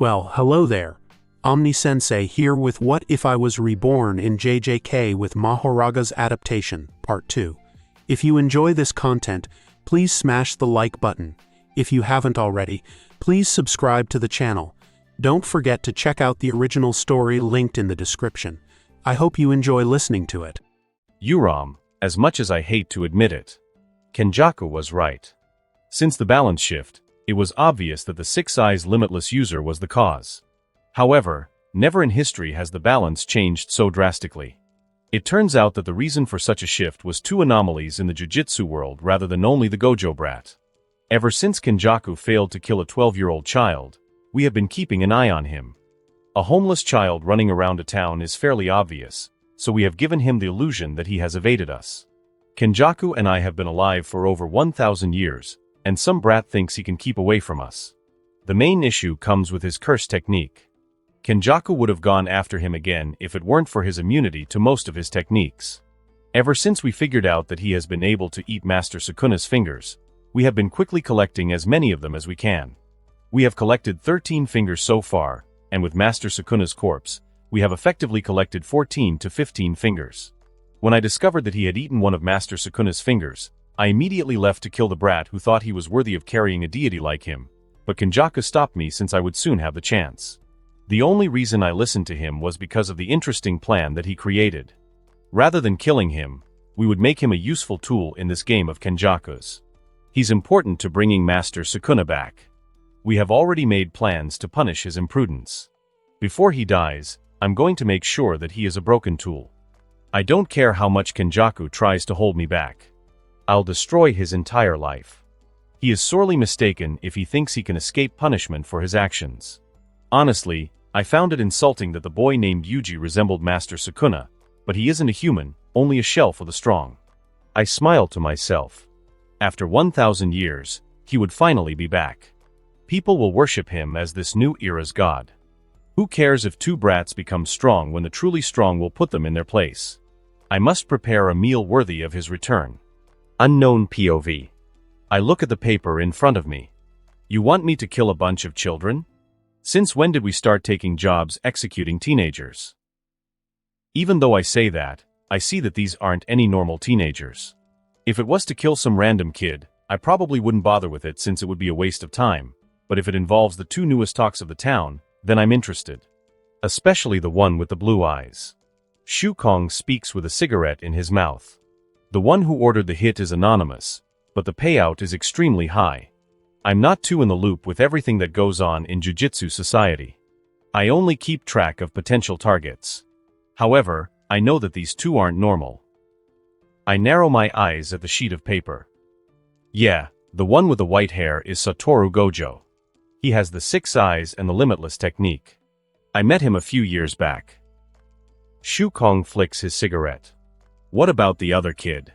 Well, hello there. Omni-sensei here with What If I Was Reborn in JJK with Mahoraga's Adaptation, Part 2. If you enjoy this content, please smash the like button. If you haven't already, please subscribe to the channel. Don't forget to check out the original story linked in the description. I hope you enjoy listening to it. Uram, as much as I hate to admit it, Kenjaku was right. Since the balance shift, it was obvious that the six-eyes limitless user was the cause. However, never in history has the balance changed so drastically. It turns out that the reason for such a shift was two anomalies in the Jujutsu world rather than only the Gojo brat. Ever since Kenjaku failed to kill a 12-year-old child, we have been keeping an eye on him. A homeless child running around a town is fairly obvious, so we have given him the illusion that he has evaded us. Kenjaku and I have been alive for over 1,000 years, and some brat thinks he can keep away from us. The main issue comes with his curse technique. Kenjaku would have gone after him again if it weren't for his immunity to most of his techniques. Ever since we figured out that he has been able to eat Master Sukuna's fingers, we have been quickly collecting as many of them as we can. We have collected 13 fingers so far, and with Master Sukuna's corpse, we have effectively collected 14 to 15 fingers. When I discovered that he had eaten one of Master Sukuna's fingers, I immediately left to kill the brat who thought he was worthy of carrying a deity like him, but Kenjaku stopped me since I would soon have the chance. The only reason I listened to him was because of the interesting plan that he created. Rather than killing him, we would make him a useful tool in this game of Kenjaku's. He's important to bringing Master Sukuna back. We have already made plans to punish his imprudence. Before he dies, I'm going to make sure that he is a broken tool. I don't care how much Kenjaku tries to hold me back. I'll destroy his entire life. He is sorely mistaken if he thinks he can escape punishment for his actions. Honestly, I found it insulting that the boy named Yuji resembled Master Sukuna, but he isn't a human, only a shell for the strong. I smiled to myself. After 1,000 years, he would finally be back. People will worship him as this new era's god. Who cares if two brats become strong when the truly strong will put them in their place? I must prepare a meal worthy of his return. Unknown POV. I look at the paper in front of me. You want me to kill a bunch of children? Since when did we start taking jobs executing teenagers? Even though I say that, I see that these aren't any normal teenagers. If it was to kill some random kid, I probably wouldn't bother with it since it would be a waste of time, but if it involves the two newest talks of the town, then I'm interested. Especially the one with the blue eyes. Shukong speaks with a cigarette in his mouth. The one who ordered the hit is anonymous, but the payout is extremely high. I'm not too in the loop with everything that goes on in Jujutsu society. I only keep track of potential targets. However, I know that these two aren't normal. I narrow my eyes at the sheet of paper. Yeah, the one with the white hair is Satoru Gojo. He has the six eyes and the limitless technique. I met him a few years back. Shukong flicks his cigarette. What about the other kid?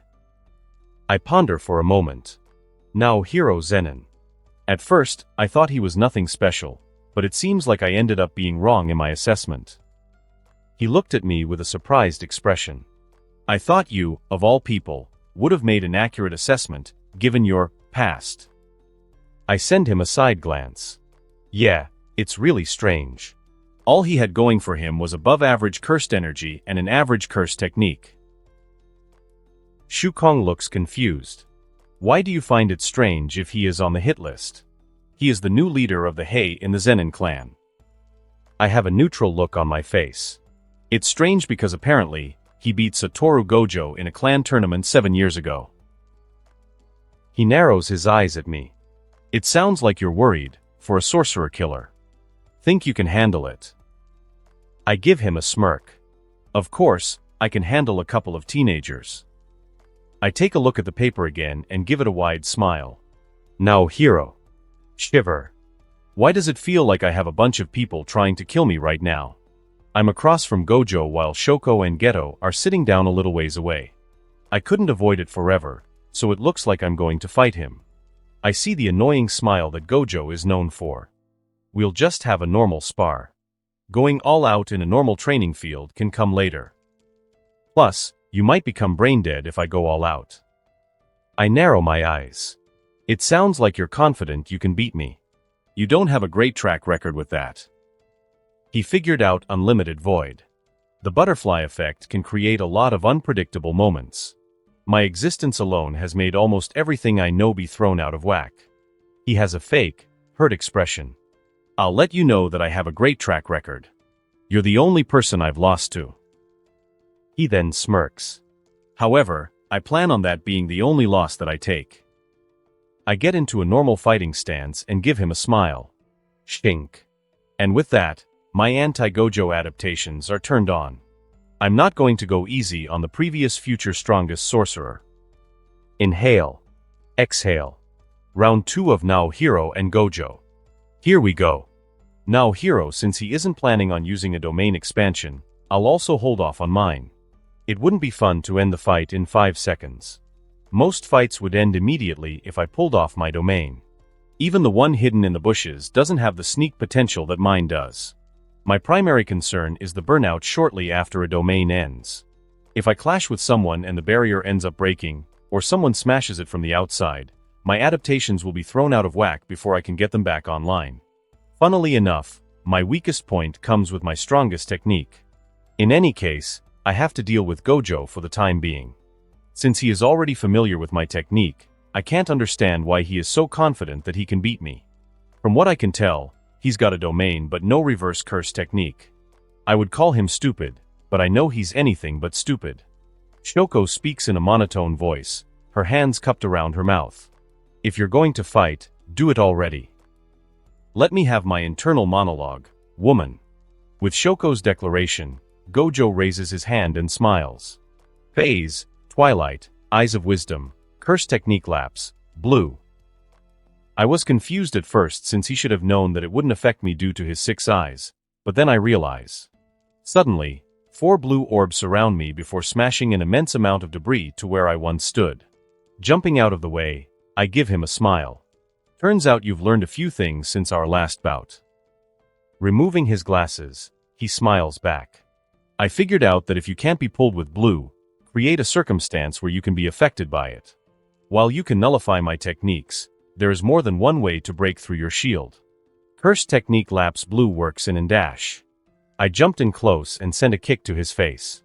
I ponder for a moment. Naohiro Zenin. At first, I thought he was nothing special, but it seems like I ended up being wrong in my assessment. He looked at me with a surprised expression. I thought you, of all people, would have made an accurate assessment, given your past. I send him a side glance. Yeah, it's really strange. All he had going for him was above-average cursed energy and an average curse technique. Shukong looks confused. Why do you find it strange if he is on the hit list? He is the new leader of the Hei in the Zenin clan. I have a neutral look on my face. It's strange because apparently, he beat Satoru Gojo in a clan tournament 7 years ago. He narrows his eyes at me. It sounds like you're worried, for a sorcerer killer. Think you can handle it? I give him a smirk. Of course, I can handle a couple of teenagers. I take a look at the paper again and give it a wide smile. Naohiro. Shiver. Why does it feel like I have a bunch of people trying to kill me right now? I'm across from Gojo while Shoko and Geto are sitting down a little ways away. I couldn't avoid it forever, so it looks like I'm going to fight him. I see the annoying smile that Gojo is known for. We'll just have a normal spar. Going all out in a normal training field can come later. Plus, you might become brain dead if I go all out. I narrow my eyes. It sounds like you're confident you can beat me. You don't have a great track record with that. He figured out unlimited void. The butterfly effect can create a lot of unpredictable moments. My existence alone has made almost everything I know be thrown out of whack. He has a fake, hurt expression. I'll let you know that I have a great track record. You're the only person I've lost to. He then smirks. However, I plan on that being the only loss that I take. I get into a normal fighting stance and give him a smile. Shink. And with that, my anti-Gojo adaptations are turned on. I'm not going to go easy on the previous future strongest sorcerer. Inhale. Exhale. Round 2 of Now Hero and Gojo. Here we go. Now Hero, since he isn't planning on using a domain expansion, I'll also hold off on mine. It wouldn't be fun to end the fight in 5 seconds. Most fights would end immediately if I pulled off my domain. Even the one hidden in the bushes doesn't have the sneak potential that mine does. My primary concern is the burnout shortly after a domain ends. If I clash with someone and the barrier ends up breaking, or someone smashes it from the outside, my adaptations will be thrown out of whack before I can get them back online. Funnily enough, my weakest point comes with my strongest technique. In any case, I have to deal with Gojo for the time being. Since he is already familiar with my technique, I can't understand why he is so confident that he can beat me. From what I can tell, he's got a domain but no reverse curse technique. I would call him stupid, but I know he's anything but stupid. Shoko speaks in a monotone voice, her hands cupped around her mouth. If you're going to fight, do it already. Let me have my internal monologue, woman. With Shoko's declaration, Gojo raises his hand and smiles. Phase, Twilight, Eyes of Wisdom, Curse Technique Lapse, Blue. I was confused at first since he should have known that it wouldn't affect me due to his 6 eyes, but then I realize. Suddenly, 4 blue orbs surround me before smashing an immense amount of debris to where I once stood. Jumping out of the way, I give him a smile. Turns out you've learned a few things since our last bout. Removing his glasses, he smiles back. I figured out that if you can't be pulled with blue, create a circumstance where you can be affected by it. While you can nullify my techniques, there is more than one way to break through your shield. Curse Technique Lapse Blue works in dash. I jumped in close and sent a kick to his face.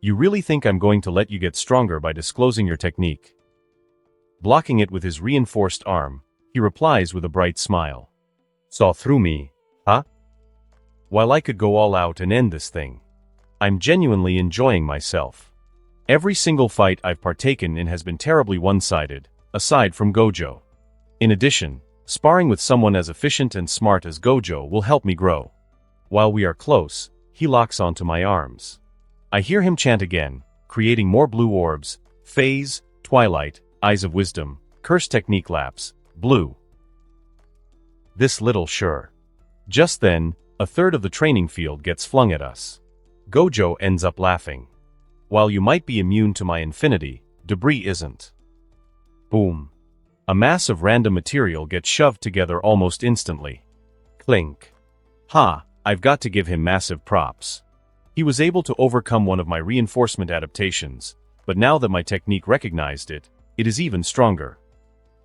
You really think I'm going to let you get stronger by disclosing your technique? Blocking it with his reinforced arm, he replies with a bright smile. Saw through me, huh? While I could go all out and end this thing, I'm genuinely enjoying myself. Every single fight I've partaken in has been terribly one-sided, aside from Gojo. In addition, sparring with someone as efficient and smart as Gojo will help me grow. While we are close, he locks onto my arms. I hear him chant again, creating more blue orbs, Phase, Twilight, Eyes of Wisdom, Curse Technique Lapse, Blue. This little sure. Just then, a third of the training field gets flung at us. Gojo ends up laughing. While you might be immune to my infinity, debris isn't. Boom. A mass of random material gets shoved together almost instantly. Clink. Ha, I've got to give him massive props. He was able to overcome one of my reinforcement adaptations, but now that my technique recognized it, it is even stronger.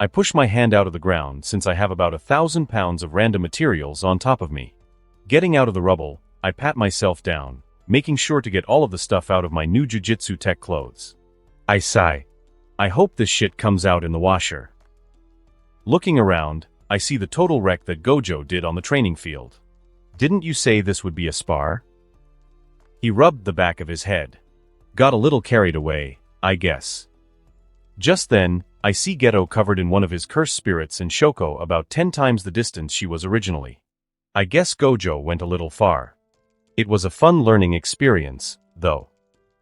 I push my hand out of the ground since I have about 1,000 pounds of random materials on top of me. Getting out of the rubble, I pat myself down, making sure to get all of the stuff out of my new Jujutsu tech clothes. I sigh. I hope this shit comes out in the washer. Looking around, I see the total wreck that Gojo did on the training field. Didn't you say this would be a spar? He rubbed the back of his head. Got a little carried away, I guess. Just then, I see Geto covered in one of his cursed spirits and Shoko about 10 times the distance she was originally. I guess Gojo went a little far. It was a fun learning experience, though.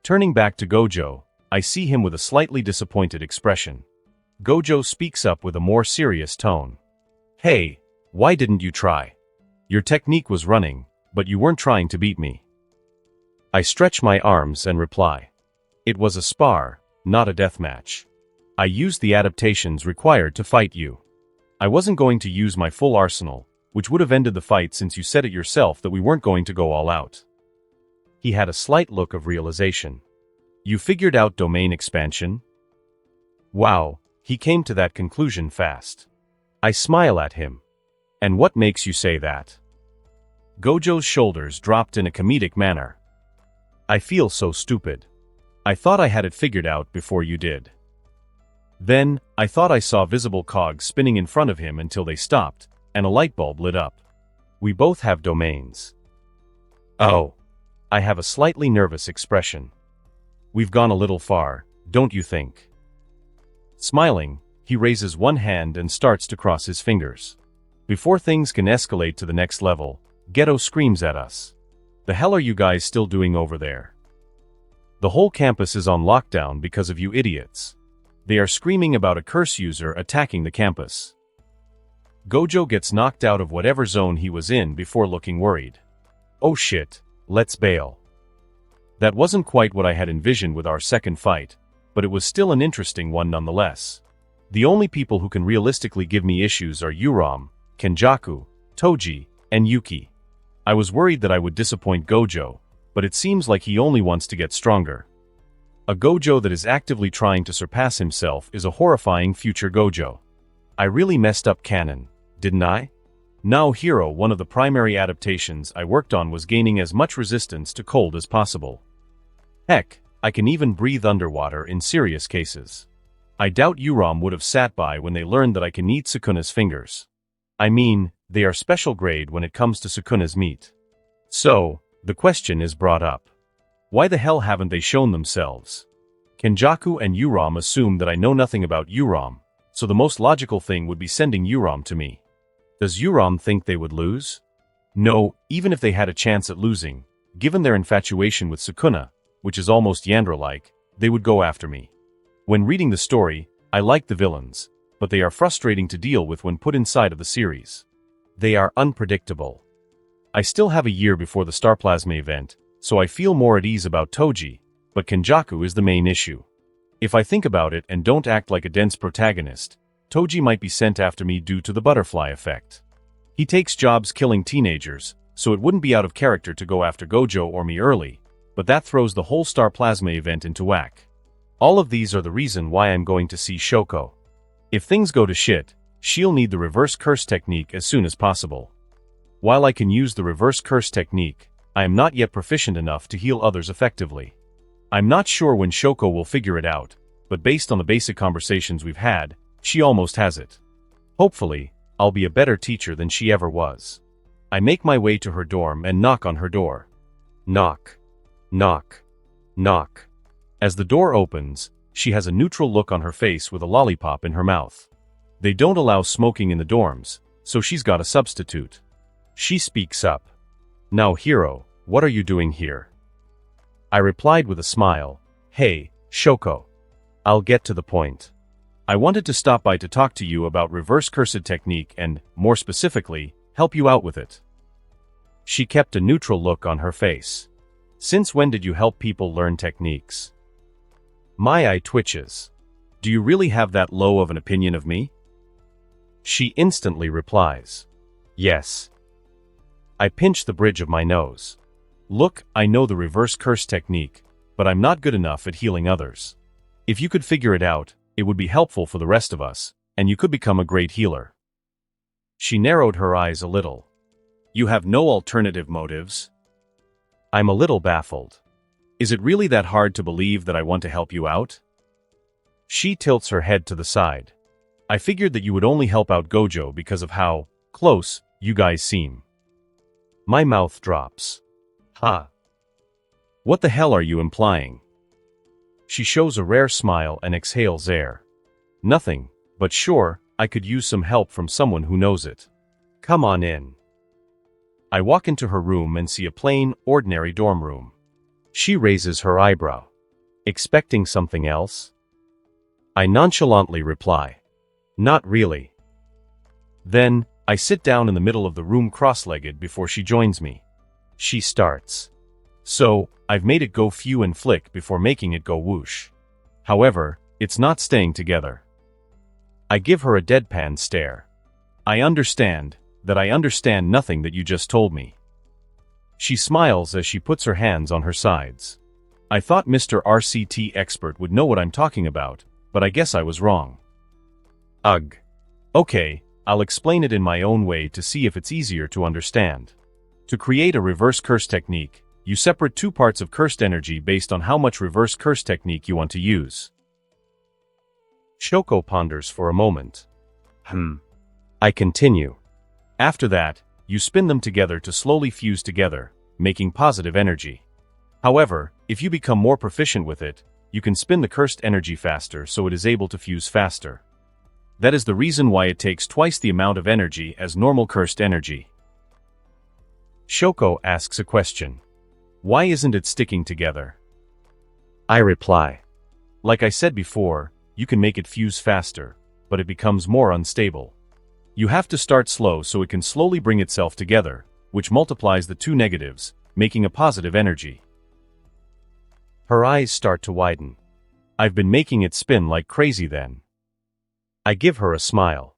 Turning back to Gojo, I see him with a slightly disappointed expression. Gojo speaks up with a more serious tone. Hey, why didn't you try? Your technique was running, but you weren't trying to beat me. I stretch my arms and reply. It was a spar, not a deathmatch. I used the adaptations required to fight you. I wasn't going to use my full arsenal, which would have ended the fight since you said it yourself that we weren't going to go all out. He had a slight look of realization. You figured out domain expansion? Wow, he came to that conclusion fast. I smile at him. And what makes you say that? Gojo's shoulders dropped in a comedic manner. I feel so stupid. I thought I had it figured out before you did. Then, I thought I saw visible cogs spinning in front of him until they stopped, and a light bulb lit up. We both have domains. Oh. I have a slightly nervous expression. We've gone a little far, don't you think? Smiling, he raises one hand and starts to cross his fingers. Before things can escalate to the next level, Geto screams at us. The hell are you guys still doing over there? The whole campus is on lockdown because of you idiots. They are screaming about a curse user attacking the campus. Gojo gets knocked out of whatever zone he was in before looking worried. Oh shit, let's bail. That wasn't quite what I had envisioned with our second fight, but it was still an interesting one nonetheless. The only people who can realistically give me issues are Yuram, Kenjaku, Toji, and Yuki. I was worried that I would disappoint Gojo, but it seems like he only wants to get stronger. A Gojo that is actively trying to surpass himself is a horrifying future Gojo. I really messed up canon, didn't I? Now Hero, one of the primary adaptations I worked on, was gaining as much resistance to cold as possible. Heck, I can even breathe underwater in serious cases. I doubt Yuram would have sat by when they learned that I can eat Sukuna's fingers. I mean, they are special grade when it comes to Sukuna's meat. So, the question is brought up. Why the hell haven't they shown themselves? Kenjaku and Yuram assume that I know nothing about Yuram, so the most logical thing would be sending Yuram to me. Does Yuram think they would lose? No, even if they had a chance at losing, given their infatuation with Sukuna, which is almost Yandra-like, they would go after me. When reading the story, I like the villains, but they are frustrating to deal with when put inside of the series. They are unpredictable. I still have a year before the Star Plasma event, so I feel more at ease about Toji, but Kenjaku is the main issue. If I think about it and don't act like a dense protagonist, Toji might be sent after me due to the butterfly effect. He takes jobs killing teenagers, so it wouldn't be out of character to go after Gojo or me early, but that throws the whole Star Plasma event into whack. All of these are the reason why I'm going to see Shoko. If things go to shit, she'll need the reverse curse technique as soon as possible. While I can use the reverse curse technique, I am not yet proficient enough to heal others effectively. I'm not sure when Shoko will figure it out, but based on the basic conversations we've had, she almost has it. Hopefully, I'll be a better teacher than she ever was. I make my way to her dorm and knock on her door. Knock. Knock. Knock. As the door opens, she has a neutral look on her face with a lollipop in her mouth. They don't allow smoking in the dorms, so she's got a substitute. She speaks up. Now Hiro, what are you doing here? I replied with a smile, Hey, Shoko. I'll get to the point. I wanted to stop by to talk to you about reverse cursed technique and, more specifically, help you out with it. She kept a neutral look on her face. Since when did you help people learn techniques? My eye twitches. Do you really have that low of an opinion of me? She instantly replies. Yes. I pinch the bridge of my nose. Look, I know the reverse curse technique, but I'm not good enough at healing others. If you could figure it out, it would be helpful for the rest of us, and you could become a great healer. She narrowed her eyes a little. You have no alternative motives? I'm a little baffled. Is it really that hard to believe that I want to help you out? She tilts her head to the side. I figured that you would only help out Gojo because of how close you guys seem. My mouth drops. Ha. What the hell are you implying? She shows a rare smile and exhales air. Nothing, but sure, I could use some help from someone who knows it. Come on in. I walk into her room and see a plain, ordinary dorm room. She raises her eyebrow. Expecting something else? I nonchalantly reply. Not really. Then, I sit down in the middle of the room cross-legged before she joins me. She starts. So, I've made it go few and flick before making it go whoosh. However, it's not staying together. I give her a deadpan stare. I understand nothing that you just told me. She smiles as she puts her hands on her sides. I thought Mr. RCT expert would know what I'm talking about, but I guess I was wrong. Ugh. Okay, I'll explain it in my own way to see if it's easier to understand. To create a reverse curse technique, you separate two parts of cursed energy based on how much reverse curse technique you want to use. Shoko ponders for a moment. I continue. After that, you spin them together to slowly fuse together, making positive energy. However, if you become more proficient with it, you can spin the cursed energy faster so it is able to fuse faster. That is the reason why it takes twice the amount of energy as normal cursed energy. Shoko asks a question. Why isn't it sticking together? I reply. Like I said before, you can make it fuse faster, but it becomes more unstable. You have to start slow so it can slowly bring itself together, which multiplies the two negatives, making a positive energy. Her eyes start to widen. I've been making it spin like crazy then. I give her a smile.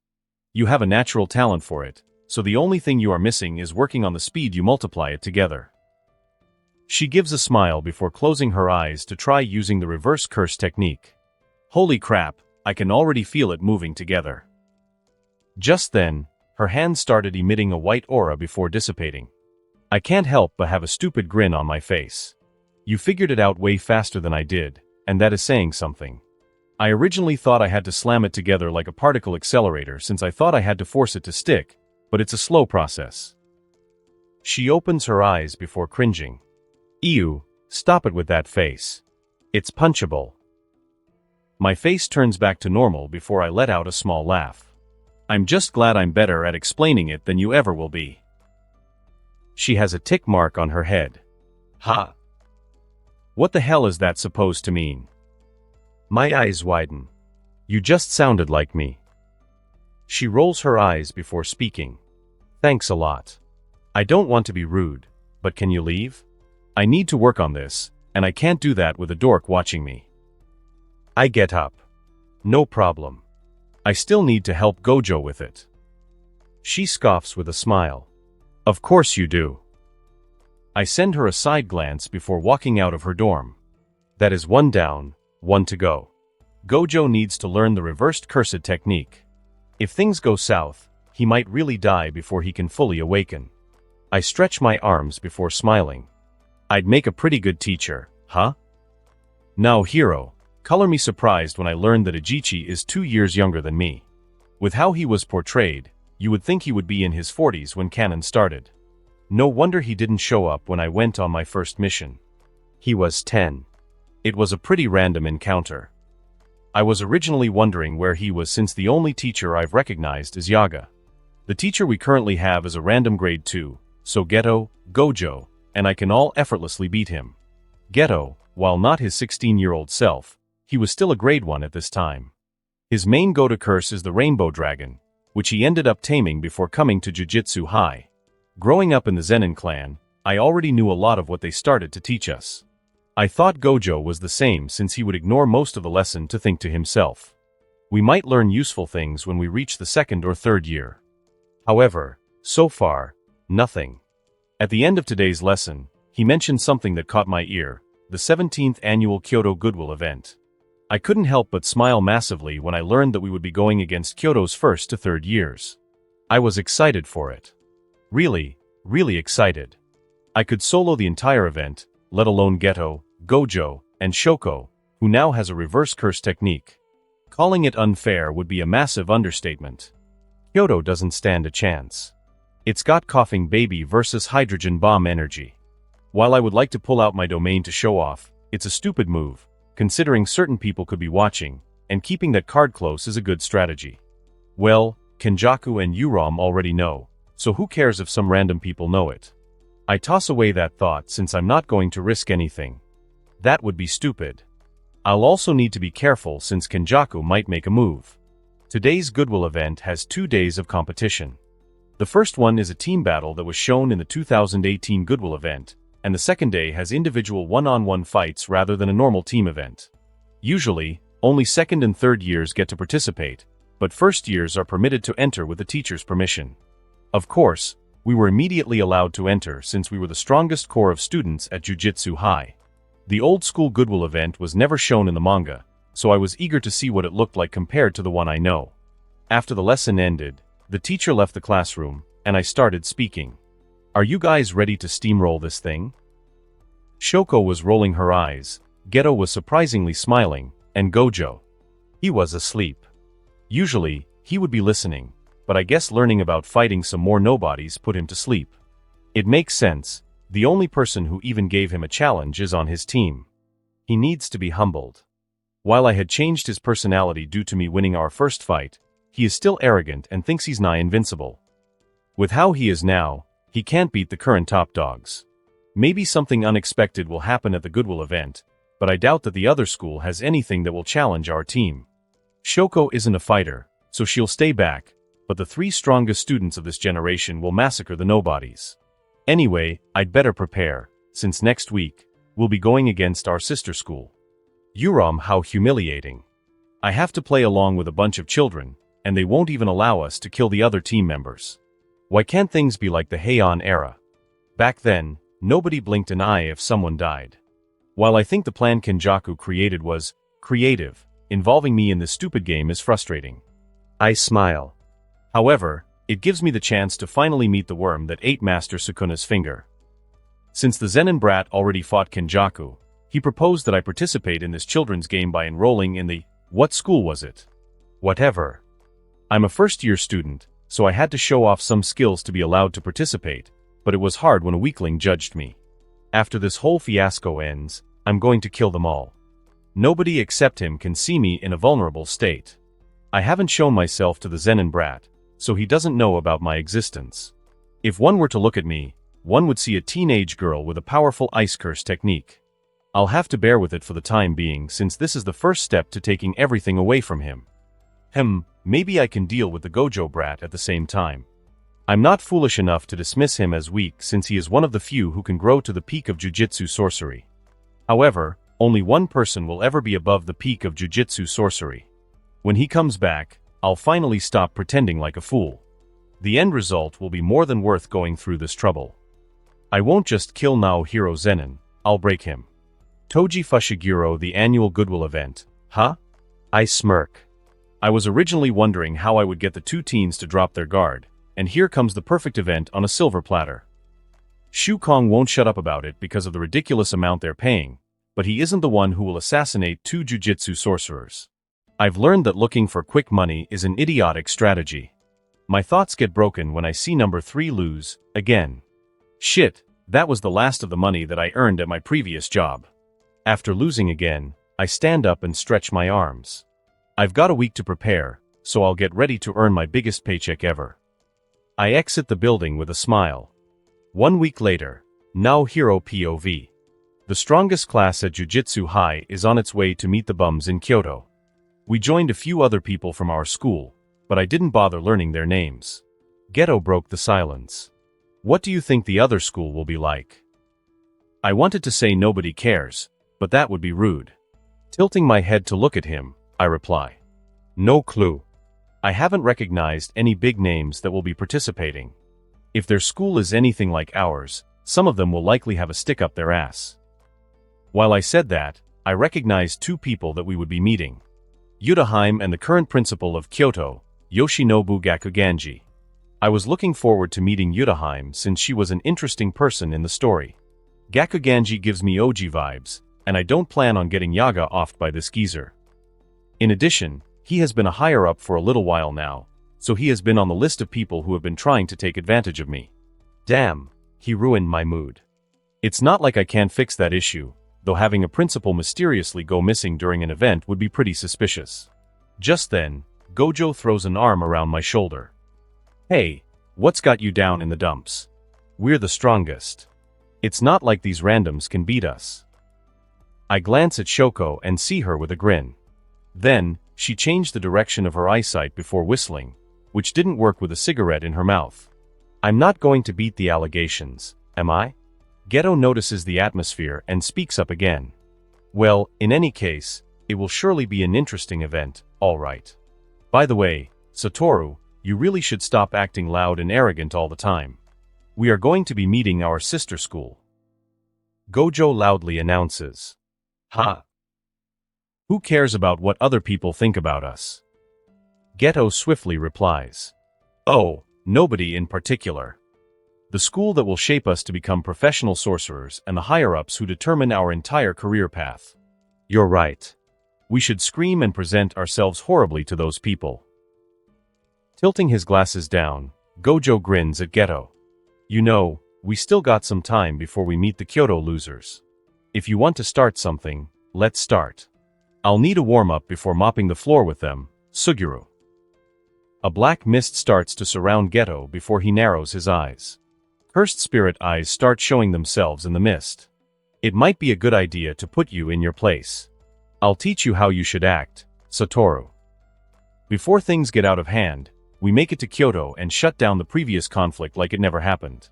You have a natural talent for it, so the only thing you are missing is working on the speed you multiply it together. She gives a smile before closing her eyes to try using the reverse curse technique. Holy crap, I can already feel it moving together. Just then, her hands started emitting a white aura before dissipating. I can't help but have a stupid grin on my face. You figured it out way faster than I did, and that is saying something. I originally thought I had to slam it together like a particle accelerator since I thought I had to force it to stick, but it's a slow process. She opens her eyes before cringing. Ew, stop it with that face. It's punchable. My face turns back to normal before I let out a small laugh. I'm just glad I'm better at explaining it than you ever will be. She has a tick mark on her head. Ha! What the hell is that supposed to mean? My eyes widen. You just sounded like me. She rolls her eyes before speaking. Thanks a lot. I don't want to be rude, but can you leave? I need to work on this, and I can't do that with a dork watching me. I get up. No problem. I still need to help Gojo with it. She scoffs with a smile. Of course you do. I send her a side glance before walking out of her dorm. That is one down, one to go. Gojo needs to learn the reversed cursed technique. If things go south, he might really die before he can fully awaken. I stretch my arms before smiling. I'd make a pretty good teacher, huh? Now hero, color me surprised when I learned that Ajichi is 2 years younger than me. With how he was portrayed, you would think he would be in his 40s when canon started. No wonder he didn't show up when I went on my first mission. He was 10. It was a pretty random encounter. I was originally wondering where he was since the only teacher I've recognized is Yaga. The teacher we currently have is a random grade 2, so Geto, Gojo, and I can all effortlessly beat him. Geto, while not his 16-year-old self, he was still a grade 1 at this time. His main go-to curse is the Rainbow Dragon, which he ended up taming before coming to Jujutsu High. Growing up in the Zenin clan, I already knew a lot of what they started to teach us. I thought Gojo was the same since he would ignore most of the lesson to think to himself. We might learn useful things when we reach the 2nd or 3rd year. However, so far, nothing. At the end of today's lesson, he mentioned something that caught my ear, the 17th annual Kyoto Goodwill event. I couldn't help but smile massively when I learned that we would be going against Kyoto's 1st to 3rd years. I was excited for it. Really, really excited. I could solo the entire event, let alone Geto, Gojo, and Shoko, who now has a reverse curse technique. Calling it unfair would be a massive understatement. Kyoto doesn't stand a chance. It's got coughing baby versus hydrogen bomb energy. While I would like to pull out my domain to show off, it's a stupid move, considering certain people could be watching, and keeping that card close is a good strategy. Well, Kenjaku and Uram already know, so who cares if some random people know it? I toss away that thought since I'm not going to risk anything. That would be stupid. I'll also need to be careful since Kenjaku might make a move. Today's Goodwill event has 2 days of competition. The first one is a team battle that was shown in the 2018 Goodwill event, and the second day has individual one-on-one fights rather than a normal team event. Usually, only 2nd and 3rd years get to participate, but 1st years are permitted to enter with the teacher's permission. Of course, we were immediately allowed to enter since we were the strongest core of students at Jujutsu High. The old school Goodwill event was never shown in the manga, so I was eager to see what it looked like compared to the one I know. After the lesson ended, the teacher left the classroom, and I started speaking. Are you guys ready to steamroll this thing? Shoko was rolling her eyes, Geto was surprisingly smiling, and Gojo. He was asleep. Usually, he would be listening, but I guess learning about fighting some more nobodies put him to sleep. It makes sense, the only person who even gave him a challenge is on his team. He needs to be humbled. While I had changed his personality due to me winning our first fight, he is still arrogant and thinks he's nigh invincible. With how he is now, he can't beat the current top dogs. Maybe something unexpected will happen at the Goodwill event, but I doubt that the other school has anything that will challenge our team. Shoko isn't a fighter, so she'll stay back, but the 3 strongest students of this generation will massacre the nobodies. Anyway, I'd better prepare, since next week, we'll be going against our sister school. How humiliating. I have to play along with a bunch of children, and they won't even allow us to kill the other team members. Why can't things be like the Heian era? Back then, nobody blinked an eye if someone died. While I think the plan Kenjaku created was creative, involving me in this stupid game is frustrating. I smile. However, it gives me the chance to finally meet the worm that ate Master Sukuna's finger. Since the Zenin brat already fought Kenjaku, he proposed that I participate in this children's game by enrolling in the, what school was it? Whatever. I'm a first-year student, so I had to show off some skills to be allowed to participate, but it was hard when a weakling judged me. After this whole fiasco ends, I'm going to kill them all. Nobody except him can see me in a vulnerable state. I haven't shown myself to the Zenin brat, so he doesn't know about my existence. If one were to look at me, one would see a teenage girl with a powerful ice curse technique. I'll have to bear with it for the time being since this is the first step to taking everything away from him. Maybe I can deal with the Gojo brat at the same time. I'm not foolish enough to dismiss him as weak since he is one of the few who can grow to the peak of Jujutsu sorcery. However, only one person will ever be above the peak of Jujutsu sorcery. When he comes back, I'll finally stop pretending like a fool. The end result will be more than worth going through this trouble. I won't just kill Naohiro Zenin, I'll break him. Toji Fushiguro, the annual Goodwill event. Huh? I smirk. I was originally wondering how I would get the 2 teens to drop their guard, and here comes the perfect event on a silver platter. Shu Kong won't shut up about it because of the ridiculous amount they're paying, but he isn't the one who will assassinate 2 Jujutsu sorcerers. I've learned that looking for quick money is an idiotic strategy. My thoughts get broken when I see number 3 lose, again. Shit, that was the last of the money that I earned at my previous job. After losing again, I stand up and stretch my arms. I've got a week to prepare, so I'll get ready to earn my biggest paycheck ever. I exit the building with a smile. 1 week later, Naohiro POV. The strongest class at Jujutsu High is on its way to meet the bums in Kyoto. We joined a few other people from our school, but I didn't bother learning their names. Geto broke the silence. What do you think the other school will be like? I wanted to say nobody cares, but that would be rude. Tilting my head to look at him, I reply. No clue. I haven't recognized any big names that will be participating. If their school is anything like ours, some of them will likely have a stick up their ass. While I said that, I recognized 2 people that we would be meeting. Yutaheim and the current principal of Kyoto, Yoshinobu Gakuganji. I was looking forward to meeting Yutaheim since she was an interesting person in the story. Gakuganji gives me Oji vibes, and I don't plan on getting Yaga offed by this geezer. In addition, he has been a higher-up for a little while now, so he has been on the list of people who have been trying to take advantage of me. Damn, he ruined my mood. It's not like I can't fix that issue, though having a principal mysteriously go missing during an event would be pretty suspicious. Just then, Gojo throws an arm around my shoulder. Hey, what's got you down in the dumps? We're the strongest. It's not like these randoms can beat us. I glance at Shoko and see her with a grin. Then, she changed the direction of her eyesight before whistling, which didn't work with a cigarette in her mouth. I'm not going to beat the allegations, am I? Geto notices the atmosphere and speaks up again. Well, in any case, it will surely be an interesting event, all right. By the way, Satoru, you really should stop acting loud and arrogant all the time. We are going to be meeting our sister school. Gojo loudly announces. Ha! Who cares about what other people think about us? Geto swiftly replies. Oh, nobody in particular. The school that will shape us to become professional sorcerers and the higher-ups who determine our entire career path. You're right. We should scream and present ourselves horribly to those people. Tilting his glasses down, Gojo grins at Geto. You know, we still got some time before we meet the Kyoto losers. If you want to start something, let's start. I'll need a warm-up before mopping the floor with them, Suguru. A black mist starts to surround Geto before he narrows his eyes. Cursed spirit eyes start showing themselves in the mist. It might be a good idea to put you in your place. I'll teach you how you should act, Satoru. Before things get out of hand, we make it to Kyoto and shut down the previous conflict like it never happened.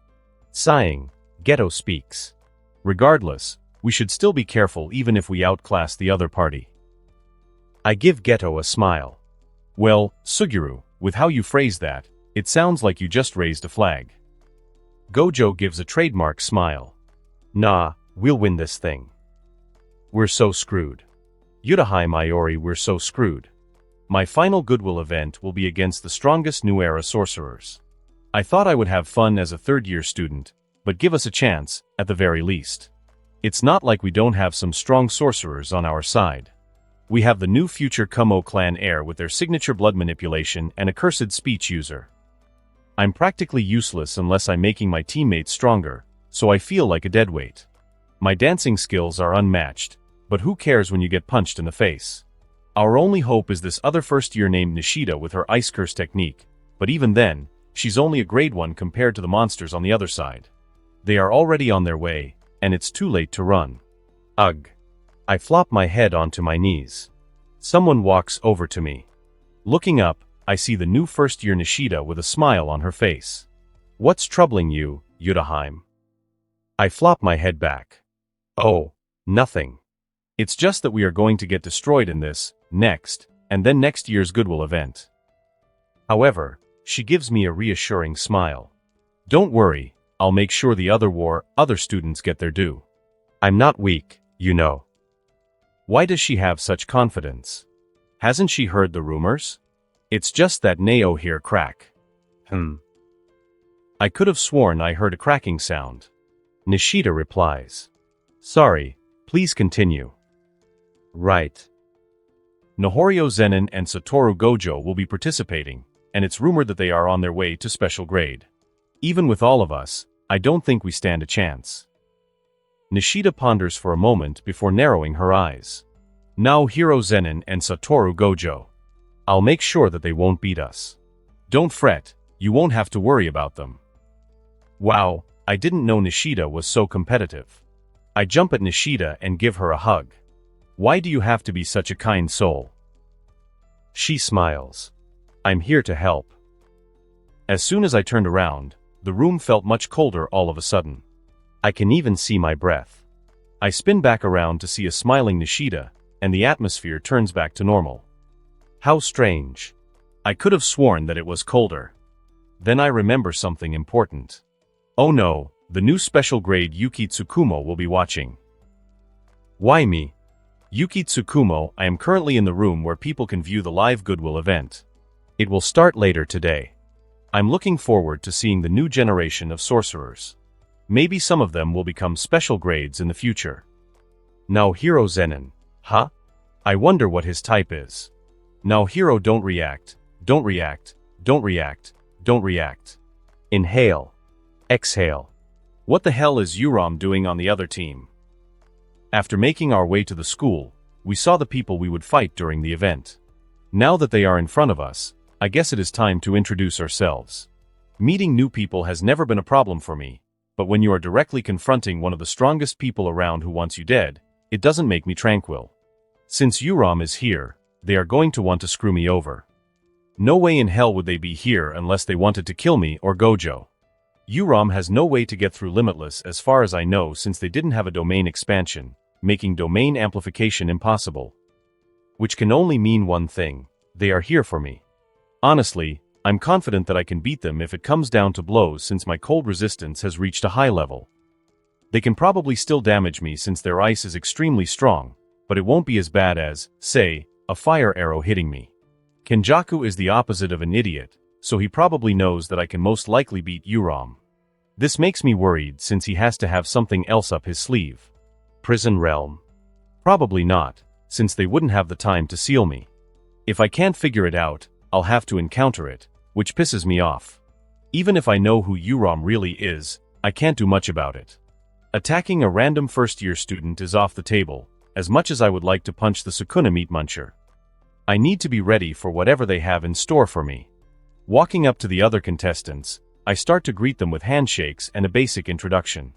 Sighing, Geto speaks. Regardless, we should still be careful even if we outclass the other party. I give Geto a smile. Well, Suguru, with how you phrase that, it sounds like you just raised a flag. Gojo gives a trademark smile. Nah, we'll win this thing. We're so screwed. Yutahai Mayori, we're so screwed. My final Goodwill event will be against the strongest New Era sorcerers. I thought I would have fun as a third-year student, but give us a chance, at the very least. It's not like we don't have some strong sorcerers on our side. We have the new future Kumo clan heir with their signature blood manipulation and accursed speech user. I'm practically useless unless I'm making my teammates stronger, so I feel like a deadweight. My dancing skills are unmatched, but who cares when you get punched in the face? Our only hope is this other first-year named Nishida with her Ice Curse technique, but even then, she's only a grade 1 compared to the monsters on the other side. They are already on their way, and it's too late to run. Ugh. I flop my head onto my knees. Someone walks over to me. Looking up, I see the new first-year Nishida with a smile on her face. What's troubling you, Yutaheim? I flop my head back. Oh, nothing. It's just that we are going to get destroyed in this, next, and then next year's Goodwill event. However, she gives me a reassuring smile. Don't worry, I'll make sure the other students get their due. I'm not weak, you know. Why does she have such confidence? Hasn't she heard the rumors? It's just that Neo here crack. I could have sworn I heard a cracking sound. Nishida replies. Sorry, please continue. Right. Nohorio Zenin and Satoru Gojo will be participating, and it's rumored that they are on their way to special grade. Even with all of us, I don't think we stand a chance. Nishida ponders for a moment before narrowing her eyes. Now Hiro Zenin and Satoru Gojo. I'll make sure that they won't beat us. Don't fret, you won't have to worry about them. Wow, I didn't know Nishida was so competitive. I jump at Nishida and give her a hug. Why do you have to be such a kind soul? She smiles. I'm here to help. As soon as I turned around, the room felt much colder all of a sudden. I can even see my breath. I spin back around to see a smiling Nishida, and the atmosphere turns back to normal. How strange. I could have sworn that it was colder. Then I remember something important. Oh no, the new special grade Yuki Tsukumo will be watching. Why me? Yuki Tsukumo, I am currently in the room where people can view the live Goodwill event. It will start later today. I'm looking forward to seeing the new generation of sorcerers. Maybe some of them will become special grades in the future. Now Hiro Zenin. Huh? I wonder what his type is. Now Hiro, don't react, don't react, don't react, don't react. Inhale. Exhale. What the hell is Yuram doing on the other team? After making our way to the school, we saw the people we would fight during the event. Now that they are in front of us, I guess it is time to introduce ourselves. Meeting new people has never been a problem for me, but when you are directly confronting one of the strongest people around who wants you dead, it doesn't make me tranquil. Since Yuram is here, they are going to want to screw me over. No way in hell would they be here unless they wanted to kill me or Gojo. Yuram has no way to get through Limitless as far as I know, since they didn't have a domain expansion, making domain amplification impossible. Which can only mean one thing: they are here for me. Honestly, I'm confident that I can beat them if it comes down to blows, since my cold resistance has reached a high level. They can probably still damage me since their ice is extremely strong, but it won't be as bad as, say, a fire arrow hitting me. Kenjaku is the opposite of an idiot, so he probably knows that I can most likely beat Yuram. This makes me worried since he has to have something else up his sleeve. Prison realm? Probably not, since they wouldn't have the time to seal me. If I can't figure it out, I'll have to encounter it, which pisses me off. Even if I know who Yuram really is, I can't do much about it. Attacking a random first-year student is off the table, as much as I would like to punch the Sukuna meat muncher. I need to be ready for whatever they have in store for me. Walking up to the other contestants, I start to greet them with handshakes and a basic introduction.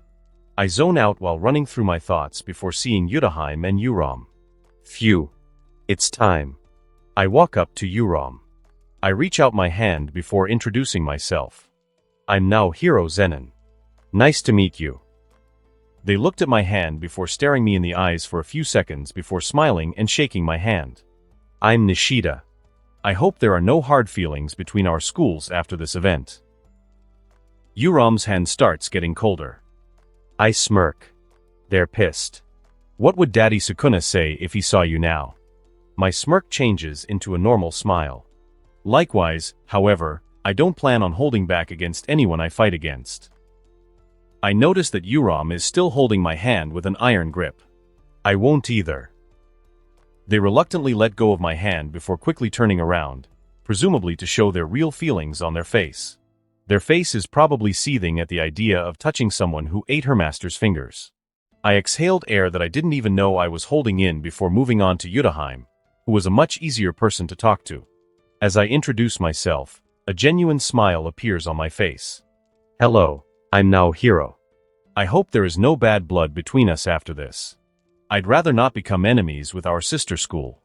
I zone out while running through my thoughts before seeing Yutaheim and Yuram. Phew. It's time. I walk up to Yuram. I reach out my hand before introducing myself. I'm now Hiro Zenin. Nice to meet you. They looked at my hand before staring me in the eyes for a few seconds before smiling and shaking my hand. I'm Nishida. I hope there are no hard feelings between our schools after this event. Yuram's hand starts getting colder. I smirk. They're pissed. What would Daddy Sukuna say if he saw you now? My smirk changes into a normal smile. Likewise, however, I don't plan on holding back against anyone I fight against. I notice that Yuram is still holding my hand with an iron grip. I won't either. They reluctantly let go of my hand before quickly turning around, presumably to show their real feelings on their face. Their face is probably seething at the idea of touching someone who ate her master's fingers. I exhaled air that I didn't even know I was holding in before moving on to Yutaheim, who was a much easier person to talk to. As I introduce myself, a genuine smile appears on my face. Hello, I'm now Hiro. I hope there is no bad blood between us after this. I'd rather not become enemies with our sister school.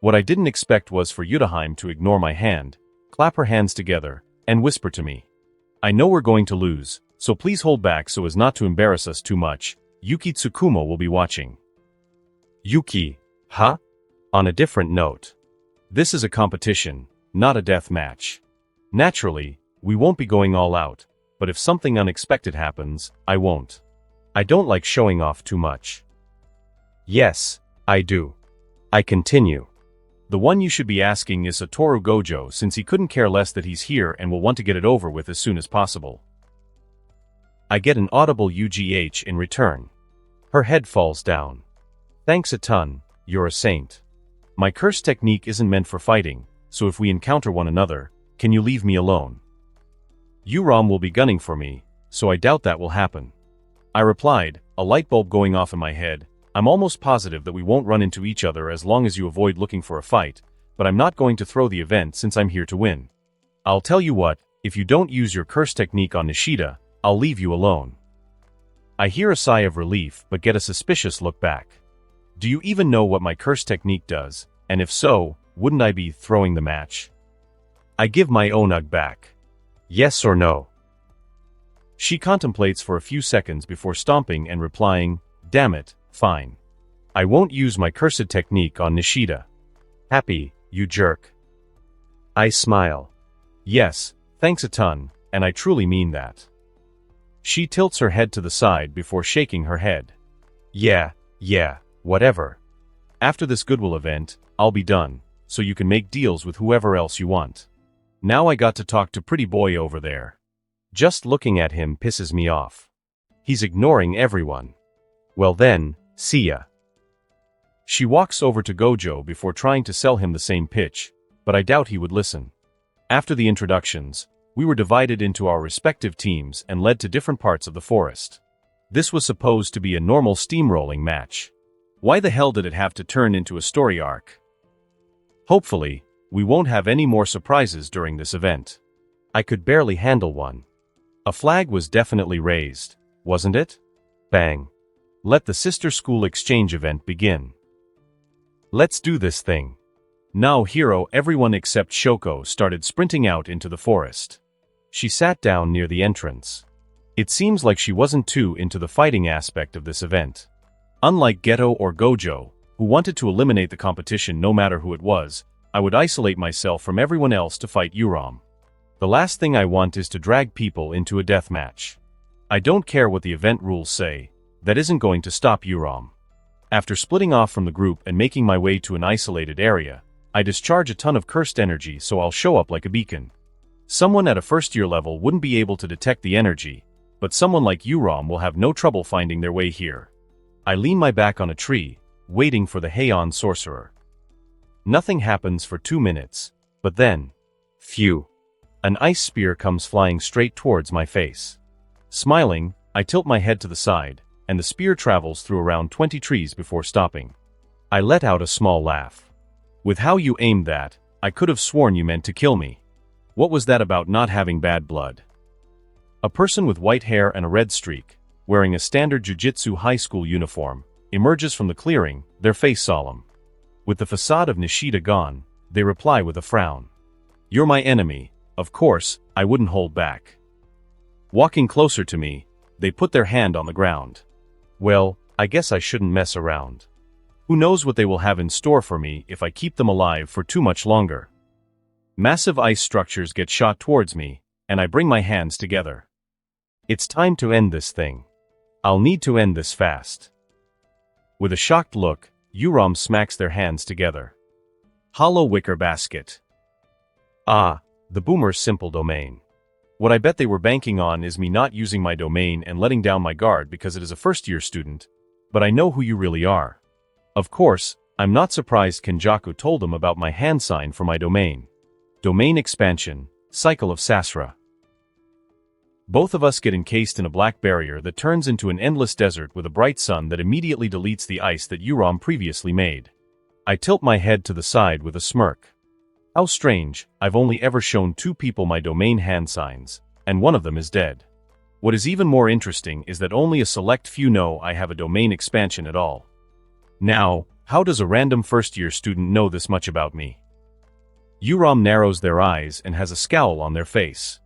What I didn't expect was for Yutaheim to ignore my hand, clap her hands together, and whisper to me. I know we're going to lose, so please hold back so as not to embarrass us too much. Yuki Tsukumo will be watching. Yuki, huh? On a different note. This is a competition, not a death match. Naturally, we won't be going all out, but if something unexpected happens, I won't. I don't like showing off too much. Yes, I do. I continue. The one you should be asking is Satoru Gojo, since he couldn't care less that he's here and will want to get it over with as soon as possible. I get an audible UGH in return. Her head falls down. Thanks a ton, you're a saint. My curse technique isn't meant for fighting, so if we encounter one another, can you leave me alone? Yuram will be gunning for me, so I doubt that will happen. I replied, a light bulb going off in my head. I'm almost positive that we won't run into each other as long as you avoid looking for a fight, but I'm not going to throw the event since I'm here to win. I'll tell you what, if you don't use your curse technique on Nishida, I'll leave you alone. I hear a sigh of relief but get a suspicious look back. Do you even know what my curse technique does, and if so, wouldn't I be throwing the match? I give my onug back. Yes or no? She contemplates for a few seconds before stomping and replying, damn it. Fine. I won't use my cursed technique on Nishida. Happy, you jerk. I smile. Yes, thanks a ton, and I truly mean that. She tilts her head to the side before shaking her head. Yeah, whatever. After this goodwill event, I'll be done, so you can make deals with whoever else you want. Now I got to talk to pretty boy over there. Just looking at him pisses me off. He's ignoring everyone. Well then, see ya. She walks over to Gojo before trying to sell him the same pitch, but I doubt he would listen. After the introductions, we were divided into our respective teams and led to different parts of the forest. This was supposed to be a normal steamrolling match. Why the hell did it have to turn into a story arc? Hopefully, we won't have any more surprises during this event. I could barely handle one. A flag was definitely raised, wasn't it? Bang. Let the sister school exchange event begin. Let's do this thing. Now Hiro, everyone except Shoko started sprinting out into the forest. She sat down near the entrance. It seems like she wasn't too into the fighting aspect of this event. Unlike Geto or Gojo, who wanted to eliminate the competition no matter who it was, I would isolate myself from everyone else to fight Yuram. The last thing I want is to drag people into a death match. I don't care what the event rules say. That isn't going to stop Yuram. After splitting off from the group and making my way to an isolated area, I discharge a ton of cursed energy so I'll show up like a beacon. Someone at a first-year level wouldn't be able to detect the energy, but someone like Urom will have no trouble finding their way here. I lean my back on a tree, waiting for the Heian sorcerer. Nothing happens for 2 minutes, but then, phew, an ice spear comes flying straight towards my face. Smiling, I tilt my head to the side, and the spear travels through around 20 trees before stopping. I let out a small laugh. With how you aimed that, I could have sworn you meant to kill me. What was that about not having bad blood? A person with white hair and a red streak, wearing a standard Jujutsu high school uniform, emerges from the clearing, their face solemn. With the facade of Nishida gone, they reply with a frown. You're my enemy, of course, I wouldn't hold back. Walking closer to me, they put their hand on the ground. Well, I guess I shouldn't mess around. Who knows what they will have in store for me if I keep them alive for too much longer. Massive ice structures get shot towards me, and I bring my hands together. It's time to end this thing. I'll need to end this fast. With a shocked look, Urom smacks their hands together. Hollow wicker basket. Ah, the boomer's simple domain. What I bet they were banking on is me not using my domain and letting down my guard because it is a first-year student, but I know who you really are. Of course, I'm not surprised Kenjaku told them about my hand sign for my domain. Domain expansion, cycle of Sasra. Both of us get encased in a black barrier that turns into an endless desert with a bright sun that immediately deletes the ice that Urom previously made. I tilt my head to the side with a smirk. How strange, I've only ever shown 2 people my domain hand signs, and one of them is dead. What is even more interesting is that only a select few know I have a domain expansion at all. Now, how does a random first-year student know this much about me? Urom narrows their eyes and has a scowl on their face.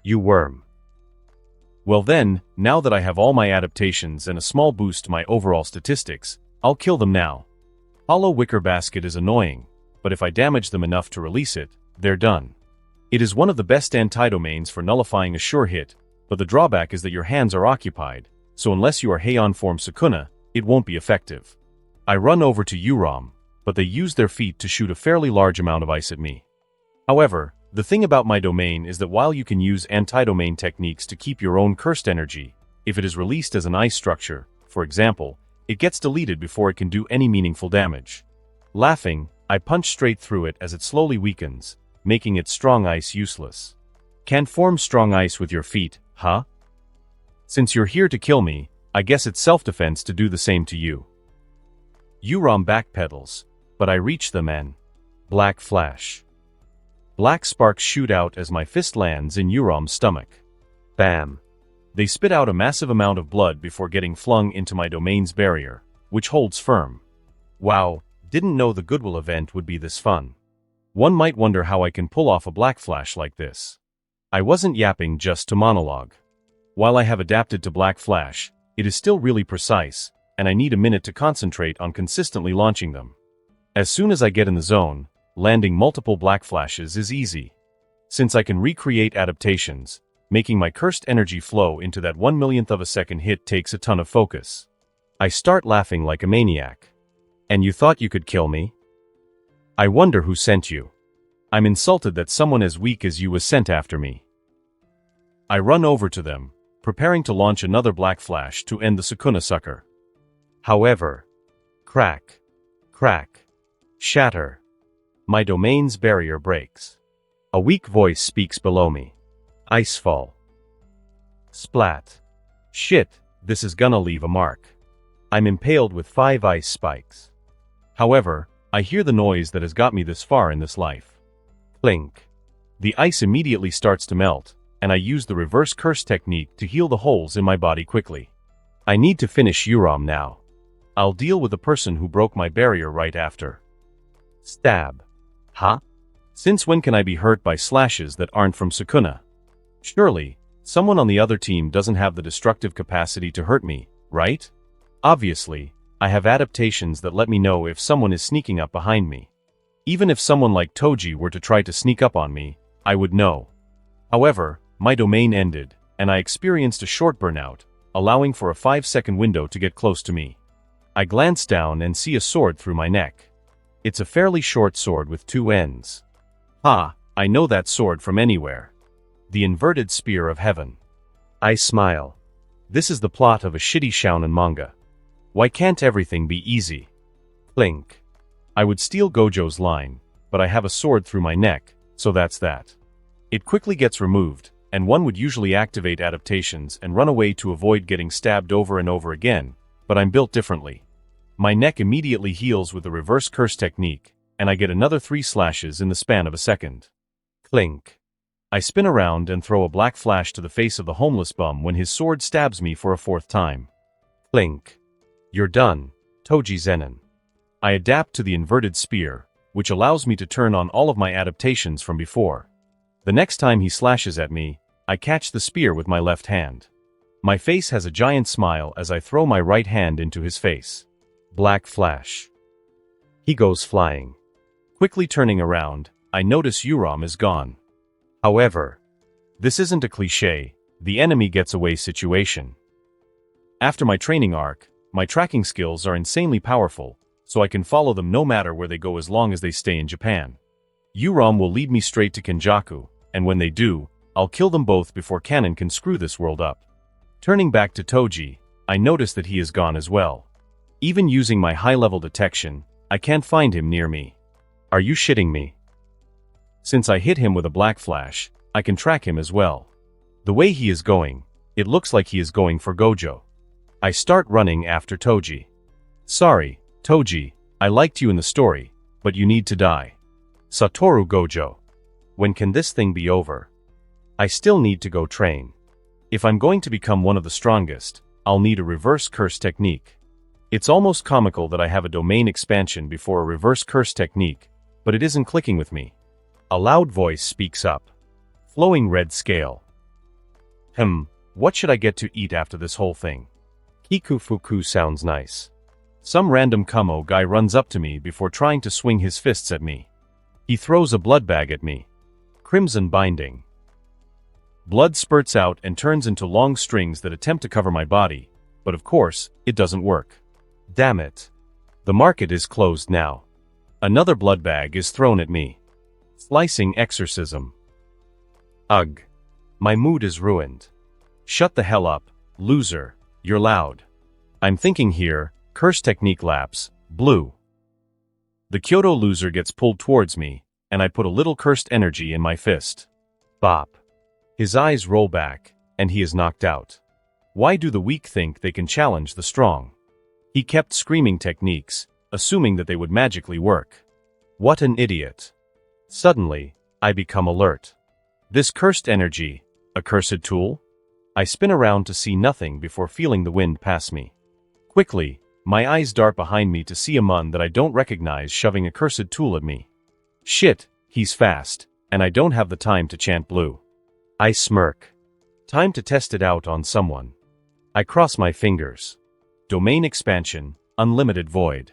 You worm. Well then, now that I have all my adaptations and a small boost to my overall statistics, I'll kill them now. Hollow wicker basket is annoying, but if I damage them enough to release it, they're done. It is one of the best anti-domains for nullifying a sure hit, but the drawback is that your hands are occupied, so unless you are Heian form Sukuna, it won't be effective. I run over to Urom, but they use their feet to shoot a fairly large amount of ice at me. However, the thing about my domain is that while you can use anti-domain techniques to keep your own cursed energy, if it is released as an ice structure, for example, it gets deleted before it can do any meaningful damage. Laughing, I punch straight through it as it slowly weakens, making its strong ice useless. Can't form strong ice with your feet, huh? Since you're here to kill me, I guess it's self-defense to do the same to you. Urom backpedals, but I reach them and black flash. Black sparks shoot out as my fist lands in Urom's stomach. Bam! They spit out a massive amount of blood before getting flung into my domain's barrier, which holds firm. Wow, didn't know the Goodwill event would be this fun. One might wonder how I can pull off a black flash like this. I wasn't yapping just to monologue. While I have adapted to black flash, it is still really precise, and I need a minute to concentrate on consistently launching them. As soon as I get in the zone, landing multiple black flashes is easy. Since I can recreate adaptations, making my cursed energy flow into that 1/1,000,000th of a second hit takes a ton of focus. I start laughing like a maniac. And you thought you could kill me? I wonder who sent you. I'm insulted that someone as weak as you was sent after me. I run over to them, preparing to launch another black flash to end the Sukuna sucker. However, crack, crack, shatter. My domain's barrier breaks. A weak voice speaks below me. Icefall. Splat. Shit, this is gonna leave a mark. I'm impaled with 5 ice spikes. However, I hear the noise that has got me this far in this life. Clink. The ice immediately starts to melt, and I use the reverse curse technique to heal the holes in my body quickly. I need to finish Urom now. I'll deal with the person who broke my barrier right after. Stab. Huh? Since when can I be hurt by slashes that aren't from Sukuna? Surely, someone on the other team doesn't have the destructive capacity to hurt me, right? Obviously, I have adaptations that let me know if someone is sneaking up behind me. Even if someone like Toji were to try to sneak up on me, I would know. However, my domain ended, and I experienced a short burnout, allowing for a 5-second window to get close to me. I glance down and see a sword through my neck. It's a fairly short sword with 2 ends. Ha, I know that sword from anywhere. The inverted spear of heaven. I smile. This is the plot of a shitty shounen manga. Why can't everything be easy? Clink. I would steal Gojo's line, but I have a sword through my neck, so that's that. It quickly gets removed, and one would usually activate adaptations and run away to avoid getting stabbed over and over again, but I'm built differently. My neck immediately heals with the reverse curse technique, and I get another 3 slashes in the span of a second. Clink. I spin around and throw a black flash to the face of the homeless bum when his sword stabs me for a 4th time. Clink. You're done, Toji Zenin. I adapt to the inverted spear, which allows me to turn on all of my adaptations from before. The next time he slashes at me, I catch the spear with my left hand. My face has a giant smile as I throw my right hand into his face. Black flash. He goes flying. Quickly turning around, I notice Euram is gone. However, this isn't a cliché, the enemy gets away situation. After my training arc, my tracking skills are insanely powerful, so I can follow them no matter where they go as long as they stay in Japan. Euram will lead me straight to Kenjaku, and when they do, I'll kill them both before Kanon can screw this world up. Turning back to Toji, I notice that he is gone as well. Even using my high-level detection, I can't find him near me. Are you shitting me? Since I hit him with a black flash, I can track him as well. The way he is going, it looks like he is going for Gojo. I start running after Toji. Sorry, Toji, I liked you in the story, but you need to die. Satoru Gojo. When can this thing be over? I still need to go train. If I'm going to become one of the strongest, I'll need a reverse curse technique. It's almost comical that I have a domain expansion before a reverse curse technique, but it isn't clicking with me. A loud voice speaks up. Flowing red scale. What should I get to eat after this whole thing? Kikufuku sounds nice. Some random Kumo guy runs up to me before trying to swing his fists at me. He throws a blood bag at me. Crimson binding. Blood spurts out and turns into long strings that attempt to cover my body, but of course, it doesn't work. Damn it. The market is closed now. Another blood bag is thrown at me. Slicing exorcism. Ugh. My mood is ruined. Shut the hell up, loser, you're loud. I'm thinking here, curse technique lapse, blue. The Kyoto loser gets pulled towards me, and I put a little cursed energy in my fist. Bop. His eyes roll back, and he is knocked out. Why do the weak think they can challenge the strong? He kept screaming techniques, assuming that they would magically work. What an idiot. Suddenly, I become alert. This cursed energy, a cursed tool? I spin around to see nothing before feeling the wind pass me. Quickly, my eyes dart behind me to see a Mun that I don't recognize shoving a cursed tool at me. Shit, he's fast, and I don't have the time to chant blue. I smirk. Time to test it out on someone. I cross my fingers. Domain expansion, unlimited void.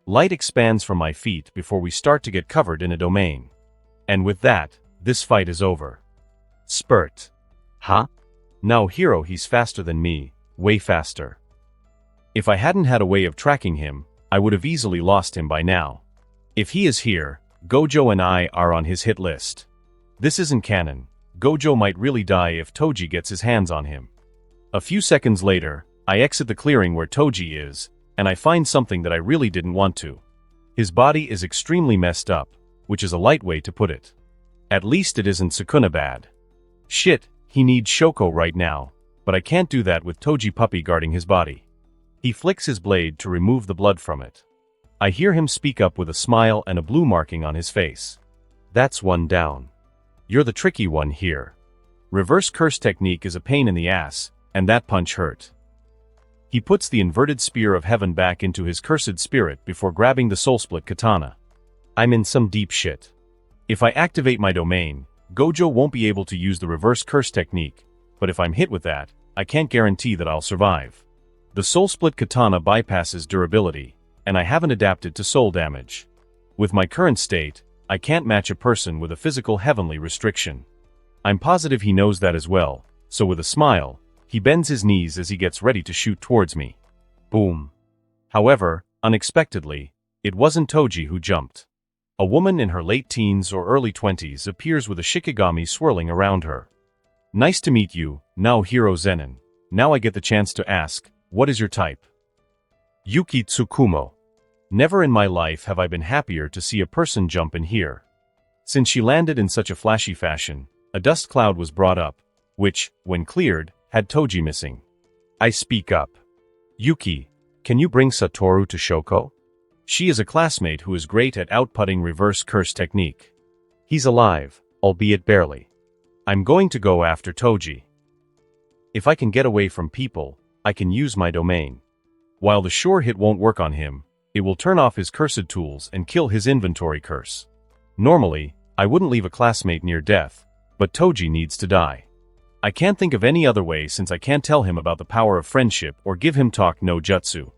Light expands from my feet before we start to get covered in a domain. And with that, this fight is over. Spurt. Huh? Now hero, he's faster than me, way faster. If I hadn't had a way of tracking him, I would have easily lost him by now. If he is here, Gojo and I are on his hit list. This isn't canon. Gojo might really die if Toji gets his hands on him. A few seconds later, I exit the clearing where Toji is, and I find something that I really didn't want to. His body is extremely messed up, which is a light way to put it. At least it isn't Sukuna bad. Shit, he needs Shoko right now, but I can't do that with Toji puppy guarding his body. He flicks his blade to remove the blood from it. I hear him speak up with a smile and a blue marking on his face. That's one down. You're the tricky one here. Reverse curse technique is a pain in the ass, and that punch hurt. He puts the inverted spear of heaven back into his cursed spirit before grabbing the soul split katana. I'm in some deep shit. If I activate my domain, Gojo won't be able to use the reverse curse technique, but if I'm hit with that, I can't guarantee that I'll survive. The soul split katana bypasses durability, and I haven't adapted to soul damage. With my current state, I can't match a person with a physical heavenly restriction. I'm positive he knows that as well, so with a smile, he bends his knees as he gets ready to shoot towards me. Boom. However, unexpectedly, it wasn't Toji who jumped. A woman in her late teens or early 20s appears with a shikigami swirling around her. Nice to meet you, now Hiro Zenin. Now I get the chance to ask, what is your type? Yuki Tsukumo. Never in my life have I been happier to see a person jump in here. Since she landed in such a flashy fashion, a dust cloud was brought up, which, when cleared, had Toji missing. I speak up. Yuki, can you bring Satoru to Shoko? She is a classmate who is great at outputting reverse curse technique. He's alive, albeit barely. I'm going to go after Toji. If I can get away from people, I can use my domain. While the sure hit won't work on him, it will turn off his cursed tools and kill his inventory curse. Normally, I wouldn't leave a classmate near death, but Toji needs to die. I can't think of any other way since I can't tell him about the power of friendship or give him talk no jutsu.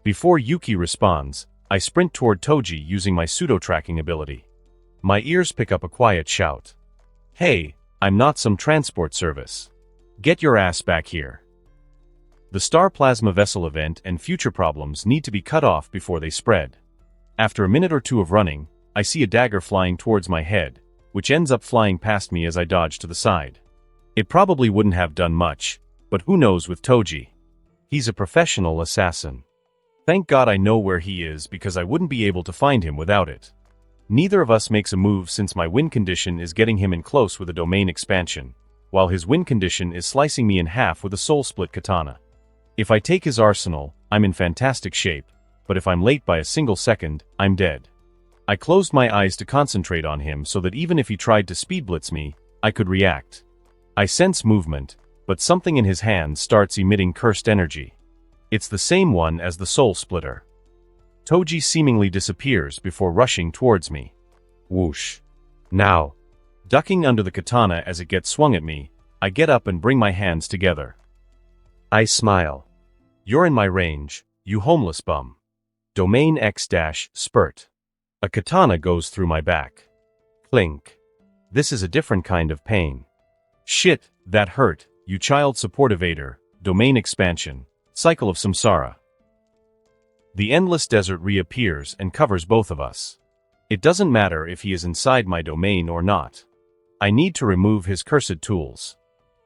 Before Yuki responds, I sprint toward Toji using my pseudo-tracking ability. My ears pick up a quiet shout. Hey, I'm not some transport service. Get your ass back here. The Star Plasma Vessel event and future problems need to be cut off before they spread. After a minute or two of running, I see a dagger flying towards my head, which ends up flying past me as I dodge to the side. It probably wouldn't have done much, but who knows with Toji? He's a professional assassin. Thank God I know where he is because I wouldn't be able to find him without it. Neither of us makes a move since my win condition is getting him in close with a domain expansion, while his win condition is slicing me in half with a soul split katana. If I take his arsenal, I'm in fantastic shape, but if I'm late by a single second, I'm dead. I closed my eyes to concentrate on him so that even if he tried to speed blitz me, I could react. I sense movement, but something in his hand starts emitting cursed energy. It's the same one as the soul splitter. Toji seemingly disappears before rushing towards me. Whoosh. Now. Ducking under the katana as it gets swung at me, I get up and bring my hands together. I smile. You're in my range, you homeless bum. Domain X-spurt. A katana goes through my back. Clink. This is a different kind of pain. Shit, that hurt, you child support evader, domain expansion, cycle of samsara. The endless desert reappears and covers both of us. It doesn't matter if he is inside my domain or not. I need to remove his cursed tools.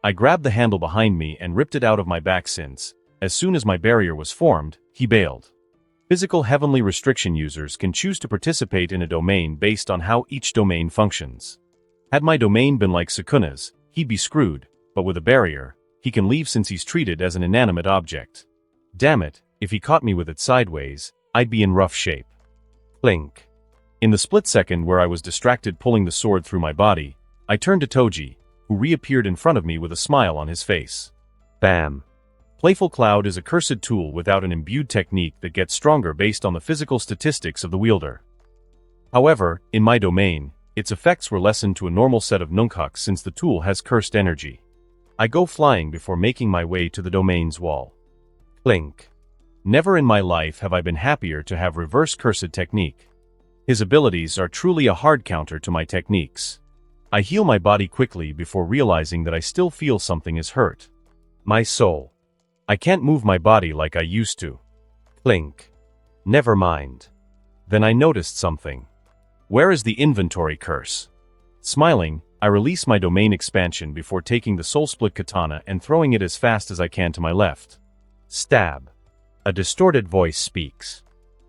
I grabbed the handle behind me and ripped it out of my back since, as soon as my barrier was formed, he bailed. Physical heavenly restriction users can choose to participate in a domain based on how each domain functions. Had my domain been like Sukuna's, he'd be screwed, but with a barrier, he can leave since he's treated as an inanimate object. Damn it, if he caught me with it sideways, I'd be in rough shape. Clink. In the split second where I was distracted pulling the sword through my body, I turned to Toji, who reappeared in front of me with a smile on his face. Bam. Playful Cloud is a cursed tool without an imbued technique that gets stronger based on the physical statistics of the wielder. However, in my domain, its effects were lessened to a normal set of nunchucks since the tool has cursed energy. I go flying before making my way to the domain's wall. Clink. Never in my life have I been happier to have reverse cursed technique. His abilities are truly a hard counter to my techniques. I heal my body quickly before realizing that I still feel something is hurt. My soul. I can't move my body like I used to. Clink. Never mind. Then I noticed something. Where is the inventory curse? Smiling, I release my domain expansion before taking the soul split katana and throwing it as fast as I can to my left. Stab. A distorted voice speaks.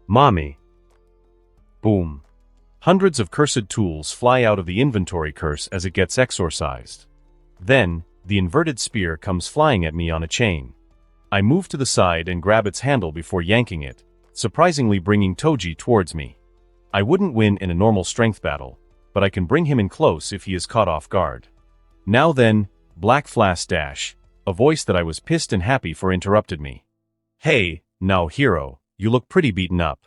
Mommy. Boom. Hundreds of cursed tools fly out of the inventory curse as it gets exorcised. Then, the inverted spear comes flying at me on a chain. I move to the side and grab its handle before yanking it, surprisingly bringing Toji towards me. I wouldn't win in a normal strength battle, but I can bring him in close if he is caught off guard. Now then, Black Flash Dash, a voice that I was pissed and happy for interrupted me. Hey, now hero, you look pretty beaten up.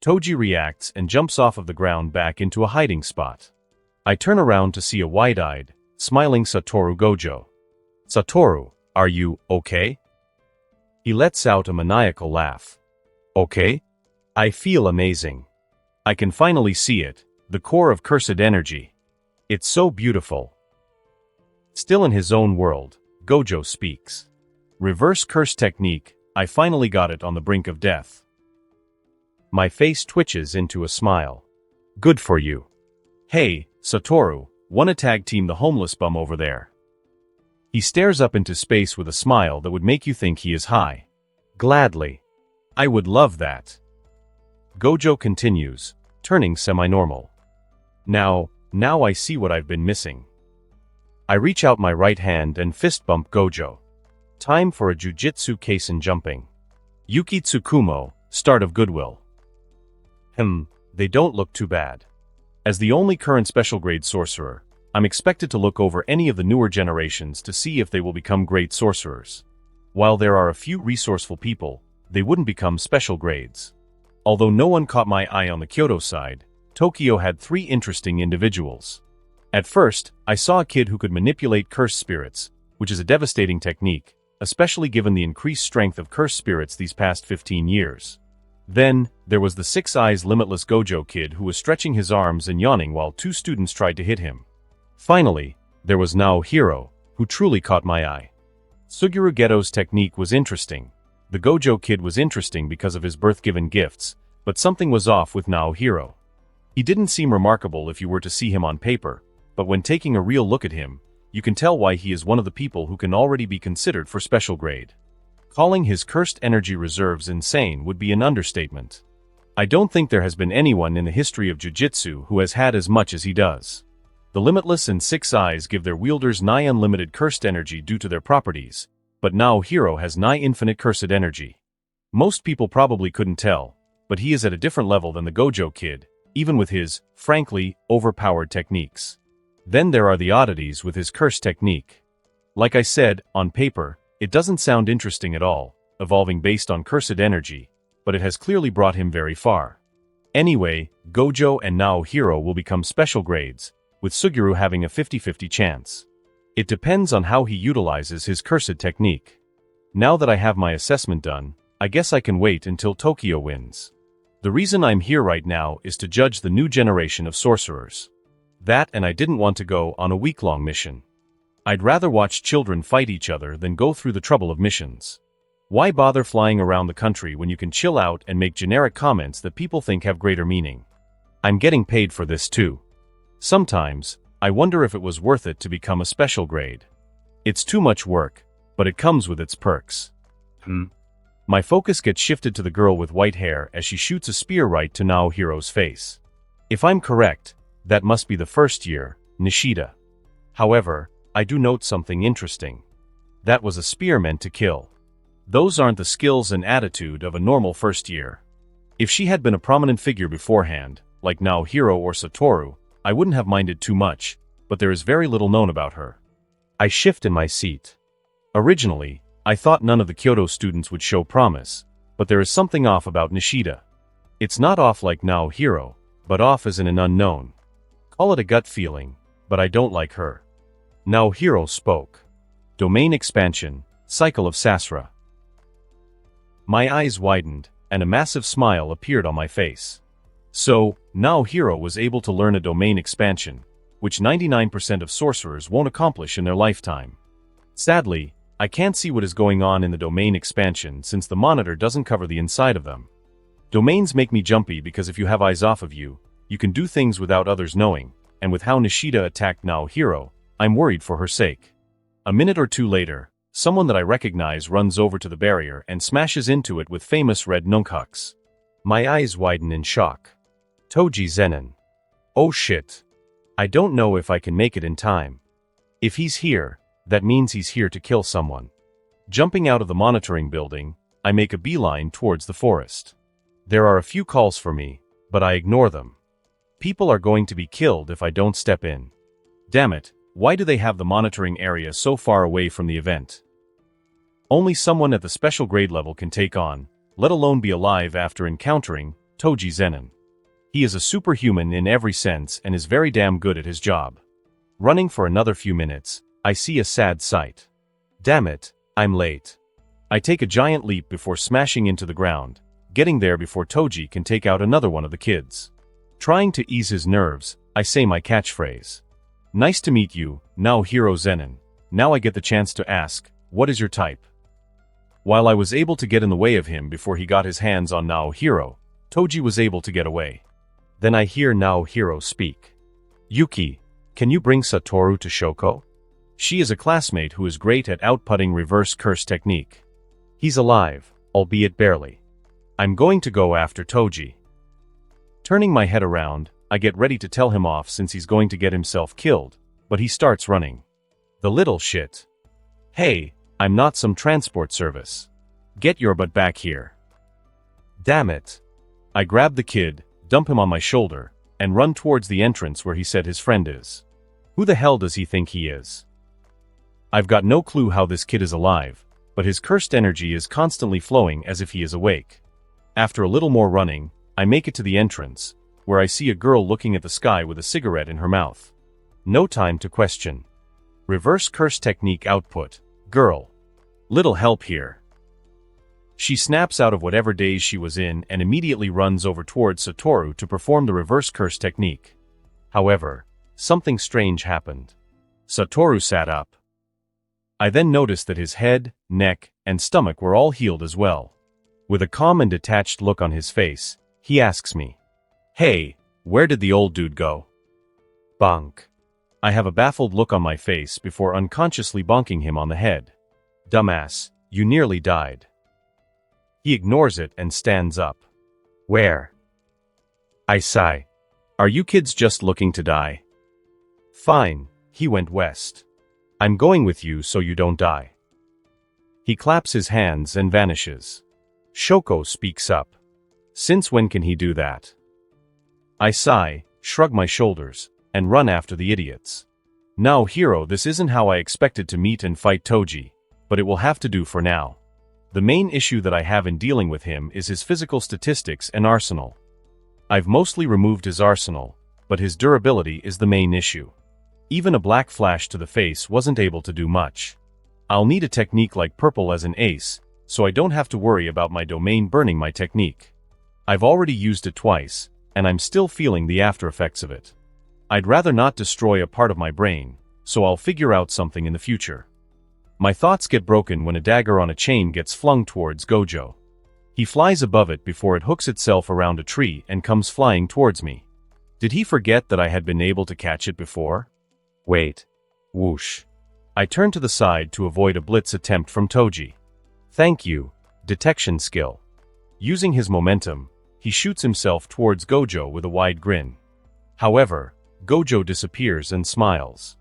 Toji reacts and jumps off of the ground back into a hiding spot. I turn around to see a wide-eyed, smiling Satoru Gojo. Satoru, are you okay? He lets out a maniacal laugh. Okay? I feel amazing. I can finally see it, the core of cursed energy. It's so beautiful. Still in his own world, Gojo speaks. Reverse curse technique, I finally got it on the brink of death. My face twitches into a smile. Good for you. Hey, Satoru, wanna tag team the homeless bum over there? He stares up into space with a smile that would make you think he is high. Gladly. I would love that. Gojo continues, turning semi-normal. Now I see what I've been missing. I reach out my right hand and fist bump Gojo. Time for a Jujutsu Kaisen jumping. Yuki Tsukumo, start of goodwill. They don't look too bad. As the only current special grade sorcerer, I'm expected to look over any of the newer generations to see if they will become great sorcerers. While there are a few resourceful people, they wouldn't become special grades. Although no one caught my eye on the Kyoto side, Tokyo had 3 interesting individuals. At first, I saw a kid who could manipulate cursed spirits, which is a devastating technique, especially given the increased strength of cursed spirits these past 15 years. Then, there was the 6 Eyes Limitless Gojo kid who was stretching his arms and yawning while 2 students tried to hit him. Finally, there was Naohiro, who truly caught my eye. Suguru Geto's technique was interesting. The Gojo kid was interesting because of his birth-given gifts, but something was off with Naohiro. He didn't seem remarkable if you were to see him on paper, but when taking a real look at him, you can tell why he is one of the people who can already be considered for special grade. Calling his cursed energy reserves insane would be an understatement. I don't think there has been anyone in the history of Jujutsu who has had as much as he does. The Limitless and 6 Eyes give their wielders nigh unlimited cursed energy due to their properties, but Naohiro has nigh infinite cursed energy. Most people probably couldn't tell, but he is at a different level than the Gojo kid, even with his, frankly, overpowered techniques. Then there are the oddities with his curse technique. Like I said, on paper, it doesn't sound interesting at all, evolving based on cursed energy, but it has clearly brought him very far. Anyway, Gojo and Naohiro will become special grades, with Suguru having a 50-50 chance. It depends on how he utilizes his cursed technique. Now that I have my assessment done, I guess I can wait until Tokyo wins. The reason I'm here right now is to judge the new generation of sorcerers. That, and I didn't want to go on a week-long mission. I'd rather watch children fight each other than go through the trouble of missions. Why bother flying around the country when you can chill out and make generic comments that people think have greater meaning? I'm getting paid for this too. Sometimes, I wonder if it was worth it to become a special grade. It's too much work, but it comes with its perks. My focus gets shifted to the girl with white hair as she shoots a spear right to Naohiro's face. If I'm correct, that must be the first year, Nishida. However, I do note something interesting. That was a spear meant to kill. Those aren't the skills and attitude of a normal first year. If she had been a prominent figure beforehand, like Naohiro or Satoru, I wouldn't have minded too much, but there is very little known about her. I shift in my seat. Originally, I thought none of the Kyoto students would show promise, but there is something off about Nishida. It's not off like Naohiro, but off as in an unknown. Call it a gut feeling, but I don't like her. Naohiro spoke. Domain expansion, cycle of Sasra. My eyes widened, and a massive smile appeared on my face. So, Naohiro was able to learn a domain expansion, which 99% of sorcerers won't accomplish in their lifetime. Sadly, I can't see what is going on in the domain expansion since the monitor doesn't cover the inside of them. Domains make me jumpy because if you have eyes off of you, you can do things without others knowing, and with how Nishida attacked Naohiro, I'm worried for her sake. A minute or two later, someone that I recognize runs over to the barrier and smashes into it with famous red nunchucks. My eyes widen in shock. Toji Zenin. Oh shit. I don't know if I can make it in time. If he's here, that means he's here to kill someone. Jumping out of the monitoring building, I make a beeline towards the forest. There are a few calls for me, but I ignore them. People are going to be killed if I don't step in. Damn it, why do they have the monitoring area so far away from the event? Only someone at the special grade level can take on, let alone be alive after encountering, Toji Zenin. He is a superhuman in every sense and is very damn good at his job. Running for another few minutes, I see a sad sight. Damn it, I'm late. I take a giant leap before smashing into the ground, getting there before Toji can take out another one of the kids. Trying to ease his nerves, I say my catchphrase. Nice to meet you, Naohiro Zenin. Now I get the chance to ask, what is your type? While I was able to get in the way of him before he got his hands on Naohiro, Toji was able to get away. Then I hear Naohiro speak. Yuki, can you bring Satoru to Shoko? She is a classmate who is great at outputting reverse curse technique. He's alive, albeit barely. I'm going to go after Toji. Turning my head around, I get ready to tell him off since he's going to get himself killed, but he starts running. The little shit. Hey, I'm not some transport service. Get your butt back here. Damn it. I grab the kid, dump him on my shoulder, and run towards the entrance where he said his friend is. Who the hell does he think he is? I've got no clue how this kid is alive, but his cursed energy is constantly flowing as if he is awake. After a little more running, I make it to the entrance, where I see a girl looking at the sky with a cigarette in her mouth. No time to question. Reverse curse technique output. Girl. Little help here. She snaps out of whatever daze she was in and immediately runs over towards Satoru to perform the reverse curse technique. However, something strange happened. Satoru sat up. I then noticed that his head, neck, and stomach were all healed as well. With a calm and detached look on his face, he asks me, "Hey, where did the old dude go?" Bonk. I have a baffled look on my face before unconsciously bonking him on the head. Dumbass, you nearly died. He ignores it and stands up. Where? I sigh. Are you kids just looking to die? Fine, he went west. I'm going with you so you don't die. He claps his hands and vanishes. Shoko speaks up. Since when can he do that? I sigh, shrug my shoulders, and run after the idiots. Now, hero, this isn't how I expected to meet and fight Toji, but it will have to do for now. The main issue that I have in dealing with him is his physical statistics and arsenal. I've mostly removed his arsenal, but his durability is the main issue. Even a black flash to the face wasn't able to do much. I'll need a technique like purple as an ace, so I don't have to worry about my domain burning my technique. I've already used it twice, and I'm still feeling the after effects of it. I'd rather not destroy a part of my brain, so I'll figure out something in the future. My thoughts get broken when a dagger on a chain gets flung towards Gojo. He flies above it before it hooks itself around a tree and comes flying towards me. Did he forget that I had been able to catch it before? Wait. Whoosh. I turn to the side to avoid a blitz attempt from Toji. Thank you, detection skill. Using his momentum, he shoots himself towards Gojo with a wide grin. However, Gojo disappears and smiles.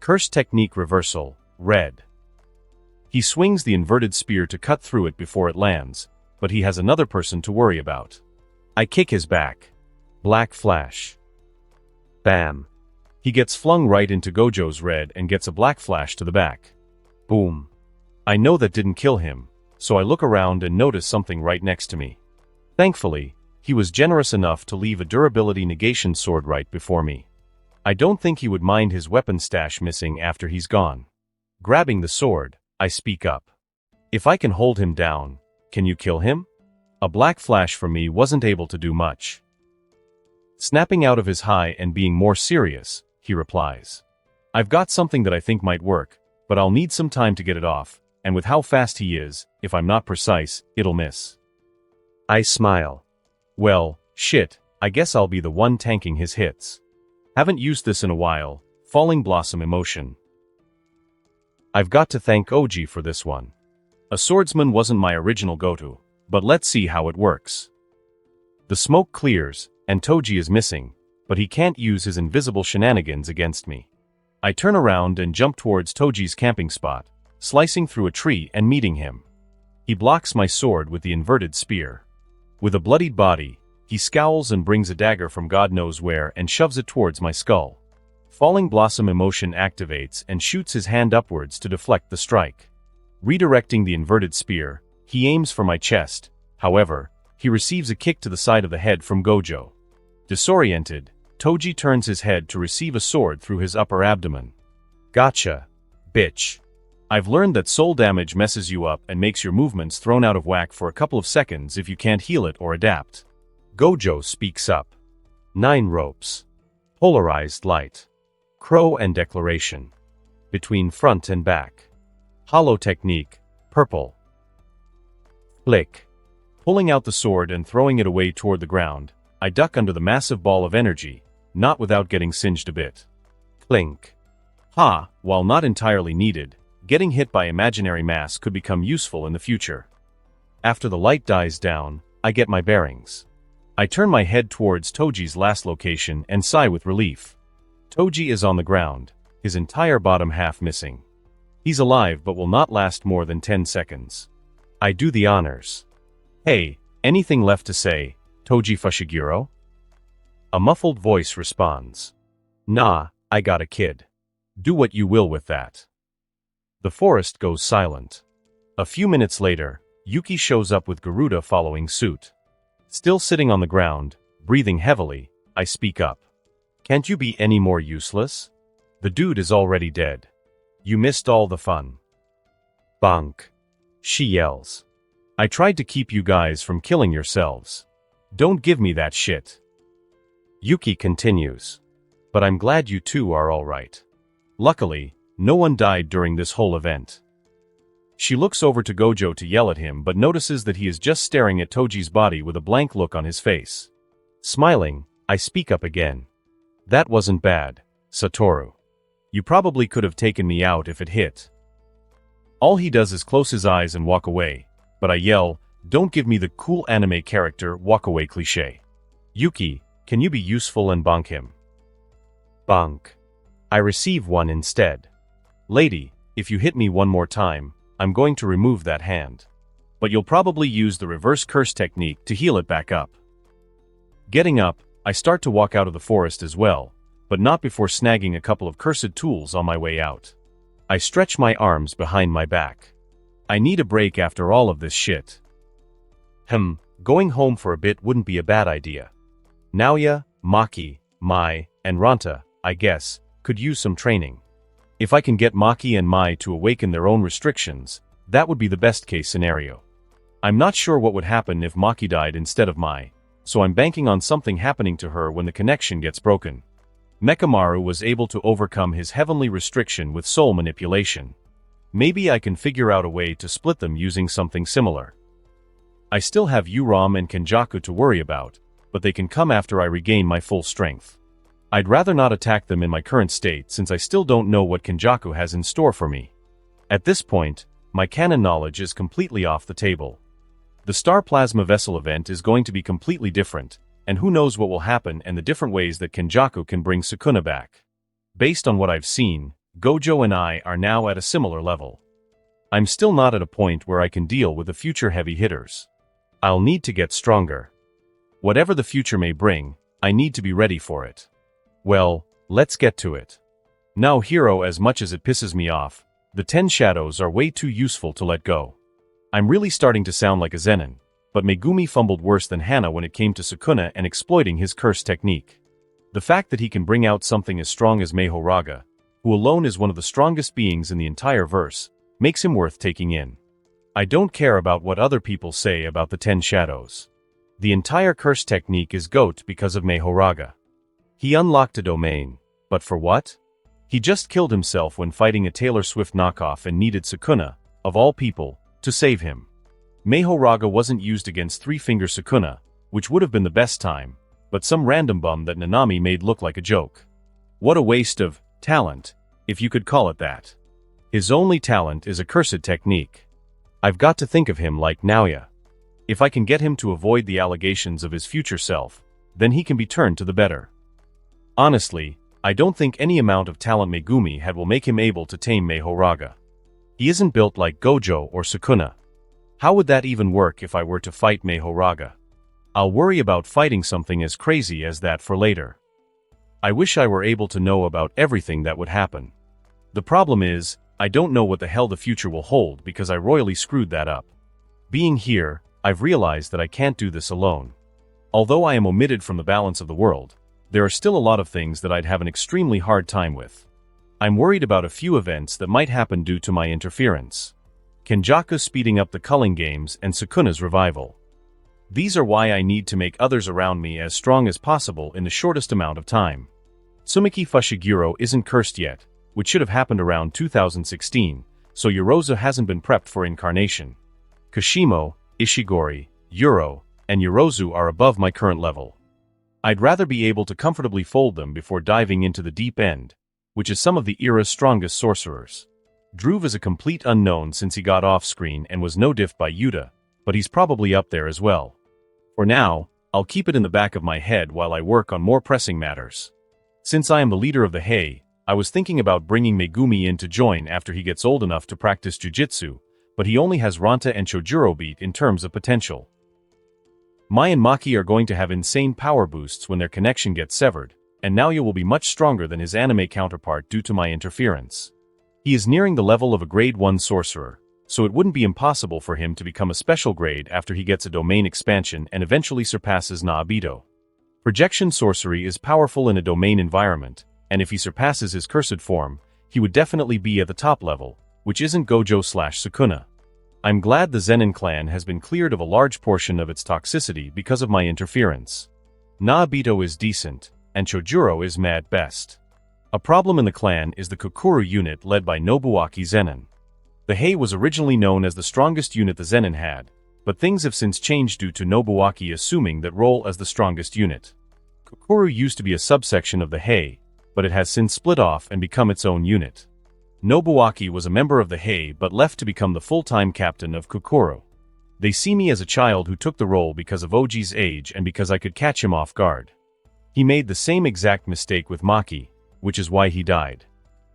Curse technique reversal, red. He swings the inverted spear to cut through it before it lands, but he has another person to worry about. I kick his back. Black flash. Bam. He gets flung right into Gojo's red and gets a black flash to the back. Boom. I know that didn't kill him, so I look around and notice something right next to me. Thankfully, he was generous enough to leave a durability negation sword right before me. I don't think he would mind his weapon stash missing after he's gone. Grabbing the sword, I speak up. If I can hold him down, can you kill him? A black flash from me wasn't able to do much. Snapping out of his high and being more serious, he replies. I've got something that I think might work, but I'll need some time to get it off, and with how fast he is, if I'm not precise, it'll miss. I smile. Well, shit, I guess I'll be the one tanking his hits. Haven't used this in a while, Falling Blossom emotion. I've got to thank Oji for this one. A swordsman wasn't my original go-to, but let's see how it works. The smoke clears, and Toji is missing, but he can't use his invisible shenanigans against me. I turn around and jump towards Toji's camping spot, slicing through a tree and meeting him. He blocks my sword with the inverted spear. With a bloodied body, he scowls and brings a dagger from God knows where and shoves it towards my skull. Falling Blossom emotion activates and shoots his hand upwards to deflect the strike. Redirecting the inverted spear, he aims for my chest. However, he receives a kick to the side of the head from Gojo. Disoriented, Toji turns his head to receive a sword through his upper abdomen. Gotcha, bitch. I've learned that soul damage messes you up and makes your movements thrown out of whack for a couple of seconds if you can't heal it or adapt. Gojo speaks up. 9 ropes. Polarized light. Crow and declaration. Between front and back. Hollow technique, purple. Flick. Pulling out the sword and throwing it away toward the ground, I duck under the massive ball of energy, not without getting singed a bit. Clink. Ha, while not entirely needed, getting hit by imaginary mass could become useful in the future. After the light dies down, I get my bearings. I turn my head towards Toji's last location and sigh with relief. Toji is on the ground, his entire bottom half missing. He's alive but will not last more than 10 seconds. I do the honors. Hey, anything left to say, Toji Fushiguro? A muffled voice responds. Nah, I got a kid. Do what you will with that. The forest goes silent. A few minutes later, Yuki shows up with Garuda following suit. Still sitting on the ground, breathing heavily, I speak up. Can't you be any more useless? The dude is already dead. You missed all the fun. Bonk. She yells. I tried to keep you guys from killing yourselves. Don't give me that shit. Yuki continues. But I'm glad you two are alright. Luckily, no one died during this whole event. She looks over to Gojo to yell at him but notices that he is just staring at Toji's body with a blank look on his face. Smiling, I speak up again. That wasn't bad, Satoru. You probably could have taken me out if it hit. All he does is close his eyes and walk away, but I yell, don't give me the cool anime character walk-away cliché. Yuki, can you be useful and bonk him? Bonk. I receive one instead. Lady, if you hit me one more time, I'm going to remove that hand. But you'll probably use the reverse curse technique to heal it back up. Getting up, I start to walk out of the forest as well, but not before snagging a couple of cursed tools on my way out. I stretch my arms behind my back. I need a break after all of this shit. Going home for a bit wouldn't be a bad idea. Naoya, Maki, Mai, and Ranta, I guess, could use some training. If I can get Maki and Mai to awaken their own restrictions, that would be the best case scenario. I'm not sure what would happen if Maki died instead of Mai, so I'm banking on something happening to her when the connection gets broken. Mekamaru was able to overcome his heavenly restriction with soul manipulation. Maybe I can figure out a way to split them using something similar. I still have Uram and Kenjaku to worry about, but they can come after I regain my full strength. I'd rather not attack them in my current state since I still don't know what Kenjaku has in store for me. At this point, my canon knowledge is completely off the table. The Star Plasma Vessel event is going to be completely different, and who knows what will happen and the different ways that Kenjaku can bring Sukuna back. Based on what I've seen, Gojo and I are now at a similar level. I'm still not at a point where I can deal with the future heavy hitters. I'll need to get stronger. Whatever the future may bring, I need to be ready for it. Well, let's get to it. Now Hero, as much as it pisses me off, the 10 shadows are way too useful to let go. I'm really starting to sound like a Zenin, but Megumi fumbled worse than Hana when it came to Sukuna and exploiting his curse technique. The fact that he can bring out something as strong as Mahoraga, who alone is one of the strongest beings in the entire verse, makes him worth taking in. I don't care about what other people say about the 10 shadows. The entire curse technique is GOAT because of Mahoraga. He unlocked a domain, but for what? He just killed himself when fighting a Taylor Swift knockoff and needed Sukuna, of all people, to save him. Mahoraga wasn't used against Three-Finger Sukuna, which would have been the best time, but some random bum that Nanami made look like a joke. What a waste of talent, if you could call it that. His only talent is a cursed technique. I've got to think of him like Naoya. If I can get him to avoid the allegations of his future self, then he can be turned to the better. Honestly, I don't think any amount of talent Megumi had will make him able to tame Mahoraga. He isn't built like Gojo or Sukuna. How would that even work if I were to fight Mahoraga? I'll worry about fighting something as crazy as that for later. I wish I were able to know about everything that would happen. The problem is, I don't know what the hell the future will hold because I royally screwed that up. Being here, I've realized that I can't do this alone. Although I am omitted from the balance of the world, there are still a lot of things that I'd have an extremely hard time with. I'm worried about a few events that might happen due to my interference. Kenjaku speeding up the culling games and Sukuna's revival. These are why I need to make others around me as strong as possible in the shortest amount of time. Tsumaki Fushiguro isn't cursed yet, which should have happened around 2016, so Yorozu hasn't been prepped for incarnation. Kashimo, Ishigori, Yuro, and Yorozu are above my current level. I'd rather be able to comfortably fold them before diving into the deep end, which is some of the era's strongest sorcerers. Dhruv is a complete unknown since he got off-screen and was no-diffed by Yuta, but he's probably up there as well. For now, I'll keep it in the back of my head while I work on more pressing matters. Since I am the leader of the Hei, I was thinking about bringing Megumi in to join after he gets old enough to practice Jujutsu, but he only has Ranta and Chojuro beat in terms of potential. Mai and Maki are going to have insane power boosts when their connection gets severed, and Naoya will be much stronger than his anime counterpart due to my interference. He is nearing the level of a grade 1 sorcerer, so it wouldn't be impossible for him to become a special grade after he gets a domain expansion and eventually surpasses Naobito. Projection sorcery is powerful in a domain environment, and if he surpasses his cursed form, he would definitely be at the top level, which isn't Gojo/Sukuna. I'm glad the Zenin clan has been cleared of a large portion of its toxicity because of my interference. Naobito is decent, and Chojuro is mad best. A problem in the clan is the Kokoro unit led by Nobuaki Zenin. The Hei was originally known as the strongest unit the Zenin had, but things have since changed due to Nobuaki assuming that role as the strongest unit. Kokoro used to be a subsection of the Hei, but it has since split off and become its own unit. Nobuaki was a member of the Hei but left to become the full-time captain of Kokoro. They see me as a child who took the role because of Oji's age and because I could catch him off guard. He made the same exact mistake with Maki, which is why he died.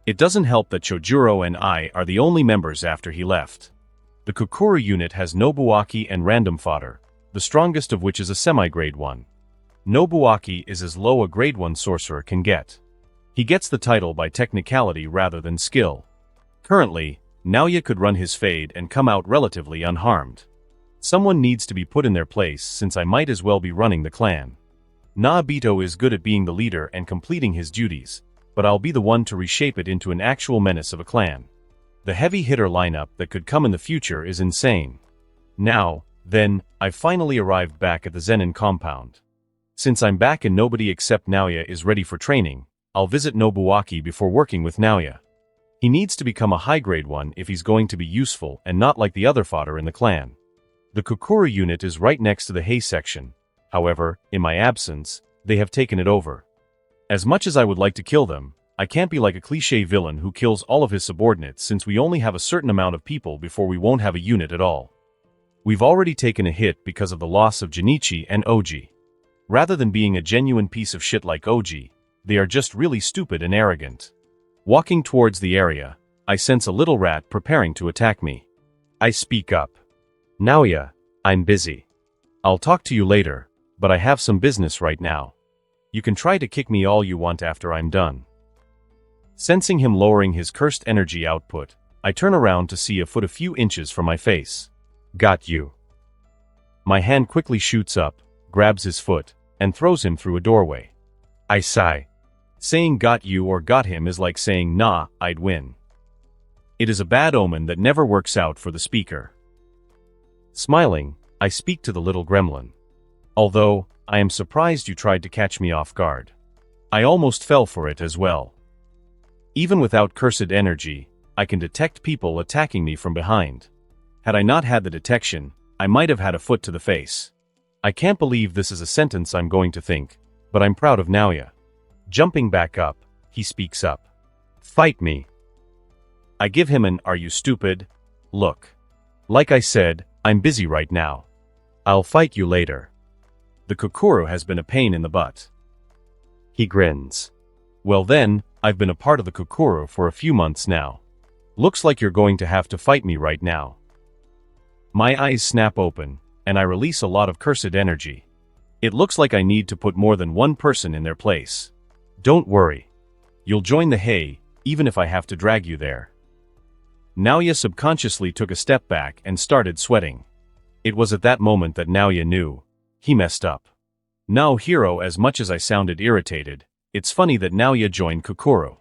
It doesn't help that Chojuro and I are the only members after he left. The Kokoro unit has Nobuaki and Random Fodder, the strongest of which is a semi-grade 1. Nobuaki is as low a grade 1 sorcerer can get. He gets the title by technicality rather than skill. Currently, Naoya could run his fade and come out relatively unharmed. Someone needs to be put in their place since I might as well be running the clan. Naobito is good at being the leader and completing his duties, but I'll be the one to reshape it into an actual menace of a clan. The heavy hitter lineup that could come in the future is insane. Now, then, I've finally arrived back at the Zenin compound. Since I'm back and nobody except Naoya is ready for training, I'll visit Nobuaki before working with Naoya. He needs to become a high-grade 1 if he's going to be useful and not like the other fodder in the clan. The Kokoro unit is right next to the Hei section. However, in my absence, they have taken it over. As much as I would like to kill them, I can't be like a cliché villain who kills all of his subordinates since we only have a certain amount of people before we won't have a unit at all. We've already taken a hit because of the loss of Junichi and Oji. Rather than being a genuine piece of shit like Oji, they are just really stupid and arrogant. Walking towards the area, I sense a little rat preparing to attack me. I speak up. Naoya, I'm busy. I'll talk to you later, but I have some business right now. You can try to kick me all you want after I'm done. Sensing him lowering his cursed energy output, I turn around to see a foot a few inches from my face. Got you. My hand quickly shoots up, grabs his foot, and throws him through a doorway. I sigh. Saying got you or got him is like saying nah, I'd win. It is a bad omen that never works out for the speaker. Smiling, I speak to the little gremlin. Although, I am surprised you tried to catch me off guard. I almost fell for it as well. Even without cursed energy, I can detect people attacking me from behind. Had I not had the detection, I might have had a foot to the face. I can't believe this is a sentence I'm going to think, but I'm proud of Naoya. Jumping back up, he speaks up. Fight me. I give him an "are you stupid?" look. Like I said, I'm busy right now. I'll fight you later. The Kokoro has been a pain in the butt. He grins. Well then, I've been a part of the Kokoro for a few months now. Looks like you're going to have to fight me right now. My eyes snap open, and I release a lot of cursed energy. It looks like I need to put more than one person in their place. Don't worry. You'll join the Hei, even if I have to drag you there. Naoya subconsciously took a step back and started sweating. It was at that moment that Naoya knew. He messed up. Now hero, as much as I sounded irritated, it's funny that Naoya joined Kokoro.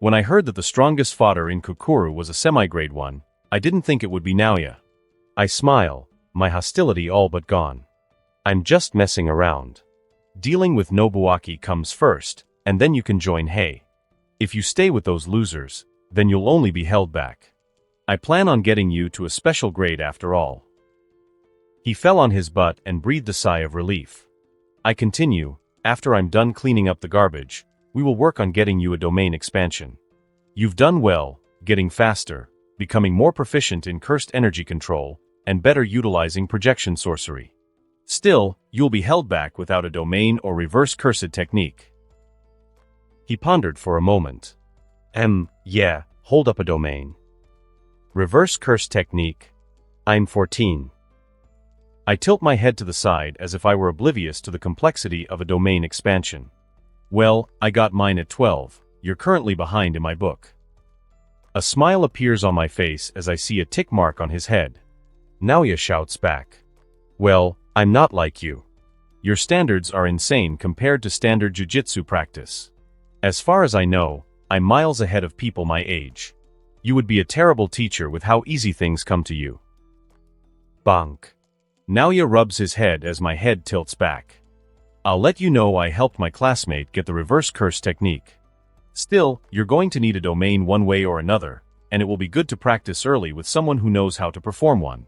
When I heard that the strongest fodder in Kokoro was a semi-grade 1, I didn't think it would be Naoya. I smile, my hostility all but gone. I'm just messing around. Dealing with Nobuaki comes first, and then you can join Hei. If you stay with those losers, then you'll only be held back. I plan on getting you to a special grade after all. He fell on his butt and breathed a sigh of relief. I continue, After I'm done cleaning up the garbage, we will work on getting you a domain expansion. You've done well, getting faster, becoming more proficient in cursed energy control, and better utilizing projection sorcery. Still, you'll be held back without a domain or reverse cursed technique. He pondered for a moment. Yeah, hold up a domain. Reverse curse technique. I'm 14. I tilt my head to the side as if I were oblivious to the complexity of a domain expansion. Well, I got mine at 12, you're currently behind in my book. A smile appears on my face as I see a tick mark on his head. Naoya shouts back. Well, I'm not like you. Your standards are insane compared to standard jujutsu practice. As far as I know, I'm miles ahead of people my age. You would be a terrible teacher with how easy things come to you. Bonk. Naoya rubs his head as my head tilts back. I'll let you know I helped my classmate get the reverse curse technique. Still, you're going to need a domain one way or another, and it will be good to practice early with someone who knows how to perform one.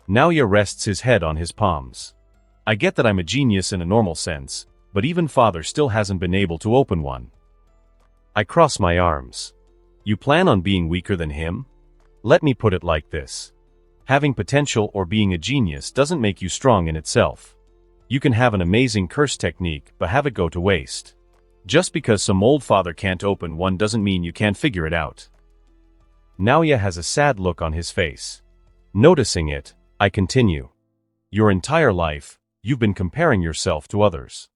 Naoya rests his head on his palms. I get that I'm a genius in a normal sense, but even father still hasn't been able to open one. I cross my arms. You plan on being weaker than him? Let me put it like this. Having potential or being a genius doesn't make you strong in itself. You can have an amazing curse technique but have it go to waste. Just because some old father can't open one doesn't mean you can't figure it out. Naoya has a sad look on his face. Noticing it, I continue. Your entire life, you've been comparing yourself to others.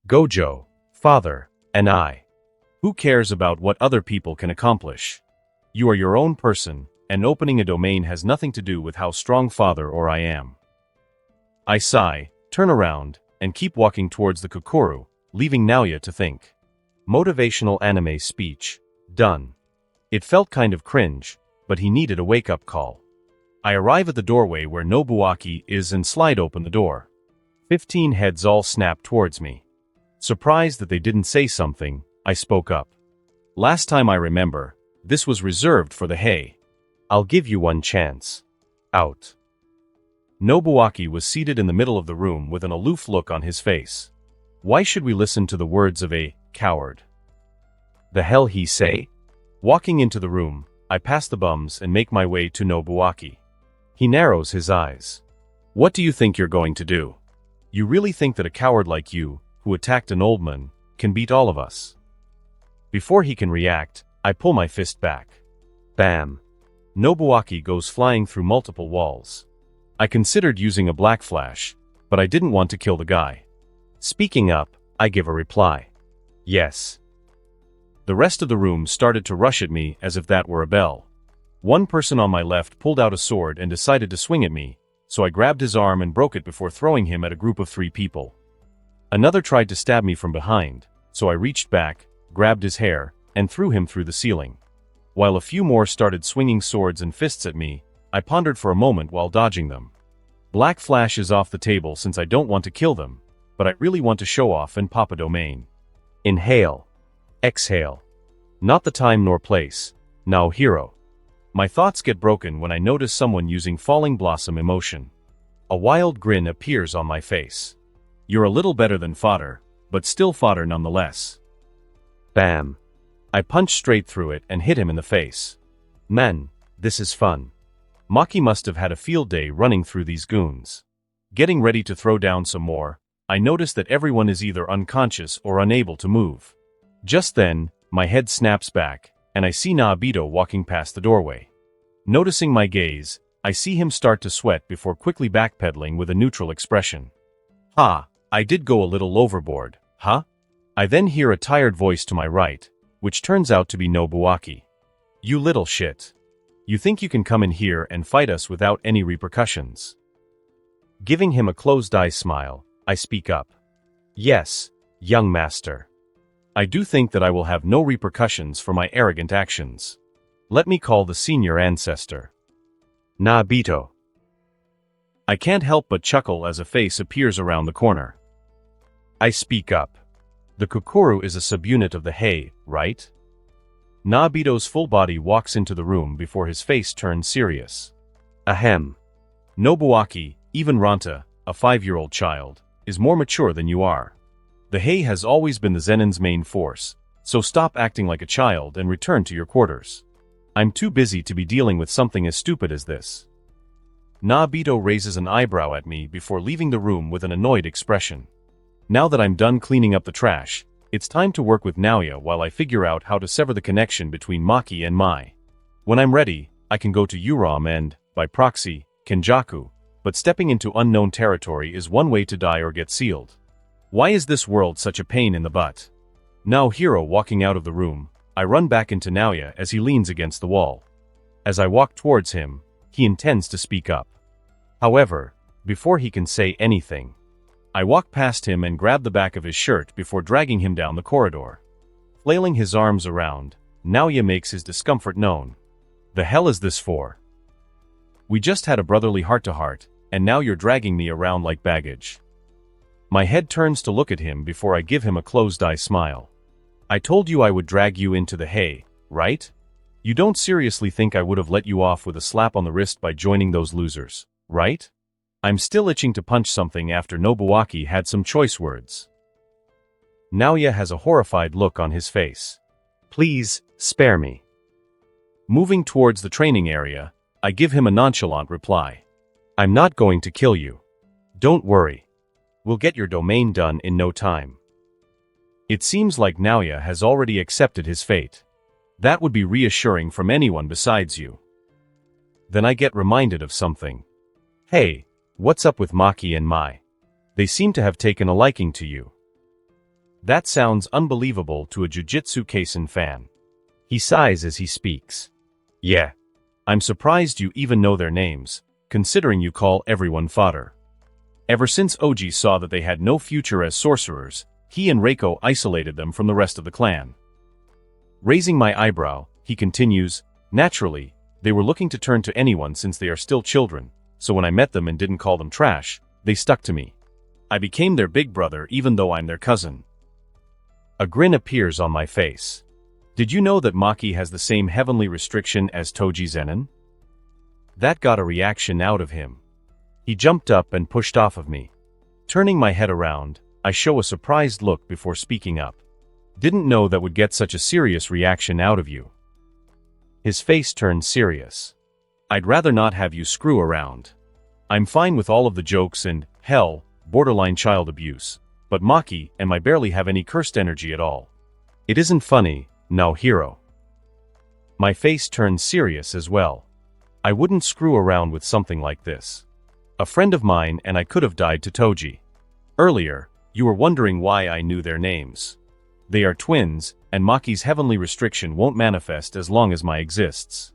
Gojo, father, and I. Who cares about what other people can accomplish? You are your own person, and opening a domain has nothing to do with how strong father or I am. I sigh, turn around, and keep walking towards the Kokoro, leaving Naoya to think. Motivational anime speech. Done. It felt kind of cringe, but he needed a wake-up call. I arrive at the doorway where Nobuaki is and slide open the door. 15 heads all snap towards me. Surprised that they didn't say something, I spoke up. Last time I remember, this was reserved for the hay. I'll give you one chance. Out. Nobuaki was seated in the middle of the room with an aloof look on his face. Why should we listen to the words of a coward? The hell he say? Walking into the room, I pass the bums and make my way to Nobuaki. He narrows his eyes. What do you think you're going to do? You really think that a coward like you, who attacked an old man, can beat all of us? Before he can react, I pull my fist back. Bam. Nobuaki goes flying through multiple walls. I considered using a black flash, but I didn't want to kill the guy. Speaking up, I give a reply. Yes. The rest of the room started to rush at me as if that were a bell. One person on my left pulled out a sword and decided to swing at me, so I grabbed his arm and broke it before throwing him at a group of 3 people. Another tried to stab me from behind, so I reached back, grabbed his hair, and threw him through the ceiling. While a few more started swinging swords and fists at me, I pondered for a moment while dodging them. Black flash is off the table since I don't want to kill them, but I really want to show off and pop a domain. Inhale. Exhale. Not the time nor place. Now hero. My thoughts get broken when I notice someone using falling blossom emotion. A wild grin appears on my face. You're a little better than fodder, but still fodder nonetheless. Bam. I punch straight through it and hit him in the face. Man, this is fun. Maki must have had a field day running through these goons. Getting ready to throw down some more, I notice that everyone is either unconscious or unable to move. Just then, my head snaps back, and I see Naobito walking past the doorway. Noticing my gaze, I see him start to sweat before quickly backpedaling with a neutral expression. Ha, I did go a little overboard, huh? I then hear a tired voice to my right, which turns out to be Nobuaki. You little shit. You think you can come in here and fight us without any repercussions? Giving him a closed-eye smile, I speak up. Yes, young master. I do think that I will have no repercussions for my arrogant actions. Let me call the senior ancestor. Naobito. I can't help but chuckle as a face appears around the corner. I speak up. The Kokoro is a subunit of the Hei, right? Naobito's full body walks into the room before his face turns serious. Ahem. Nobuaki, even Ranta, a 5-year-old child, is more mature than you are. The Hei has always been the Zenin's main force, so stop acting like a child and return to your quarters. I'm too busy to be dealing with something as stupid as this. Nobito raises an eyebrow at me before leaving the room with an annoyed expression. Now that I'm done cleaning up the trash, it's time to work with Naoya while I figure out how to sever the connection between Maki and Mai. When I'm ready, I can go to Uram and, by proxy, Kenjaku, but stepping into unknown territory is one way to die or get sealed. Why is this world such a pain in the butt? Now Hiro walking out of the room, I run back into Naoya as he leans against the wall. As I walk towards him, he intends to speak up. However, before he can say anything, I walk past him and grab the back of his shirt before dragging him down the corridor. Flailing his arms around, Naoya makes his discomfort known. The hell is this for? We just had a brotherly heart-to-heart, and now you're dragging me around like baggage. My head turns to look at him before I give him a closed-eye smile. I told you I would drag you into the hay, right? You don't seriously think I would have let you off with a slap on the wrist by joining those losers, right? I'm still itching to punch something after Nobuaki had some choice words. Naoya has a horrified look on his face. Please, spare me. Moving towards the training area, I give him a nonchalant reply. I'm not going to kill you. Don't worry. We'll get your domain done in no time. It seems like Naoya has already accepted his fate. That would be reassuring from anyone besides you. Then I get reminded of something. Hey, what's up with Maki and Mai? They seem to have taken a liking to you. That sounds unbelievable to a Jujutsu Kaisen fan. He sighs as he speaks. Yeah. I'm surprised you even know their names, considering you call everyone fodder. Ever since Oji saw that they had no future as sorcerers, he and Reiko isolated them from the rest of the clan. Raising my eyebrow, he continues, naturally, they were looking to turn to anyone since they are still children, so when I met them and didn't call them trash, they stuck to me. I became their big brother even though I'm their cousin. A grin appears on my face. Did you know that Maki has the same heavenly restriction as Toji Zenin? That got a reaction out of him. He jumped up and pushed off of me. Turning my head around, I show a surprised look before speaking up. Didn't know that would get such a serious reaction out of you. His face turned serious. I'd rather not have you screw around. I'm fine with all of the jokes and, hell, borderline child abuse, but Maki and I barely have any cursed energy at all. It isn't funny, no Hiro. My face turned serious as well. I wouldn't screw around with something like this. A friend of mine and I could have died to Toji. Earlier, you were wondering why I knew their names. They are twins, and Maki's heavenly restriction won't manifest as long as Mai exists.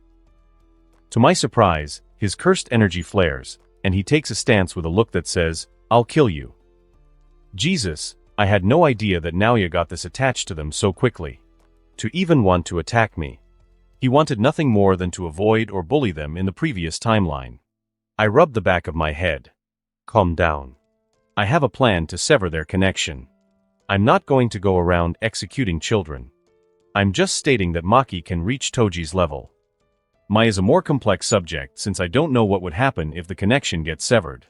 To my surprise, his cursed energy flares, and he takes a stance with a look that says, I'll kill you. Jesus, I had no idea that Naoya got this attached to them so quickly. To even want to attack me. He wanted nothing more than to avoid or bully them in the previous timeline. I rubbed the back of my head. Calm down. I have a plan to sever their connection. I'm not going to go around executing children. I'm just stating that Maki can reach Toji's level. Mai is a more complex subject since I don't know what would happen if the connection gets severed.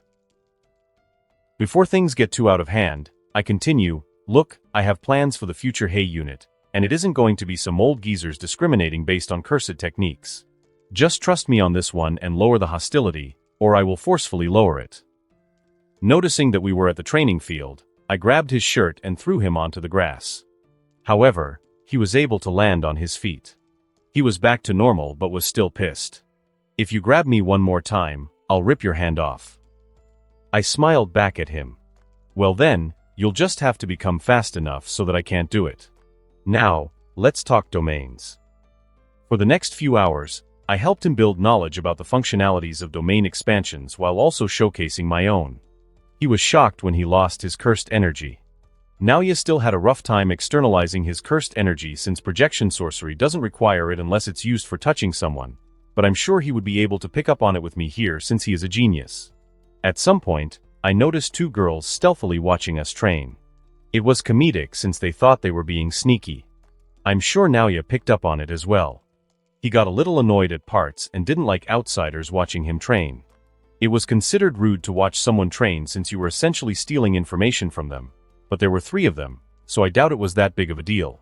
Before things get too out of hand, I continue, look, I have plans for the future Hei unit, and it isn't going to be some old geezers discriminating based on cursed techniques. Just trust me on this one and lower the hostility, or I will forcefully lower it. Noticing that we were at the training field, I grabbed his shirt and threw him onto the grass. However, he was able to land on his feet. He was back to normal but was still pissed. If you grab me one more time, I'll rip your hand off. I smiled back at him. Well then, you'll just have to become fast enough so that I can't do it. Now, let's talk domains. For the next few hours, I helped him build knowledge about the functionalities of domain expansions while also showcasing my own. He was shocked when he lost his cursed energy. Naoya still had a rough time externalizing his cursed energy since projection sorcery doesn't require it unless it's used for touching someone, but I'm sure he would be able to pick up on it with me here since he is a genius. At some point, I noticed two girls stealthily watching us train. It was comedic since they thought they were being sneaky. I'm sure Naoya picked up on it as well. He got a little annoyed at parts and didn't like outsiders watching him train. It was considered rude to watch someone train since you were essentially stealing information from them, but there were 3 of them, so I doubt it was that big of a deal.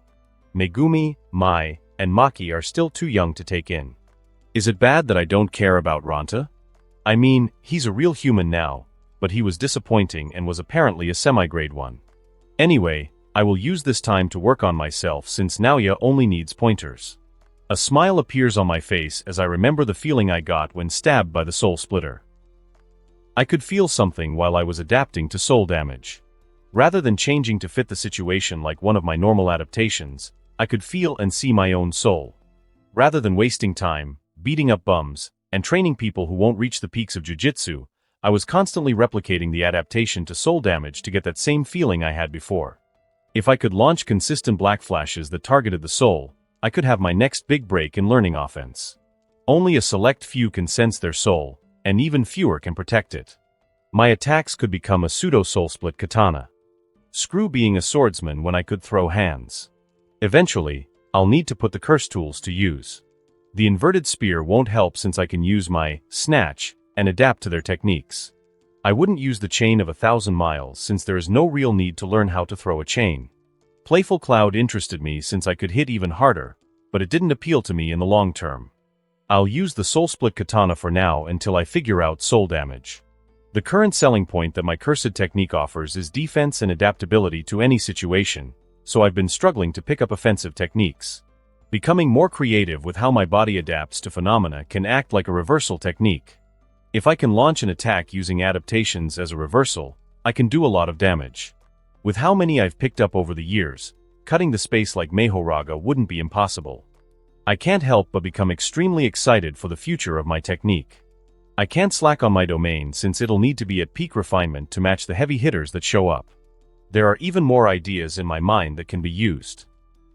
Megumi, Mai, and Maki are still too young to take in. Is it bad that I don't care about Ranta? I mean, he's a real human now, but he was disappointing and was apparently a semi-grade 1. Anyway, I will use this time to work on myself since Naoya only needs pointers. A smile appears on my face as I remember the feeling I got when stabbed by the soul splitter. I could feel something while I was adapting to soul damage. Rather than changing to fit the situation like one of my normal adaptations, I could feel and see my own soul. Rather than wasting time, beating up bums, and training people who won't reach the peaks of Jujutsu, I was constantly replicating the adaptation to soul damage to get that same feeling I had before. If I could launch consistent black flashes that targeted the soul, I could have my next big break in learning offense. Only a select few can sense their soul, and even fewer can protect it. My attacks could become a pseudo-soul split katana. Screw being a swordsman when I could throw hands. Eventually, I'll need to put the curse tools to use. The inverted spear won't help since I can use my snatch and adapt to their techniques. I wouldn't use the chain of 1,000 miles since there is no real need to learn how to throw a chain. Playful Cloud interested me since I could hit even harder, but it didn't appeal to me in the long term. I'll use the soul split katana for now until I figure out soul damage. The current selling point that my cursed technique offers is defense and adaptability to any situation, so I've been struggling to pick up offensive techniques. Becoming more creative with how my body adapts to phenomena can act like a reversal technique. If I can launch an attack using adaptations as a reversal, I can do a lot of damage. With how many I've picked up over the years, cutting the space like Mahoraga wouldn't be impossible. I can't help but become extremely excited for the future of my technique. I can't slack on my domain since it'll need to be at peak refinement to match the heavy hitters that show up. There are even more ideas in my mind that can be used.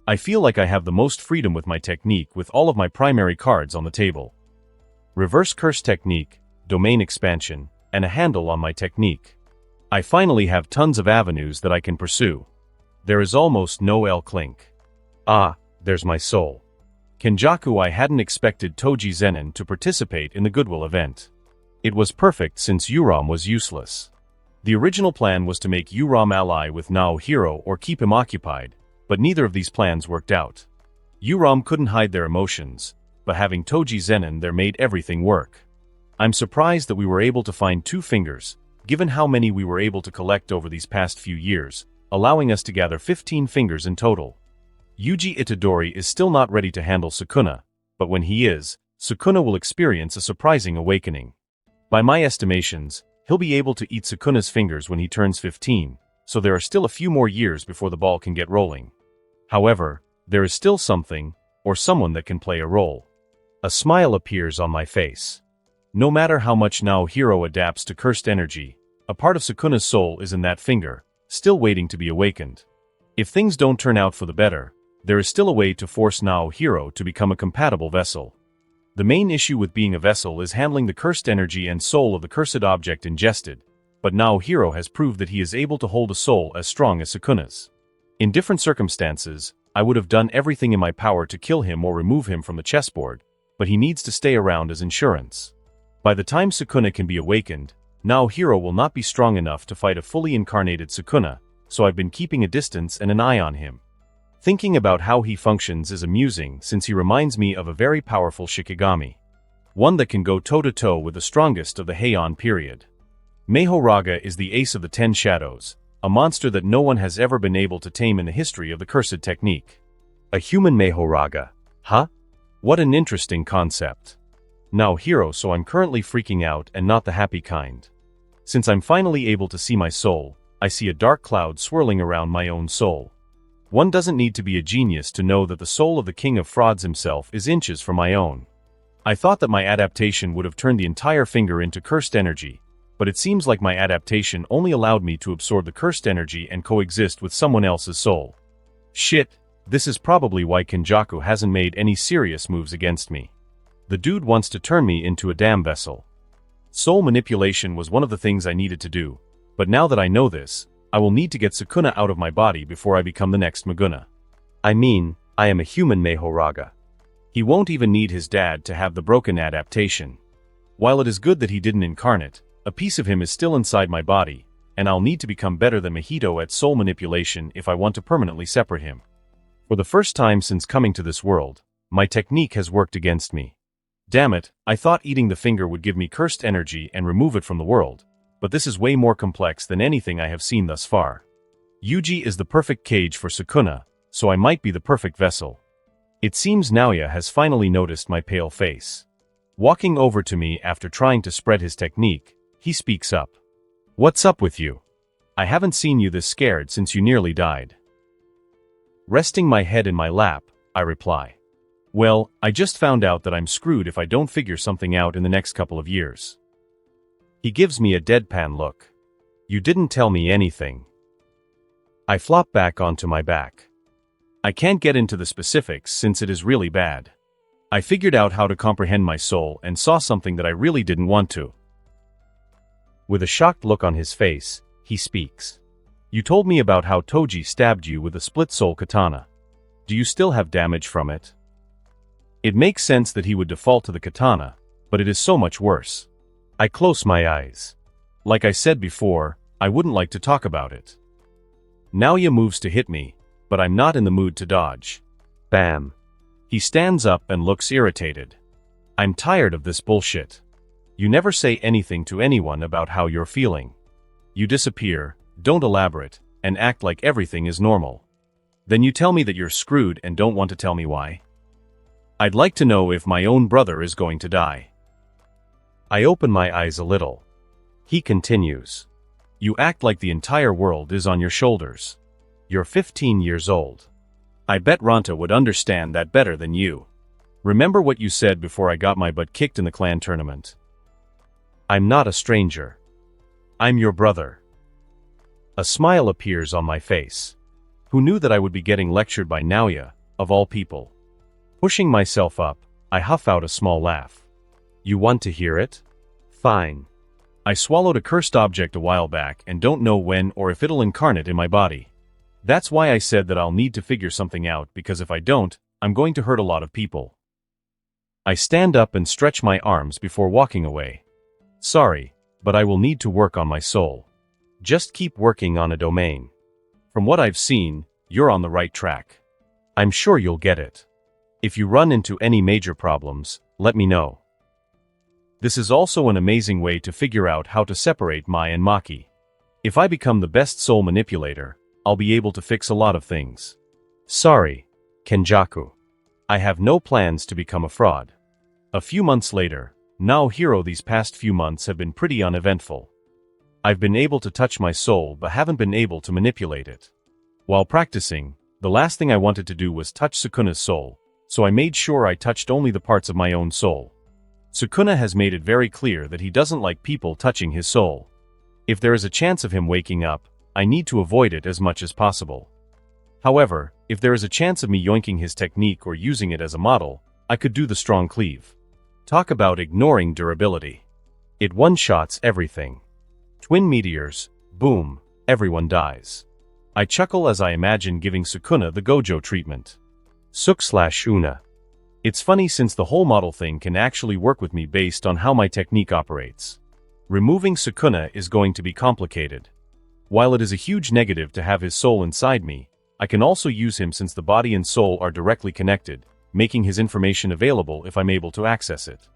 I feel like I have the most freedom with my technique with all of my primary cards on the table. Reverse curse technique, domain expansion, and a handle on my technique. I finally have tons of avenues that I can pursue. There is almost no L-Clink. Ah, there's my soul. Kenjaku. I hadn't expected Toji Zenin to participate in the Goodwill event. It was perfect since Yuram was useless. The original plan was to make Yuram ally with Naohiro or keep him occupied, but neither of these plans worked out. Yuram couldn't hide their emotions, but having Toji Zenin there made everything work. I'm surprised that we were able to find 2 fingers, given how many we were able to collect over these past few years, allowing us to gather 15 fingers in total. Yuji Itadori is still not ready to handle Sukuna, but when he is, Sukuna will experience a surprising awakening. By my estimations, he'll be able to eat Sukuna's fingers when he turns 15, so there are still a few more years before the ball can get rolling. However, there is still something, or someone that can play a role. A smile appears on my face. No matter how much Naohiro adapts to cursed energy, a part of Sukuna's soul is in that finger, still waiting to be awakened. If things don't turn out for the better, there is still a way to force Naohiro to become a compatible vessel. The main issue with being a vessel is handling the cursed energy and soul of the cursed object ingested, but Naohiro has proved that he is able to hold a soul as strong as Sukuna's. In different circumstances, I would have done everything in my power to kill him or remove him from the chessboard, but he needs to stay around as insurance. By the time Sukuna can be awakened, Naohiro will not be strong enough to fight a fully incarnated Sukuna, so I've been keeping a distance and an eye on him. Thinking about how he functions is amusing since he reminds me of a very powerful Shikigami. One that can go toe-to-toe with the strongest of the Heian period. Mahoraga is the ace of the 10 shadows, a monster that no one has ever been able to tame in the history of the cursed technique. A human Mahoraga. Huh? What an interesting concept. Naohiro, so I'm currently freaking out and not the happy kind. Since I'm finally able to see my soul, I see a dark cloud swirling around my own soul. One doesn't need to be a genius to know that the soul of the king of frauds himself is inches from my own. I thought that my adaptation would have turned the entire finger into cursed energy, but it seems like my adaptation only allowed me to absorb the cursed energy and coexist with someone else's soul. Shit, this is probably why Kenjaku hasn't made any serious moves against me. The dude wants to turn me into a damn vessel. Soul manipulation was one of the things I needed to do, but now that I know this, I will need to get Sukuna out of my body before I become the next Maguna. I mean, I am a human Mahoraga. He won't even need his dad to have the broken adaptation. While it is good that he didn't incarnate, a piece of him is still inside my body, and I'll need to become better than Mahito at soul manipulation if I want to permanently separate him. For the first time since coming to this world, my technique has worked against me. Damn it, I thought eating the finger would give me cursed energy and remove it from the world, but this is way more complex than anything I have seen thus far. Yuji is the perfect cage for Sukuna, so I might be the perfect vessel. It seems Naoya has finally noticed my pale face. Walking over to me after trying to spread his technique, he speaks up. "What's up with you? I haven't seen you this scared since you nearly died." Resting my head in my lap, I reply. "Well, I just found out that I'm screwed if I don't figure something out in the next couple of years." He gives me a deadpan look. "You didn't tell me anything." I flop back onto my back. I can't get into the specifics since it is really bad. I figured out how to comprehend my soul and saw something that I really didn't want to. With a shocked look on his face, he speaks. "You told me about how Toji stabbed you with a split-soul katana. Do you still have damage from it?" It makes sense that he would default to the katana, but it is so much worse. I close my eyes. Like I said before, I wouldn't like to talk about it. Naoya moves to hit me, but I'm not in the mood to dodge. Bam. He stands up and looks irritated. "I'm tired of this bullshit. You never say anything to anyone about how you're feeling. You disappear, don't elaborate, and act like everything is normal. Then you tell me that you're screwed and don't want to tell me why. I'd like to know if my own brother is going to die." I open my eyes a little. He continues. "You act like the entire world is on your shoulders. You're 15 years old. I bet Ranta would understand that better than you. Remember what you said before I got my butt kicked in the clan tournament. I'm not a stranger. I'm your brother." A smile appears on my face. Who knew that I would be getting lectured by Naoya, of all people? Pushing myself up, I huff out a small laugh. "You want to hear it? Fine. I swallowed a cursed object a while back and don't know when or if it'll incarnate in my body. That's why I said that I'll need to figure something out, because if I don't, I'm going to hurt a lot of people." I stand up and stretch my arms before walking away. "Sorry, but I will need to work on my soul. Just keep working on a domain. From what I've seen, you're on the right track. I'm sure you'll get it. If you run into any major problems, let me know." This is also an amazing way to figure out how to separate Mai and Maki. If I become the best soul manipulator, I'll be able to fix a lot of things. Sorry, Kenjaku. I have no plans to become a fraud. A few months later, now Hero, these past few months have been pretty uneventful. I've been able to touch my soul but haven't been able to manipulate it. While practicing, the last thing I wanted to do was touch Sukuna's soul, so I made sure I touched only the parts of my own soul. Sukuna has made it very clear that he doesn't like people touching his soul. If there is a chance of him waking up, I need to avoid it as much as possible. However, if there is a chance of me yoinking his technique or using it as a model, I could do the strong cleave. Talk about ignoring durability. It one-shots everything. Twin meteors, boom, everyone dies. I chuckle as I imagine giving Sukuna the Gojo treatment. Suk/Una. It's funny since the whole model thing can actually work with me based on how my technique operates. Removing Sukuna is going to be complicated. While it is a huge negative to have his soul inside me, I can also use him since the body and soul are directly connected, making his information available if I'm able to access it.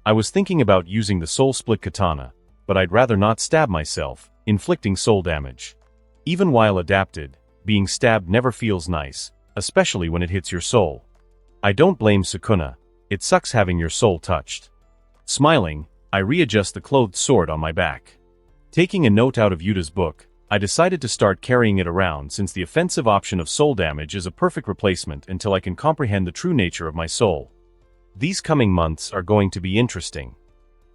I was thinking about using the soul split katana, but I'd rather not stab myself, inflicting soul damage. Even while adapted, being stabbed never feels nice, especially when it hits your soul. I don't blame Sukuna, it sucks having your soul touched. Smiling, I readjust the clothed sword on my back. Taking a note out of Yuta's book, I decided to start carrying it around since the offensive option of soul damage is a perfect replacement until I can comprehend the true nature of my soul. These coming months are going to be interesting.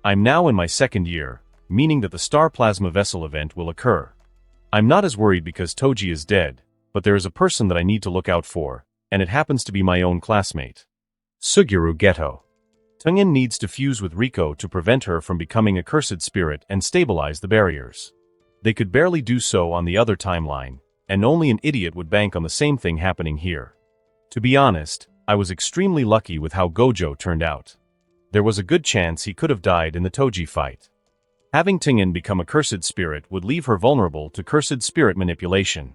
I'm now in my second year, meaning that the Star Plasma Vessel event will occur. I'm not as worried because Toji is dead, but there is a person that I need to look out for, and it happens to be my own classmate. Suguru Geto. Tungen needs to fuse with Riko to prevent her from becoming a cursed spirit and stabilize the barriers. They could barely do so on the other timeline, and only an idiot would bank on the same thing happening here. To be honest, I was extremely lucky with how Gojo turned out. There was a good chance he could have died in the Toji fight. Having Tengen become a cursed spirit would leave her vulnerable to cursed spirit manipulation.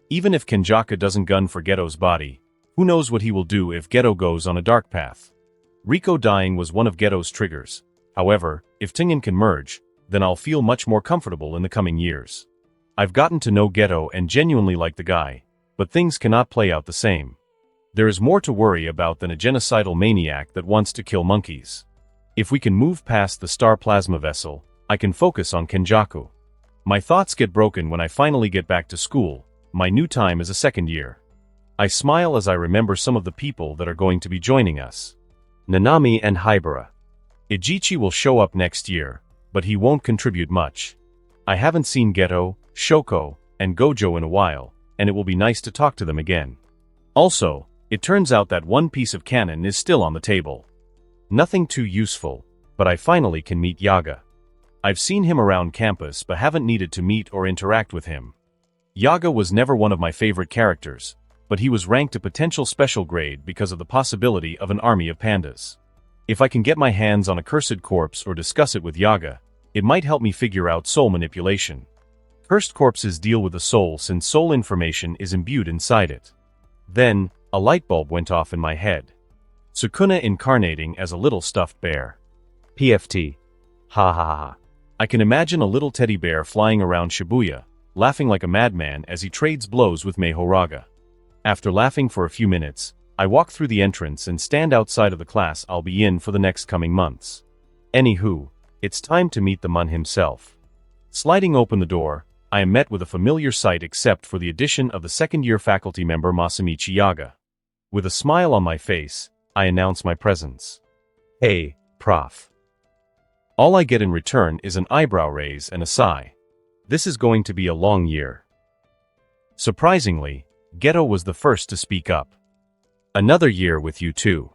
Even if Kenjaku doesn't gun for Geto's body, who knows what he will do if Geto goes on a dark path. Riko dying was one of Geto's triggers. However, if Tengen can merge, then I'll feel much more comfortable in the coming years. I've gotten to know Geto and genuinely like the guy, but things cannot play out the same. There is more to worry about than a genocidal maniac that wants to kill monkeys. If we can move past the star plasma vessel, I can focus on Kenjaku. My thoughts get broken when I finally get back to school. My new time is a second year. I smile as I remember some of the people that are going to be joining us. Nanami and Haibara. Ijichi will show up next year, but he won't contribute much. I haven't seen Geto, Shoko, and Gojo in a while, and it will be nice to talk to them again. Also, it turns out that one piece of canon is still on the table. Nothing too useful, but I finally can meet Yaga. I've seen him around campus but haven't needed to meet or interact with him. Yaga was never one of my favorite characters, but he was ranked a potential special grade because of the possibility of an army of pandas. If I can get my hands on a cursed corpse or discuss it with Yaga, it might help me figure out soul manipulation. Cursed corpses deal with the soul since soul information is imbued inside it. Then, a light bulb went off in my head. Sukuna incarnating as a little stuffed bear. PFT. Ha ha ha. I can imagine a little teddy bear flying around Shibuya, laughing like a madman as he trades blows with Mahoraga. After laughing for a few minutes, I walk through the entrance and stand outside of the class I'll be in for the next coming months. Anywho, it's time to meet the Mun himself. Sliding open the door, I am met with a familiar sight except for the addition of the second-year faculty member Masamichi Yaga. With a smile on my face, I announce my presence. Hey, Prof. All I get in return is an eyebrow raise and a sigh. This is going to be a long year. Surprisingly, Geto was the first to speak up. Another year with you too.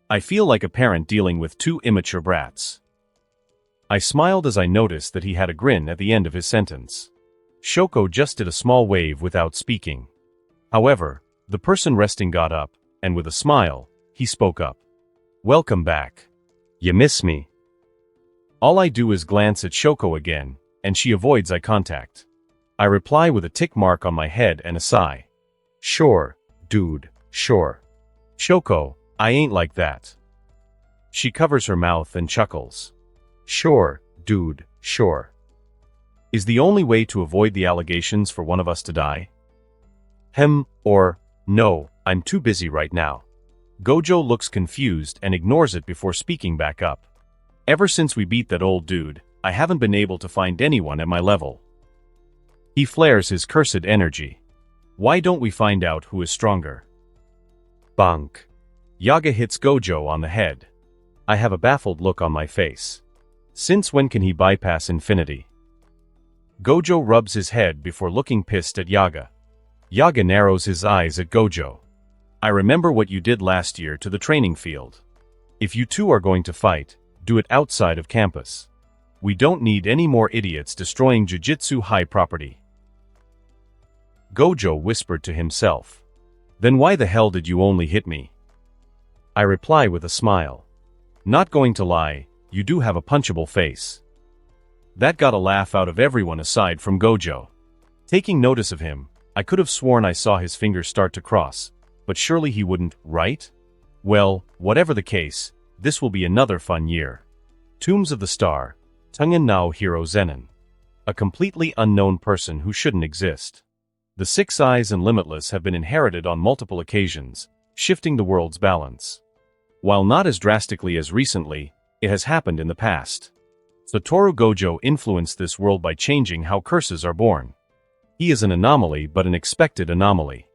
I feel like a parent dealing with two immature brats. I smiled as I noticed that he had a grin at the end of his sentence. Shoko just did a small wave without speaking. However, the person resting got up, and with a smile, he spoke up. Welcome back. You miss me? All I do is glance at Shoko again, and she avoids eye contact. I reply with a tick mark on my head and a sigh. Sure, dude, sure. Shoko, I ain't like that. She covers her mouth and chuckles. Sure, dude, sure. Is the only way to avoid the allegations for one of us to die? Or, no, I'm too busy right now. Gojo looks confused and ignores it before speaking back up. Ever since we beat that old dude, I haven't been able to find anyone at my level. He flares his cursed energy. Why don't we find out who is stronger? Bonk. Yaga hits Gojo on the head. I have a baffled look on my face. Since when can he bypass infinity? Gojo rubs his head before looking pissed at Yaga. Yaga narrows his eyes at Gojo. I remember what you did last year to the training field. If you two are going to fight, do it outside of campus. We don't need any more idiots destroying Jujutsu high property. Gojo whispered to himself. Then why the hell did you only hit me? I reply with a smile. Not going to lie, you do have a punchable face. That got a laugh out of everyone aside from Gojo. Taking notice of him, I could have sworn I saw his fingers start to cross, but surely he wouldn't, right? Well, whatever the case, this will be another fun year. Tombs of the Star, Tengen no Hero Zenin. A completely unknown person who shouldn't exist. The Six Eyes and Limitless have been inherited on multiple occasions, shifting the world's balance. While not as drastically as recently, it has happened in the past. Satoru Gojo influenced this world by changing how curses are born. He is an anomaly but an expected anomaly.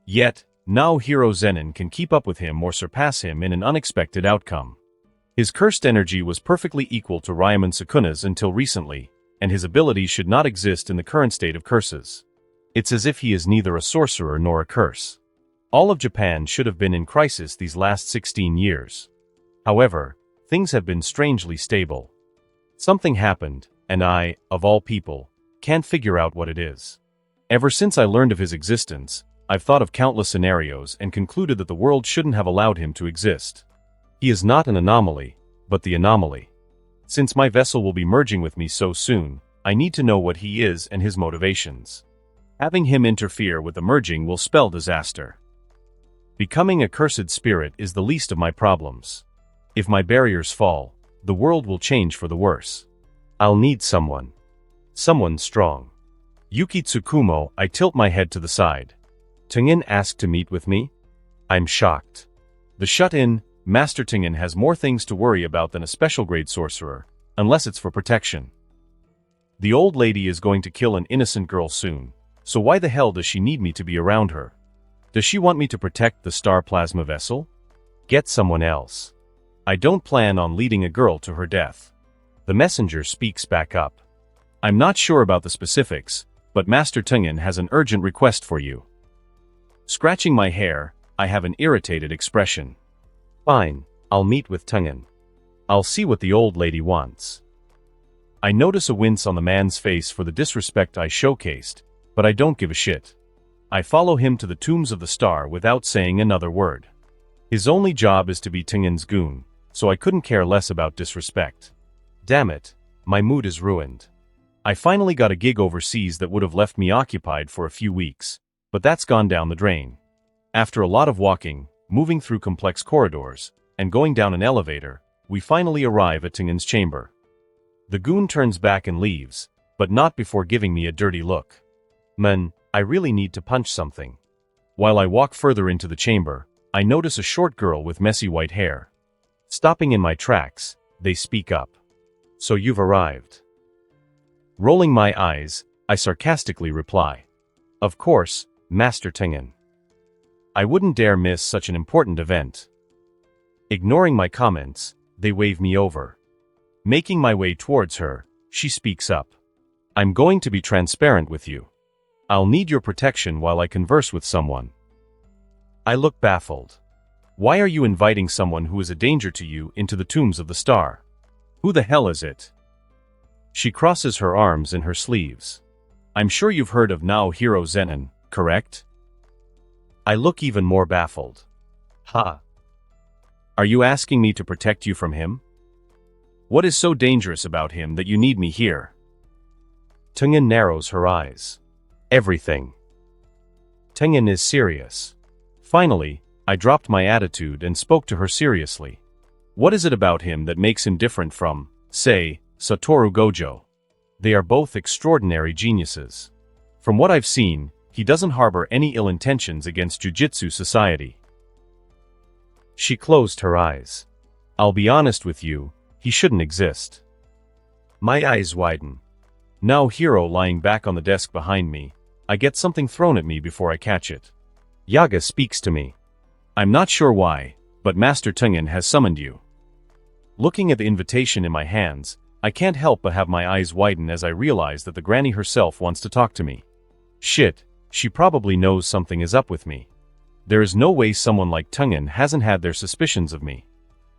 Yet, now Hero Zenin can keep up with him or surpass him in an unexpected outcome. His cursed energy was perfectly equal to Ryaman Sukuna's until recently, and his abilities should not exist in the current state of curses. It's as if he is neither a sorcerer nor a curse. All of Japan should have been in crisis these last 16 years. However, things have been strangely stable. Something happened, and I, of all people, can't figure out what it is. Ever since I learned of his existence, I've thought of countless scenarios and concluded that the world shouldn't have allowed him to exist. He is not an anomaly, but the anomaly. Since my vessel will be merging with me so soon, I need to know what he is and his motivations. Having him interfere with the merging will spell disaster. Becoming a cursed spirit is the least of my problems. If my barriers fall, the world will change for the worse. I'll need someone. Someone strong. Yuki Tsukumo, I tilt my head to the side. Tengen asked to meet with me? I'm shocked. The shut-in, Master Tengen has more things to worry about than a special-grade sorcerer, unless it's for protection. The old lady is going to kill an innocent girl soon, so why the hell does she need me to be around her? Does she want me to protect the star plasma vessel? Get someone else. I don't plan on leading a girl to her death. The messenger speaks back up. I'm not sure about the specifics, but Master Tengen has an urgent request for you. Scratching my hair, I have an irritated expression. Fine, I'll meet with Tengen. I'll see what the old lady wants. I notice a wince on the man's face for the disrespect I showcased, but I don't give a shit. I follow him to the tombs of the star without saying another word. His only job is to be Tengen's goon, so I couldn't care less about disrespect. Damn it, my mood is ruined. I finally got a gig overseas that would have left me occupied for a few weeks, but that's gone down the drain. After a lot of walking, moving through complex corridors, and going down an elevator, we finally arrive at Tengen's chamber. The goon turns back and leaves, but not before giving me a dirty look. Man, I really need to punch something. While I walk further into the chamber, I notice a short girl with messy white hair. Stopping in my tracks, they speak up. So you've arrived. Rolling my eyes, I sarcastically reply. Of course, Master Tengen. I wouldn't dare miss such an important event. Ignoring my comments, they wave me over. Making my way towards her, she speaks up. I'm going to be transparent with you. I'll need your protection while I converse with someone. I look baffled. Why are you inviting someone who is a danger to you into the tombs of the star? Who the hell is it? She crosses her arms in her sleeves. I'm sure you've heard of Naohiro Zenin, correct? I look even more baffled. Ha! Are you asking me to protect you from him? What is so dangerous about him that you need me here? Tengen narrows her eyes. Everything. Tengen is serious. Finally, I dropped my attitude and spoke to her seriously. What is it about him that makes him different from, say, Satoru Gojo? They are both extraordinary geniuses. From what I've seen, he doesn't harbor any ill intentions against Jujutsu society. She closed her eyes. I'll be honest with you, he shouldn't exist. My eyes widen. Now Hiro lying back on the desk behind me, I get something thrown at me before I catch it. Yaga speaks to me. I'm not sure why, but Master Tengen has summoned you. Looking at the invitation in my hands, I can't help but have my eyes widen as I realize that the granny herself wants to talk to me. Shit, she probably knows something is up with me. There is no way someone like Tengen hasn't had their suspicions of me.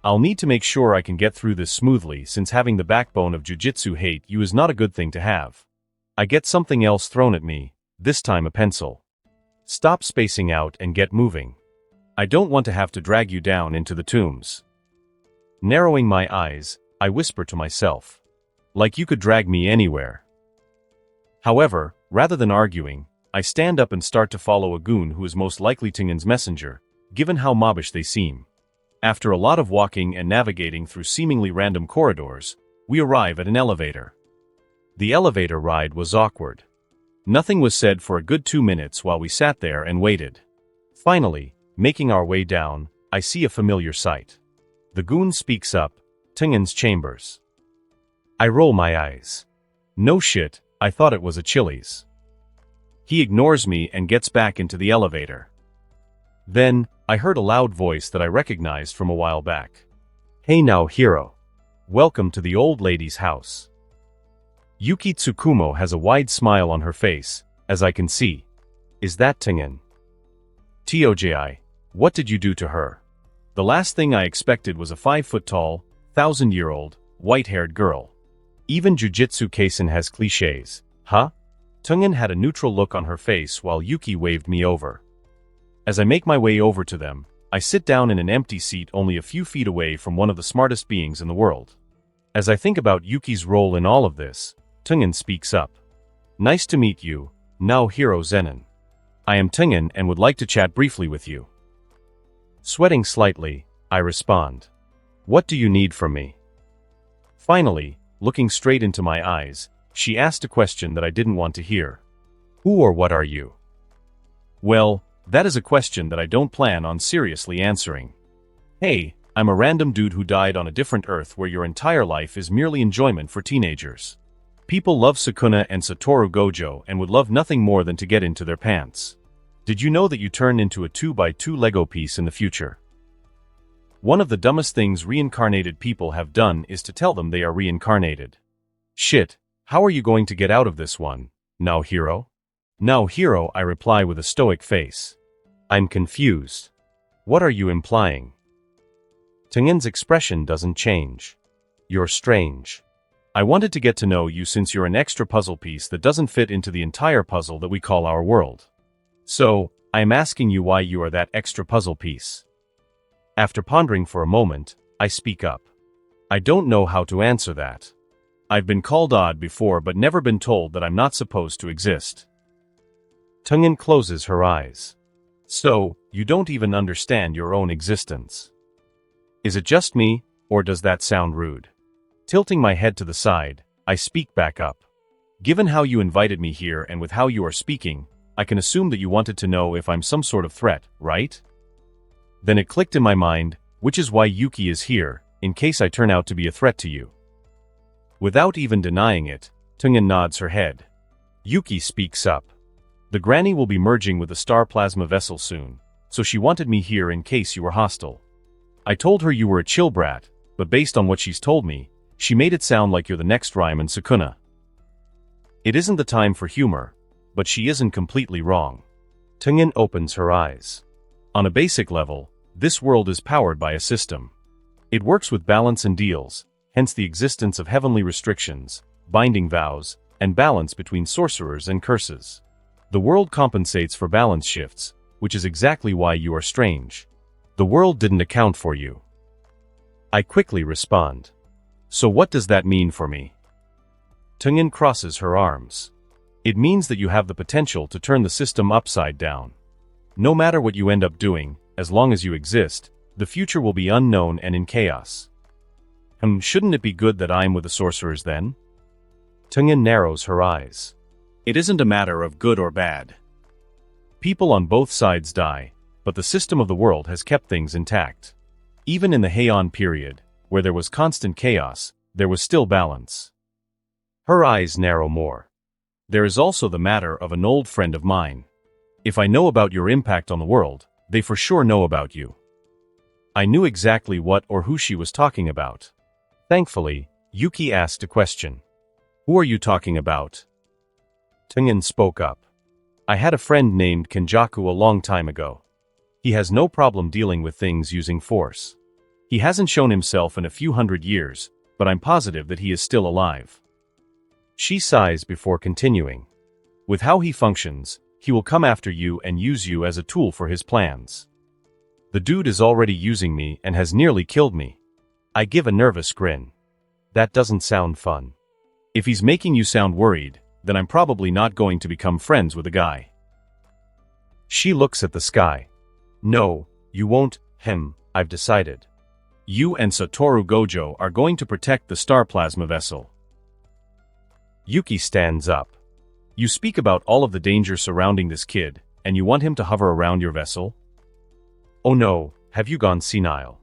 I'll need to make sure I can get through this smoothly since having the backbone of Jujutsu hate you is not a good thing to have. I get something else thrown at me, this time a pencil. Stop spacing out and get moving. I don't want to have to drag you down into the tombs. Narrowing my eyes, I whisper to myself. Like you could drag me anywhere. However, rather than arguing, I stand up and start to follow a goon who is most likely Tengen's messenger, given how mobbish they seem. After a lot of walking and navigating through seemingly random corridors, we arrive at an elevator. The elevator ride was awkward. Nothing was said for a good 2 minutes while we sat there and waited. Finally, making our way down, I see a familiar sight. The goon speaks up, Tengen's chambers. I roll my eyes. No shit, I thought it was a Chili's. He ignores me and gets back into the elevator. Then, I heard a loud voice that I recognized from a while back. Hey now, Hiro. Welcome to the old lady's house. Yuki Tsukumo has a wide smile on her face, as I can see. Is that Tengen? Toji, what did you do to her? The last thing I expected was a 5-foot-tall, 1,000-year-old, white-haired girl. Even Jujutsu Kaisen has cliches, huh? Tengen had a neutral look on her face while Yuki waved me over. As I make my way over to them, I sit down in an empty seat only a few feet away from one of the smartest beings in the world. As I think about Yuki's role in all of this, Tengen speaks up. Nice to meet you, now Hero Zenin. I am Tengen and would like to chat briefly with you. Sweating slightly, I respond. What do you need from me? Finally, looking straight into my eyes, she asked a question that I didn't want to hear. Who or what are you? Well, that is a question that I don't plan on seriously answering. Hey, I'm a random dude who died on a different Earth where your entire life is merely enjoyment for teenagers. People love Sukuna and Satoru Gojo and would love nothing more than to get into their pants. Did you know that you turn into a 2x2 Lego piece in the future? One of the dumbest things reincarnated people have done is to tell them they are reincarnated. Shit, how are you going to get out of this one, now Hero? Now Hero, I reply with a stoic face. I'm confused. What are you implying? Tengen's expression doesn't change. You're strange. I wanted to get to know you since you're an extra puzzle piece that doesn't fit into the entire puzzle that we call our world. So, I am asking you why you are that extra puzzle piece. After pondering for a moment, I speak up. I don't know how to answer that. I've been called odd before but never been told that I'm not supposed to exist. Tengen closes her eyes. So, you don't even understand your own existence. Is it just me, or does that sound rude? Tilting my head to the side, I speak back up. Given how you invited me here and with how you are speaking, I can assume that you wanted to know if I'm some sort of threat, right? Then it clicked in my mind, which is why Yuki is here, in case I turn out to be a threat to you. Without even denying it, Tengen nods her head. Yuki speaks up. The granny will be merging with the star plasma vessel soon, so she wanted me here in case you were hostile. I told her you were a chill brat, but based on what she's told me, she made it sound like you're the next Ryman Sukuna. It isn't the time for humor, but she isn't completely wrong. Tengen opens her eyes. On a basic level, this world is powered by a system. It works with balance and deals, hence the existence of heavenly restrictions, binding vows, and balance between sorcerers and curses. The world compensates for balance shifts, which is exactly why you are strange. The world didn't account for you. I quickly respond. So what does that mean for me? Tengen crosses her arms. It means that you have the potential to turn the system upside down. No matter what you end up doing, as long as you exist, the future will be unknown and in chaos. Shouldn't it be good that I'm with the sorcerers then? Tengen narrows her eyes. It isn't a matter of good or bad. People on both sides die, but the system of the world has kept things intact. Even in the Heian period, where there was constant chaos, there was still balance. Her eyes narrow more. There is also the matter of an old friend of mine. If I know about your impact on the world, they for sure know about you. I knew exactly what or who she was talking about. Thankfully, Yuki asked a question. Who are you talking about? Tengen spoke up. I had a friend named Kenjaku a long time ago. He has no problem dealing with things using force. He hasn't shown himself in a few hundred years, but I'm positive that he is still alive. She sighs before continuing. With how he functions, he will come after you and use you as a tool for his plans. The dude is already using me and has nearly killed me. I give a nervous grin. That doesn't sound fun. If he's making you sound worried, then I'm probably not going to become friends with the guy. She looks at the sky. No, you won't, I've decided. You and Satoru Gojo are going to protect the star plasma vessel. Yuki stands up. You speak about all of the danger surrounding this kid, and you want him to hover around your vessel? Oh no, have you gone senile?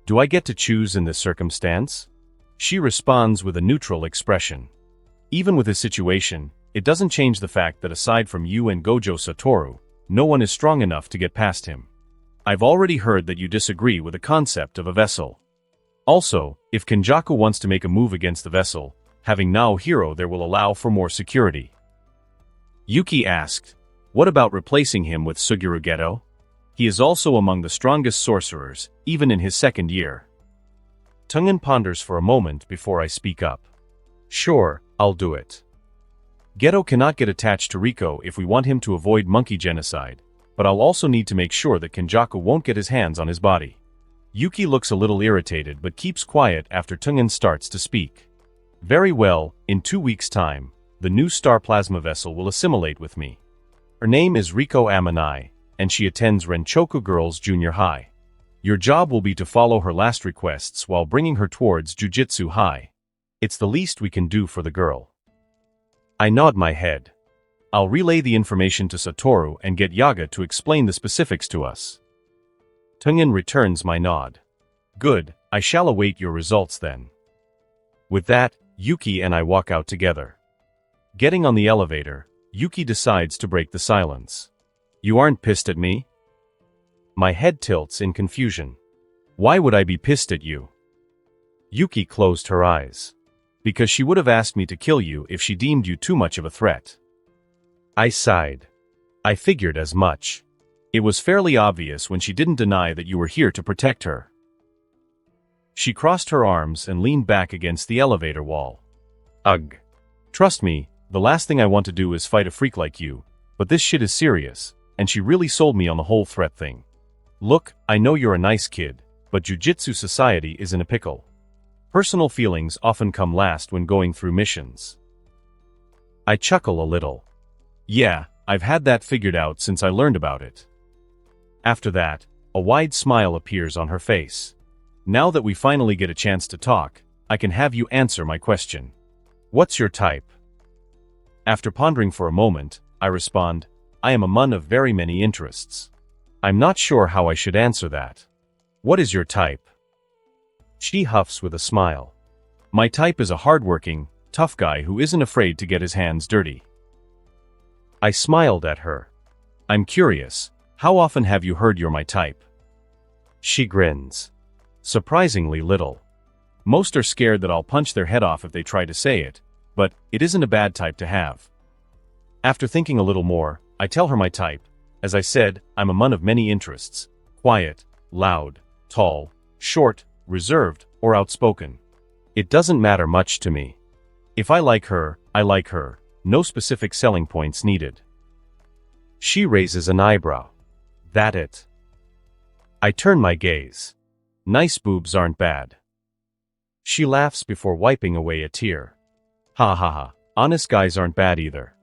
Do I get to choose in this circumstance? She responds with a neutral expression. Even with his situation, it doesn't change the fact that aside from you and Gojo Satoru, no one is strong enough to get past him. I've already heard that you disagree with the concept of a vessel. Also, if Kenjaku wants to make a move against the vessel, having Nao Hero there will allow for more security. Yuki asked, what about replacing him with Suguru Geto? He is also among the strongest sorcerers, even in his second year. Tengen ponders for a moment before I speak up. Sure, I'll do it. Geto cannot get attached to Riko if we want him to avoid monkey genocide, but I'll also need to make sure that Kenjaku won't get his hands on his body. Yuki looks a little irritated but keeps quiet after Tungen starts to speak. Very well, in 2 weeks' time, the new star plasma vessel will assimilate with me. Her name is Riko Amanai, and she attends Renchoku Girls Junior High. Your job will be to follow her last requests while bringing her towards Jujutsu High. It's the least we can do for the girl. I nod my head. I'll relay the information to Satoru and get Yaga to explain the specifics to us. Tungen returns my nod. Good, I shall await your results then. With that, Yuki and I walk out together. Getting on the elevator, Yuki decides to break the silence. You aren't pissed at me? My head tilts in confusion. Why would I be pissed at you? Yuki closed her eyes. Because she would have asked me to kill you if she deemed you too much of a threat. I sighed. I figured as much. It was fairly obvious when she didn't deny that you were here to protect her. She crossed her arms and leaned back against the elevator wall. Ugh. Trust me, the last thing I want to do is fight a freak like you, but this shit is serious, and she really sold me on the whole threat thing. Look, I know you're a nice kid, but Jujutsu society is in a pickle. Personal feelings often come last when going through missions. I chuckle a little. Yeah, I've had that figured out since I learned about it. After that, a wide smile appears on her face. Now that we finally get a chance to talk, I can have you answer my question. What's your type? After pondering for a moment, I respond, I am a man of very many interests. I'm not sure how I should answer that. What is your type? She huffs with a smile. My type is a hardworking, tough guy who isn't afraid to get his hands dirty. I smiled at her. I'm curious, how often have you heard you're my type? She grins. Surprisingly little. Most are scared that I'll punch their head off if they try to say it, but it isn't a bad type to have. After thinking a little more, I tell her my type. As I said, I'm a man of many interests. Quiet, loud, tall, short, reserved, or outspoken. It doesn't matter much to me. If I like her, I like her. No specific selling points needed. She raises an eyebrow. That it? I turn my gaze. Nice boobs aren't bad. She laughs before wiping away a tear. Ha ha ha, honest guys aren't bad either.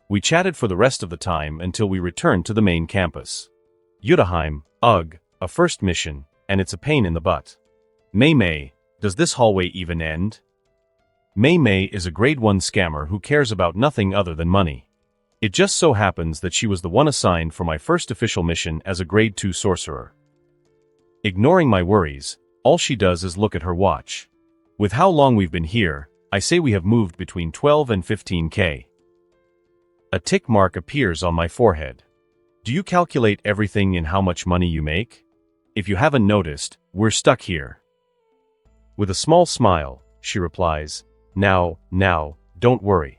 We chatted for the rest of the time until we returned to the main campus. Yutaheim, ugh, a first mission, and it's a pain in the butt. Mei, does this hallway even end? Mei is a grade 1 scammer who cares about nothing other than money. It just so happens that she was the one assigned for my first official mission as a grade 2 sorcerer. Ignoring my worries, all she does is look at her watch. With how long we've been here, I say we have moved between 12 and 15k. A tick mark appears on my forehead. Do you calculate everything in how much money you make? If you haven't noticed, we're stuck here. With a small smile, she replies, Now, don't worry.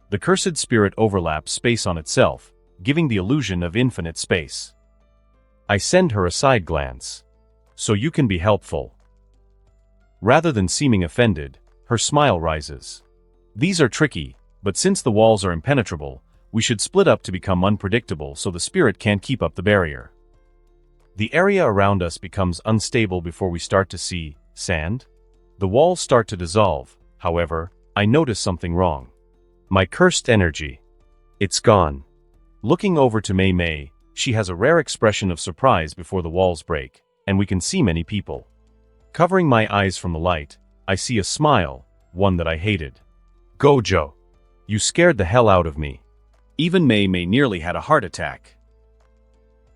The cursed spirit overlaps space on itself, giving the illusion of infinite space. I send her a side glance. So you can be helpful. Rather than seeming offended, her smile rises. These are tricky, but since the walls are impenetrable, we should split up to become unpredictable so the spirit can't keep up the barrier. The area around us becomes unstable before we start to see sand. The walls start to dissolve, however, I notice something wrong. My cursed energy. It's gone. Looking over to Mei, she has a rare expression of surprise before the walls break, and we can see many people. Covering my eyes from the light, I see a smile, one that I hated. Gojo. You scared the hell out of me. Even Mei nearly had a heart attack.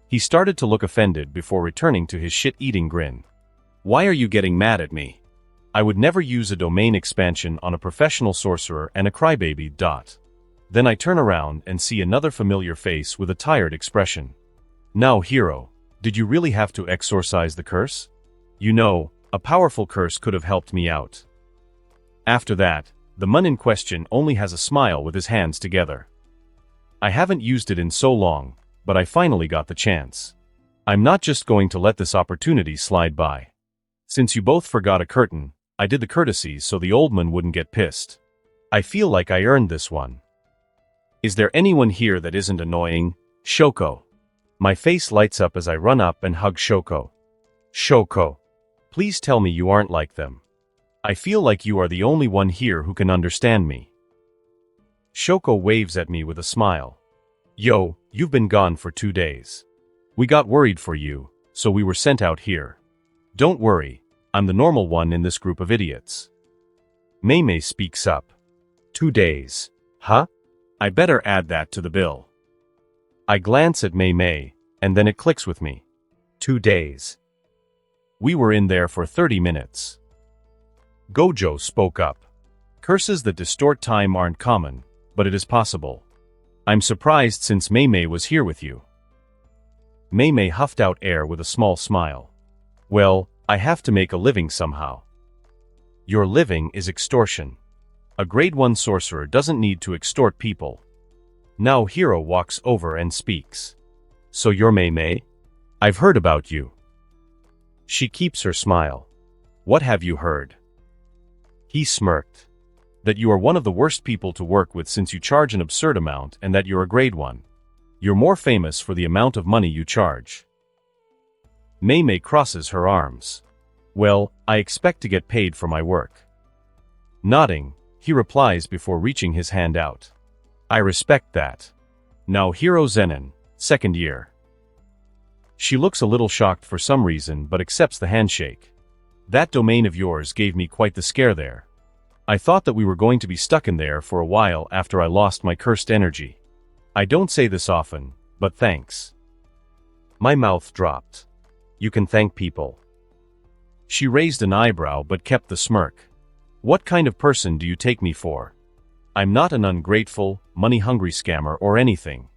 He started to look offended before returning to his shit-eating grin. Why are you getting mad at me? I would never use a domain expansion on a professional sorcerer and a crybaby. Then I turn around and see another familiar face with a tired expression. Now, hero, did you really have to exorcise the curse? You know, a powerful curse could have helped me out. After that, the man in question only has a smile with his hands together. I haven't used it in so long, but I finally got the chance. I'm not just going to let this opportunity slide by. Since you both forgot a curtain, I did the courtesies so the old man wouldn't get pissed. I feel like I earned this one. Is there anyone here that isn't annoying? Shoko. My face lights up as I run up and hug Shoko. Shoko. Please tell me you aren't like them. I feel like you are the only one here who can understand me. Shoko waves at me with a smile. Yo, you've been gone for 2 days. We got worried for you, so we were sent out here. Don't worry, I'm the normal one in this group of idiots. Mei speaks up. 2 days. Huh? I better add that to the bill. I glance at Mei, and then it clicks with me. 2 days. We were in there for 30 minutes. Gojo spoke up. Curses that distort time aren't common, but it is possible. I'm surprised since Mei was here with you. Mei huffed out air with a small smile. Well, I have to make a living somehow. Your living is extortion. A grade 1 sorcerer doesn't need to extort people. Now Hiro walks over and speaks. So you're Mei? I've heard about you. She keeps her smile. What have you heard? He smirked. That you are one of the worst people to work with since you charge an absurd amount and that you're a grade 1. You're more famous for the amount of money you charge. Mei crosses her arms. Well, I expect to get paid for my work. Nodding, he replies before reaching his hand out. I respect that. Now Hiro Zenin, 2nd year. She looks a little shocked for some reason but accepts the handshake. That domain of yours gave me quite the scare there. I thought that we were going to be stuck in there for a while after I lost my cursed energy. I don't say this often, but thanks. My mouth dropped. You can thank people. She raised an eyebrow but kept the smirk. What kind of person do you take me for? I'm not an ungrateful, money-hungry scammer or anything.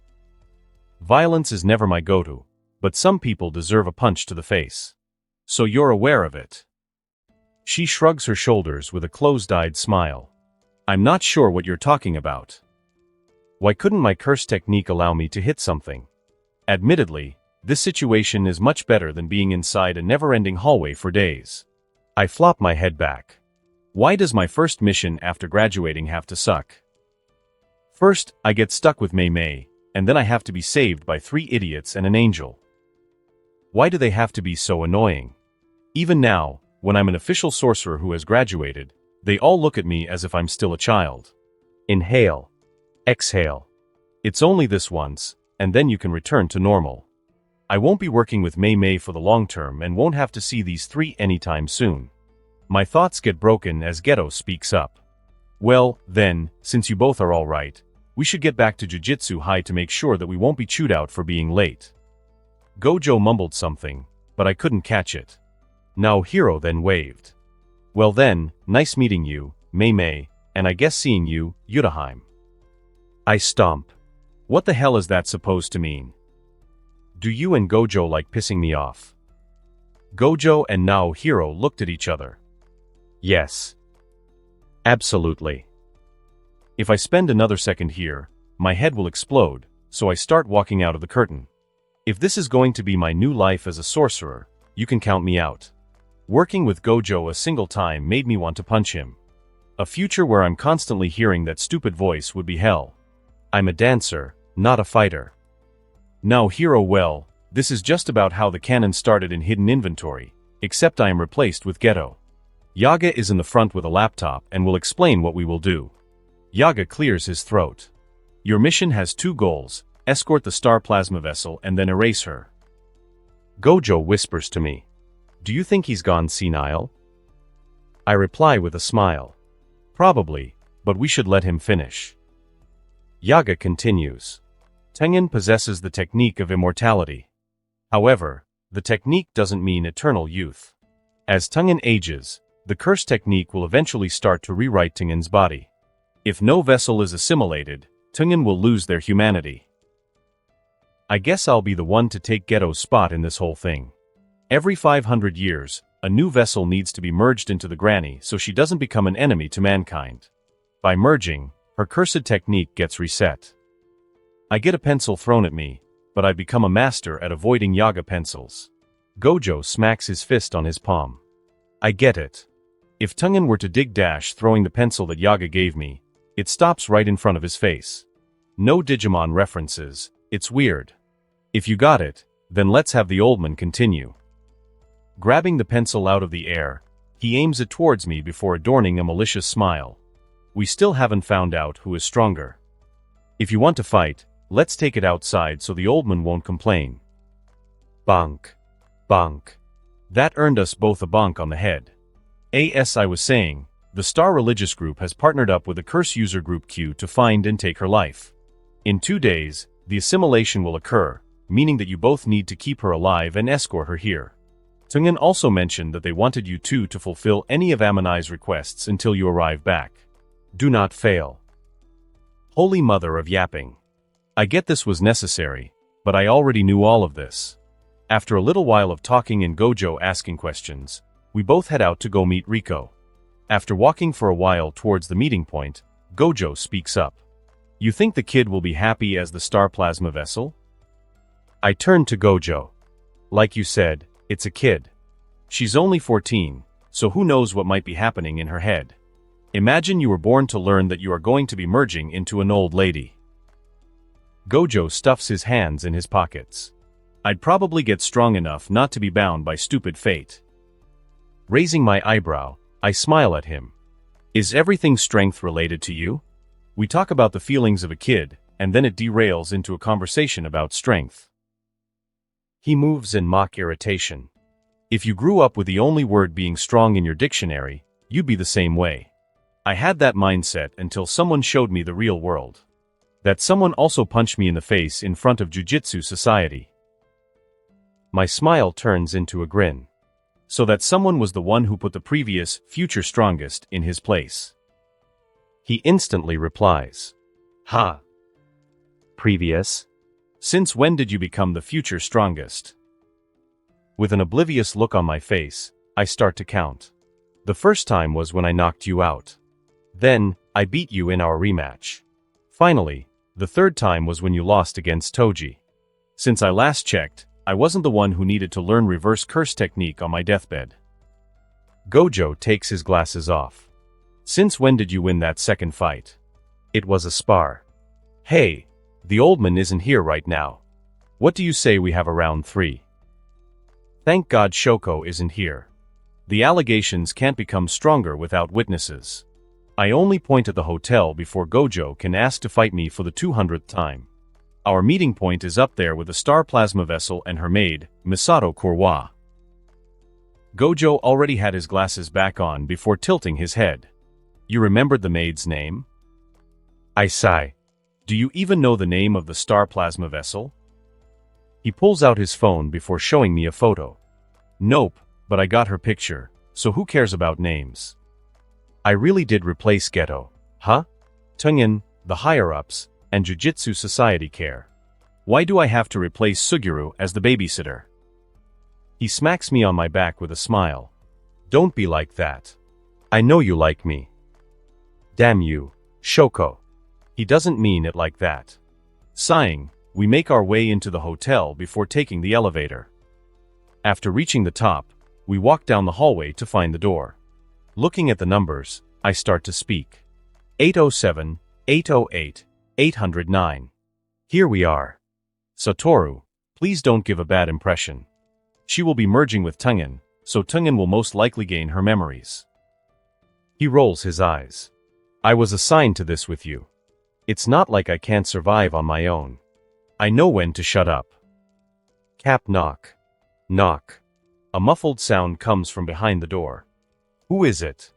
Violence is never my go-to, but some people deserve a punch to the face. So you're aware of it. She shrugs her shoulders with a closed-eyed smile. I'm not sure what you're talking about. Why couldn't my curse technique allow me to hit something? Admittedly, this situation is much better than being inside a never-ending hallway for days. I flop my head back. Why does my first mission after graduating have to suck? First, I get stuck with Mei, and then I have to be saved by 3 idiots and an angel. Why do they have to be so annoying? Even now, when I'm an official sorcerer who has graduated, they all look at me as if I'm still a child. Inhale. Exhale. It's only this once, and then you can return to normal. I won't be working with Mei for the long term and won't have to see these 3 anytime soon. My thoughts get broken as Geto speaks up. Well, then, since you both are all right, we should get back to Jujutsu High to make sure that we won't be chewed out for being late. Gojo mumbled something, but I couldn't catch it. Now Hiro then waved. Well then, nice meeting you, Mei, and I guess seeing you, Yutaheim. I stomp. What the hell is that supposed to mean? Do you and Gojo like pissing me off? Gojo and now Hiro looked at each other. Yes. Absolutely. If I spend another second here, my head will explode, so I start walking out of the curtain. If this is going to be my new life as a sorcerer, you can count me out. Working with Gojo a single time made me want to punch him. A future where I'm constantly hearing that stupid voice would be hell. I'm a dancer, not a fighter. Now Hiro, well, this is just about how the canon started in hidden inventory, except I am replaced with Geto. Yaga is in the front with a laptop and will explain what we will do. Yaga clears his throat. Your mission has 2 goals, escort the star plasma vessel and then erase her. Gojo whispers to me. Do you think he's gone senile? I reply with a smile. Probably, but we should let him finish. Yaga continues. Tengen possesses the technique of immortality. However, the technique doesn't mean eternal youth. As Tengen ages, the curse technique will eventually start to rewrite Tengen's body. If no vessel is assimilated, Tengen will lose their humanity. I guess I'll be the one to take Geto's spot in this whole thing. Every 500 years, a new vessel needs to be merged into the granny so she doesn't become an enemy to mankind. By merging, her cursed technique gets reset. I get a pencil thrown at me, but I become a master at avoiding Yaga pencils. Gojo smacks his fist on his palm. I get it. If Tengen were to dig dash throwing the pencil that Yaga gave me, it stops right in front of his face. No Digimon references, it's weird. If you got it, then let's have the old man continue. Grabbing the pencil out of the air, he aims it towards me before adorning a malicious smile. We still haven't found out who is stronger. If you want to fight, let's take it outside so the old man won't complain. Bonk. Bonk. That earned us both a bonk on the head. As I was saying, the Star Religious Group has partnered up with the Curse User Group Q to find and take her life. In 2 days, the assimilation will occur, meaning that you both need to keep her alive and escort her here. Tungen also mentioned that they wanted you two to fulfill any of Amanai's requests until you arrive back. Do not fail. Holy Mother of Yapping. I get this was necessary, but I already knew all of this. After a little while of talking and Gojo asking questions, we both head out to go meet Riko. After walking for a while towards the meeting point, Gojo speaks up. You think the kid will be happy as the star plasma vessel? I turned to Gojo. Like you said, it's a kid. She's only 14, so who knows what might be happening in her head. Imagine you were born to learn that you are going to be merging into an old lady. Gojo stuffs his hands in his pockets. I'd probably get strong enough not to be bound by stupid fate. Raising my eyebrow, I smile at him. Is everything strength related to you? We talk about the feelings of a kid, and then it derails into a conversation about strength. He moves in mock irritation. If you grew up with the only word being strong in your dictionary, you'd be the same way. I had that mindset until someone showed me the real world. That someone also punched me in the face in front of Jujutsu Society. My smile turns into a grin. So that someone was the one who put the previous, future strongest in his place. He instantly replies. Ha! Previous? Since when did you become the future strongest? With an oblivious look on my face, I start to count. The first time was when I knocked you out. Then, I beat you in our rematch. Finally, the third time was when you lost against Toji. Since I last checked, I wasn't the one who needed to learn reverse curse technique on my deathbed. Gojo takes his glasses off. Since when did you win that second fight? It was a spar. Hey, the old man isn't here right now. What do you say we have a round 3? Thank God Shoko isn't here. The allegations can't become stronger without witnesses. I only point at the hotel before Gojo can ask to fight me for the 200th time. Our meeting point is up there with the star plasma vessel and her maid, Misato Kurwa. Gojo already had his glasses back on before tilting his head. You remembered the maid's name? I sigh. Do you even know the name of the star plasma vessel? He pulls out his phone before showing me a photo. Nope, but I got her picture, so who cares about names? I really did replace Geto, huh? Tungen, the higher-ups, and Jujutsu Society care. Why do I have to replace Suguru as the babysitter? He smacks me on my back with a smile. Don't be like that. I know you like me. Damn you, Shoko. He doesn't mean it like that. Sighing, we make our way into the hotel before taking the elevator. After reaching the top, we walk down the hallway to find the door. Looking at the numbers, I start to speak. 807, 808, 809. Here we are. Satoru, please don't give a bad impression. She will be merging with Tungen, so Tungen will most likely gain her memories. He rolls his eyes. I was assigned to this with you. It's not like I can't survive on my own. I know when to shut up. Cap knock. Knock. A muffled sound comes from behind the door. Who is it?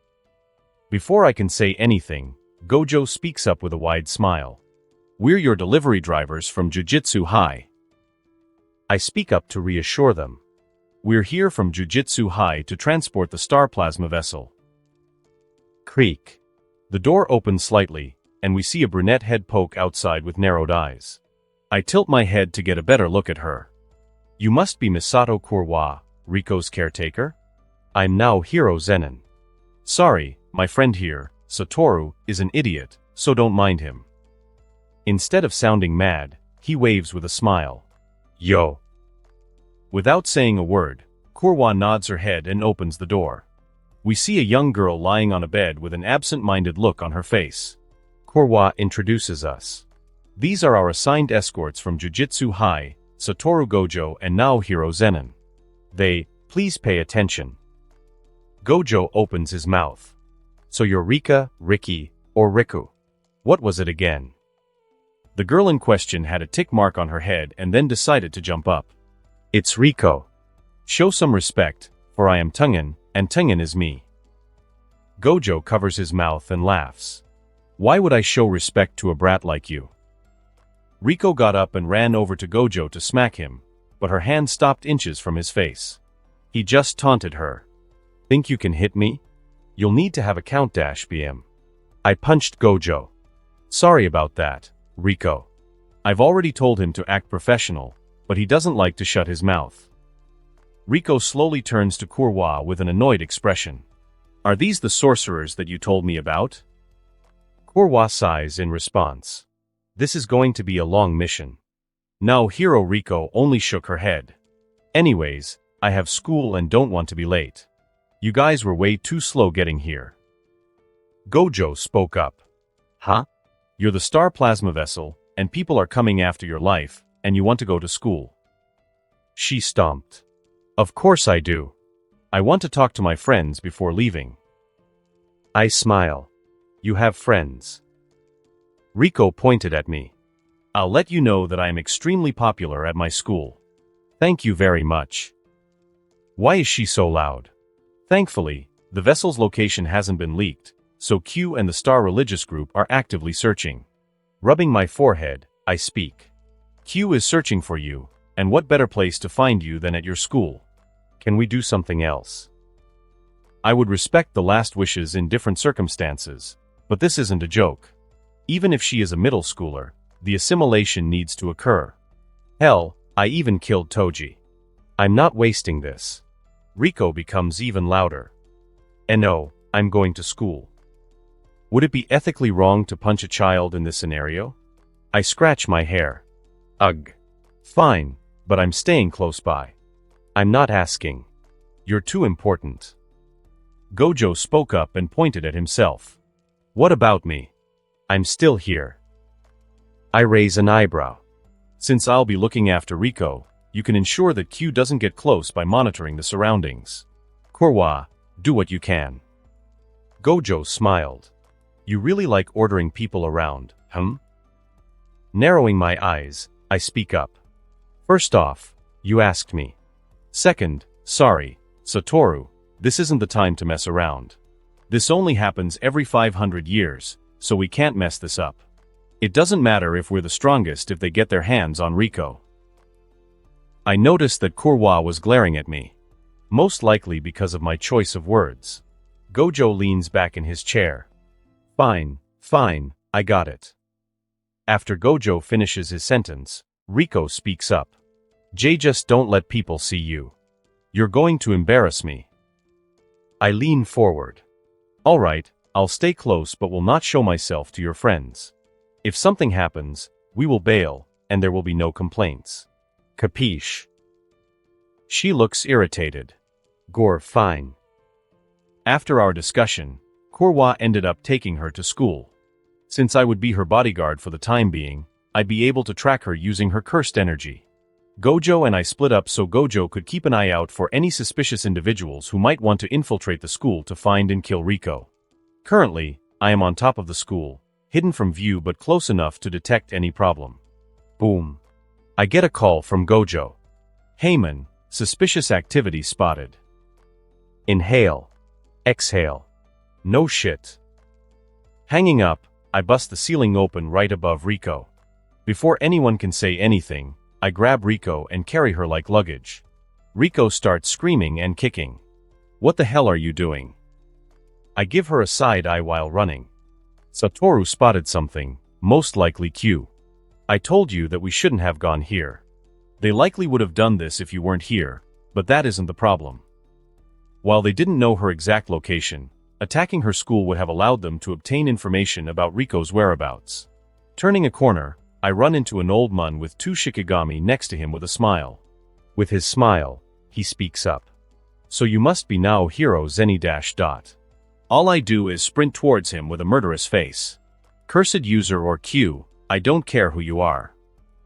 Before I can say anything, Gojo speaks up with a wide smile. We're your delivery drivers from Jujutsu High. I speak up to reassure them. We're here from Jujutsu High to transport the star plasma vessel. Creak. The door opens slightly, and we see a brunette head poke outside with narrowed eyes. I tilt my head to get a better look at her. You must be Misato Kurwa, Riko's caretaker? I'm now Hiro Zenin. Sorry, my friend here, Satoru, is an idiot, so don't mind him. Instead of sounding mad, he waves with a smile. Yo. Without saying a word, Kurwa nods her head and opens the door. We see a young girl lying on a bed with an absent-minded look on her face. Kurwa introduces us. These are our assigned escorts from Jujutsu High, Satoru Gojo and now Hiro Zenin. They Please pay attention. Gojo opens his mouth. So you're Rika, Ricky, or Riku? What was it again? The girl in question had a tick mark on her head and then decided to jump up. It's Riko. Show some respect, for I am Tungen, and Tungen is me. Gojo covers his mouth and laughs. Why would I show respect to a brat like you? Riko got up and ran over to Gojo to smack him, but her hand stopped inches from his face. He just taunted her. Think you can hit me? You'll need to have a count dash BM. I punched Gojo. Sorry about that, Riko. I've already told him to act professional, but he doesn't like to shut his mouth. Riko slowly turns to Kurwa with an annoyed expression. Are these the sorcerers that you told me about? Kurwa sighs in response. This is going to be a long mission. No, Hero Riko only shook her head. Anyways, I have school and don't want to be late. You guys were way too slow getting here. Gojo spoke up. Huh? You're the star plasma vessel, and people are coming after your life, and you want to go to school. She stomped. Of course I do. I want to talk to my friends before leaving. I smile. You have friends. Riko pointed at me. I'll let you know that I am extremely popular at my school. Thank you very much. Why is she so loud? Thankfully, the vessel's location hasn't been leaked, so Q and the Star Religious Group are actively searching. Rubbing my forehead, I speak. Q is searching for you, and what better place to find you than at your school? Can we do something else? I would respect the last wishes in different circumstances, but this isn't a joke. Even if she is a middle schooler, the assimilation needs to occur. Hell, I even killed Toji. I'm not wasting this. Riko becomes even louder. And no, I'm going to school. Would it be ethically wrong to punch a child in this scenario? I scratch my hair. Ugh. Fine, but I'm staying close by. I'm not asking. You're too important. Gojo spoke up and pointed at himself. What about me? I'm still here. I raise an eyebrow. Since I'll be looking after Riko, you can ensure that Q doesn't get close by monitoring the surroundings. Kurwa, do what you can. Gojo smiled. You really like ordering people around, huh? Narrowing my eyes, I speak up. First off, you asked me. Second, sorry, Satoru, this isn't the time to mess around. This only happens every 500 years, so we can't mess this up. It doesn't matter if we're the strongest if they get their hands on Riko. I noticed that Kurwa was glaring at me. Most likely because of my choice of words. Gojo leans back in his chair. Fine, I got it. After Gojo finishes his sentence, Riko speaks up. Just don't let people see you. You're going to embarrass me. I lean forward. Alright, I'll stay close but will not show myself to your friends. If something happens, we will bail, and there will be no complaints. Capiche? She looks irritated. Gore, fine. After our discussion, Kurwa ended up taking her to school. Since I would be her bodyguard for the time being, I'd be able to track her using her cursed energy. Gojo and I split up so Gojo could keep an eye out for any suspicious individuals who might want to infiltrate the school to find and kill Riko. Currently, I am on top of the school, hidden from view but close enough to detect any problem. Boom. I get a call from Gojo. Heyman, suspicious activity spotted. Inhale. Exhale. No shit. Hanging up, I bust the ceiling open right above Riko. Before anyone can say anything, I grab Riko and carry her like luggage. Riko starts screaming and kicking. What the hell are you doing? I give her a side eye while running. Satoru spotted something, most likely Q. I told you that we shouldn't have gone here. They likely would have done this if you weren't here, but that isn't the problem. While they didn't know her exact location, attacking her school would have allowed them to obtain information about Riko's whereabouts. Turning a corner, I run into an old man with two Shikigami next to him with a smile. With his smile, he speaks up. So you must be now Hero Zeni _. All I do is sprint towards him with a murderous face. Cursed user or Q, I don't care who you are.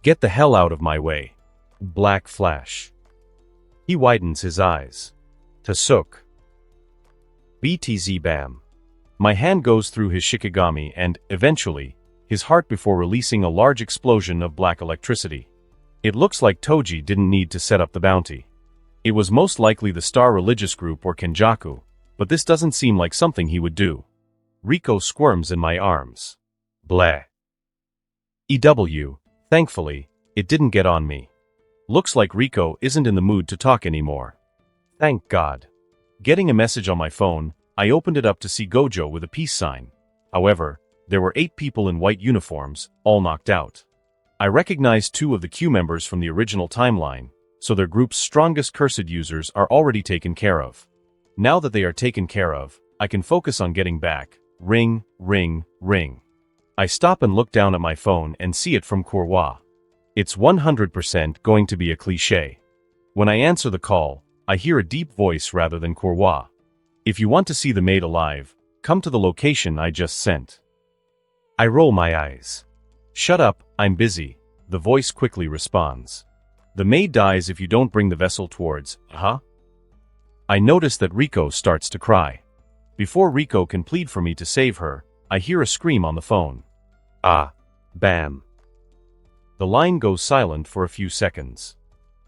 Get the hell out of my way. Black flash. He widens his eyes. Tasuk. BTZ bam. My hand goes through his shikigami and, eventually, his heart before releasing a large explosion of black electricity. It looks like Toji didn't need to set up the bounty. It was most likely the Star Religious Group or Kenjaku, but this doesn't seem like something he would do. Riko squirms in my arms. Bleh. EW, thankfully, it didn't get on me. Looks like Riko isn't in the mood to talk anymore. Thank God. Getting a message on my phone, I opened it up to see Gojo with a peace sign. However, there were 8 people in white uniforms, all knocked out. I recognized 2 of the Q members from the original timeline, so their group's strongest cursed users are already taken care of. Now that they are taken care of, I can focus on getting back. Ring, ring, ring. I stop and look down at my phone and see it from Kurwa. It's 100% going to be a cliché. When I answer the call, I hear a deep voice rather than Kurwa. If you want to see the maid alive, come to the location I just sent. I roll my eyes. Shut up, I'm busy, the voice quickly responds. The maid dies if you don't bring the vessel towards, huh? I notice that Riko starts to cry. Before Riko can plead for me to save her, I hear a scream on the phone. Ah. Bam. The line goes silent for a few seconds.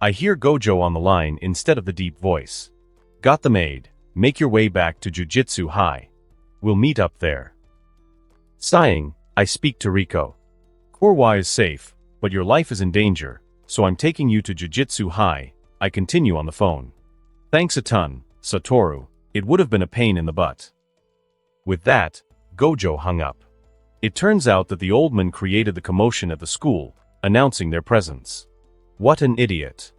I hear Gojo on the line instead of the deep voice. Got the maid. Make your way back to Jujutsu High. We'll meet up there. Sighing, I speak to Riko. Kurwa is safe, but your life is in danger, so I'm taking you to Jujutsu High. I continue on the phone. Thanks a ton, Satoru. It would have been a pain in the butt. With that, Gojo hung up. It turns out that the old man created the commotion at the school, announcing their presence. What an idiot.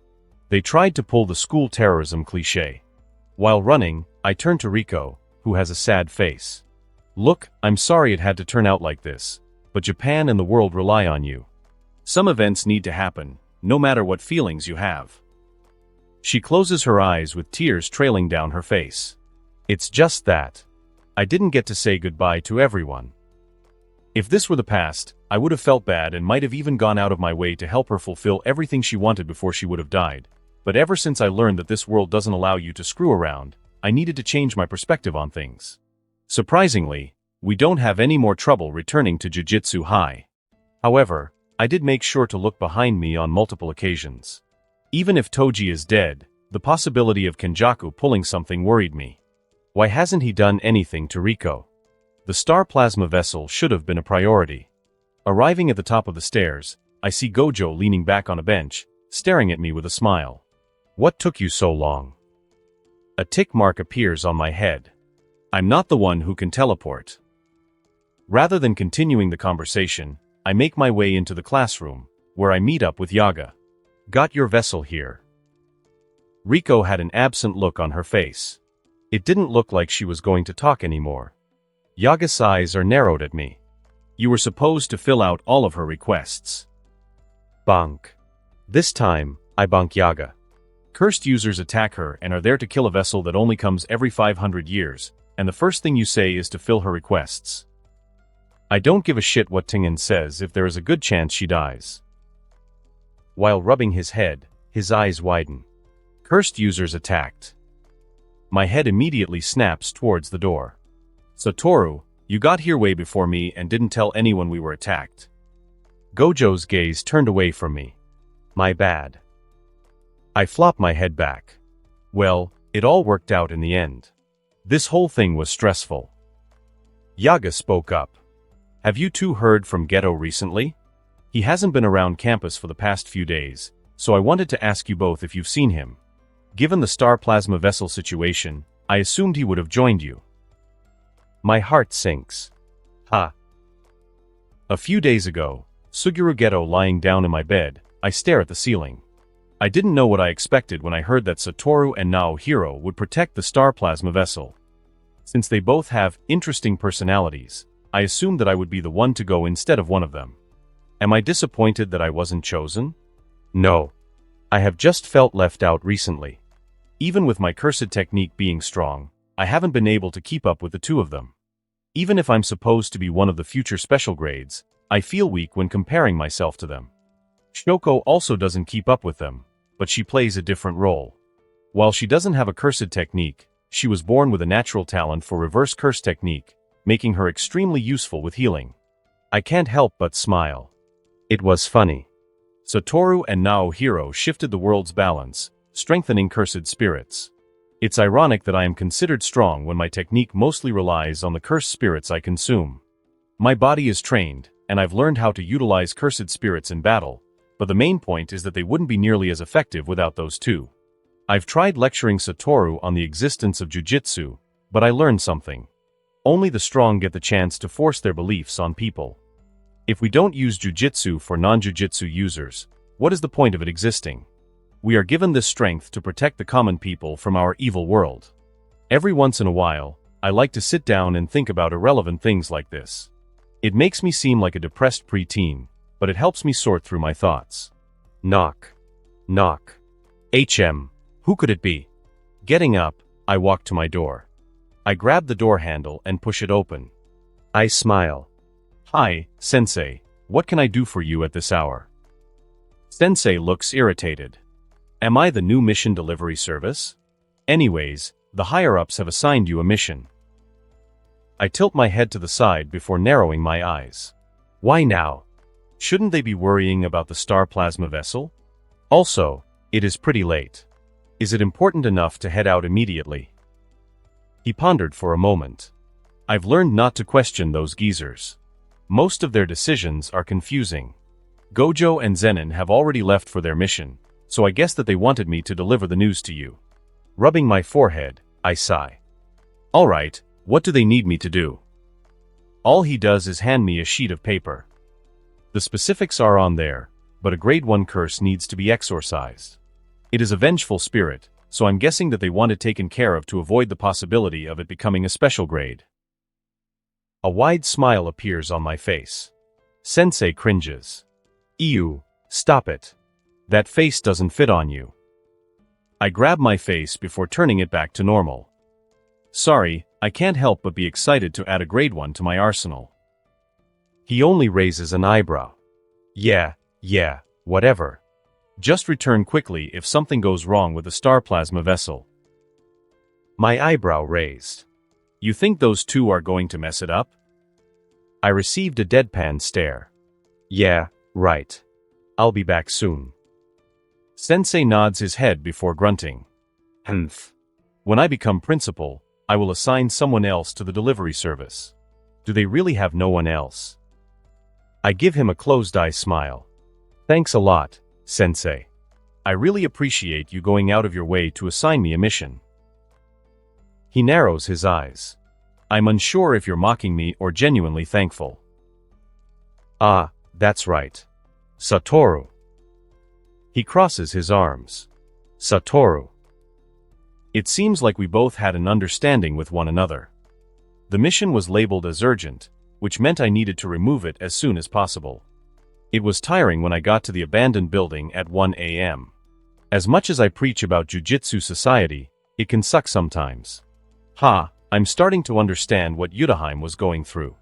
They tried to pull the school terrorism cliché. While running, I turn to Riko, who has a sad face. Look, I'm sorry it had to turn out like this, but Japan and the world rely on you. Some events need to happen, no matter what feelings you have. She closes her eyes with tears trailing down her face. It's just that. I didn't get to say goodbye to everyone. If this were the past, I would have felt bad and might have even gone out of my way to help her fulfill everything she wanted before she would have died. But ever since I learned that this world doesn't allow you to screw around, I needed to change my perspective on things. Surprisingly, we don't have any more trouble returning to Jujutsu High. However, I did make sure to look behind me on multiple occasions. Even if Toji is dead, the possibility of Kenjaku pulling something worried me. Why hasn't he done anything to Riko? The star plasma vessel should have been a priority. Arriving at the top of the stairs, I see Gojo leaning back on a bench, staring at me with a smile. What took you so long? A tick mark appears on my head. I'm not the one who can teleport. Rather than continuing the conversation, I make my way into the classroom, where I meet up with Yaga. Got your vessel here. Riko had an absent look on her face. It didn't look like she was going to talk anymore. Yaga's eyes are narrowed at me. You were supposed to fill out all of her requests. Bonk. This time, I bonk Yaga. Cursed users attack her and are there to kill a vessel that only comes every 500 years, and the first thing you say is to fill her requests. I don't give a shit what Tingen says if there is a good chance she dies. While rubbing his head, his eyes widen. Cursed users attacked. My head immediately snaps towards the door. Satoru, you got here way before me and didn't tell anyone we were attacked. Gojo's gaze turned away from me. My bad. I flop my head back. Well, it all worked out in the end. This whole thing was stressful. Yaga spoke up. Have you two heard from Geto recently? He hasn't been around campus for the past few days, so I wanted to ask you both if you've seen him. Given the star plasma vessel situation, I assumed he would have joined you. My heart sinks. Ha. A few days ago, Suguru Geto lying down in my bed, I stare at the ceiling. I didn't know what I expected when I heard that Satoru and Naohiro would protect the star plasma vessel. Since they both have interesting personalities, I assumed that I would be the one to go instead of one of them. Am I disappointed that I wasn't chosen? No. I have just felt left out recently. Even with my cursed technique being strong, I haven't been able to keep up with the two of them. Even if I'm supposed to be one of the future special grades, I feel weak when comparing myself to them. Shoko also doesn't keep up with them, but she plays a different role. While she doesn't have a cursed technique, she was born with a natural talent for reverse curse technique, making her extremely useful with healing. I can't help but smile. It was funny. Satoru and Naohiro shifted the world's balance, strengthening cursed spirits. It's ironic that I am considered strong when my technique mostly relies on the cursed spirits I consume. My body is trained, and I've learned how to utilize cursed spirits in battle, but the main point is that they wouldn't be nearly as effective without those two. I've tried lecturing Satoru on the existence of Jujutsu, but I learned something. Only the strong get the chance to force their beliefs on people. If we don't use Jujutsu for non-Jujutsu users, what is the point of it existing? We are given this strength to protect the common people from our evil world. Every once in a while, I like to sit down and think about irrelevant things like this. It makes me seem like a depressed preteen, but it helps me sort through my thoughts. Knock. Knock. Who could it be? Getting up, I walk to my door. I grab the door handle and push it open. I smile. Hi, Sensei, what can I do for you at this hour? Sensei looks irritated. Am I the new mission delivery service? Anyways, the higher-ups have assigned you a mission. I tilt my head to the side before narrowing my eyes. Why now? Shouldn't they be worrying about the star plasma vessel? Also, it is pretty late. Is it important enough to head out immediately? He pondered for a moment. I've learned not to question those geezers. Most of their decisions are confusing. Gojo and Zenin have already left for their mission, so I guess that they wanted me to deliver the news to you. Rubbing my forehead, I sigh. Alright, what do they need me to do? All he does is hand me a sheet of paper. The specifics are on there, but a grade 1 curse needs to be exorcised. It is a vengeful spirit, so I'm guessing that they want it taken care of to avoid the possibility of it becoming a special grade. A wide smile appears on my face. Sensei cringes. Ew, stop it. That face doesn't fit on you. I grab my face before turning it back to normal. Sorry, I can't help but be excited to add a grade 1 to my arsenal. He only raises an eyebrow. Yeah, whatever. Just return quickly if something goes wrong with the star plasma vessel. My eyebrow raised. You think those two are going to mess it up? I received a deadpan stare. Yeah, right. I'll be back soon. Sensei nods his head before grunting. Humph. When I become principal, I will assign someone else to the delivery service. Do they really have no one else? I give him a closed-eye smile. Thanks a lot, Sensei. I really appreciate you going out of your way to assign me a mission. He narrows his eyes. I'm unsure if you're mocking me or genuinely thankful. Ah, that's right. Satoru. He crosses his arms. Satoru. It seems like we both had an understanding with one another. The mission was labeled as urgent, which meant I needed to remove it as soon as possible. It was tiring when I got to the abandoned building at 1 a.m. As much as I preach about Jujutsu Society, it can suck sometimes. I'm starting to understand what Yutaheim was going through.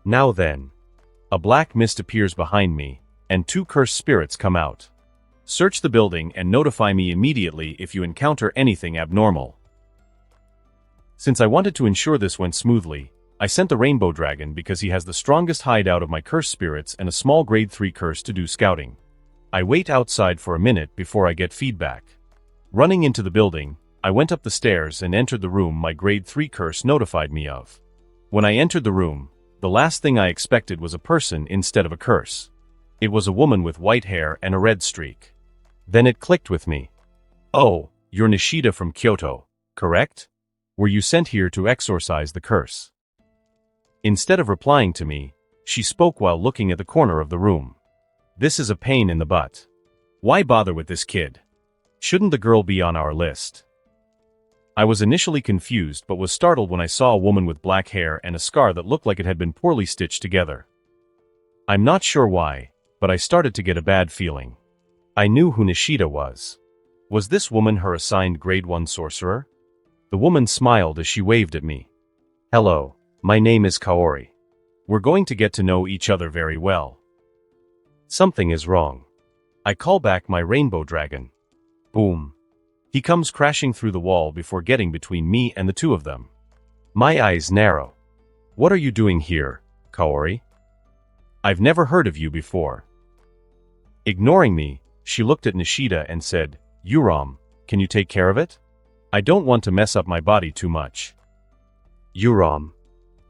Now then. A black mist appears behind me, and 2 cursed spirits come out. Search the building and notify me immediately if you encounter anything abnormal. Since I wanted to ensure this went smoothly, I sent the Rainbow Dragon because he has the strongest hideout of my cursed spirits and a small grade 3 curse to do scouting. I wait outside for a minute before I get feedback. Running into the building, I went up the stairs and entered the room my grade 3 curse notified me of. When I entered the room, the last thing I expected was a person instead of a curse. It was a woman with white hair and a red streak. Then it clicked with me. Oh, you're Nishida from Kyoto, correct? Were you sent here to exorcise the curse? Instead of replying to me, she spoke while looking at the corner of the room. This is a pain in the butt. Why bother with this kid? Shouldn't the girl be on our list? I was initially confused but was startled when I saw a woman with black hair and a scar that looked like it had been poorly stitched together. I'm not sure why, but I started to get a bad feeling. I knew who Nishida was. Was this woman her assigned grade 1 sorcerer? The woman smiled as she waved at me. Hello, my name is Kaori. We're going to get to know each other very well. Something is wrong. I call back my Rainbow Dragon. Boom. He comes crashing through the wall before getting between me and the two of them. My eyes narrow. What are you doing here, Kaori? I've never heard of you before. Ignoring me, she looked at Nishida and said, Yuram, can you take care of it? I don't want to mess up my body too much. Yuram.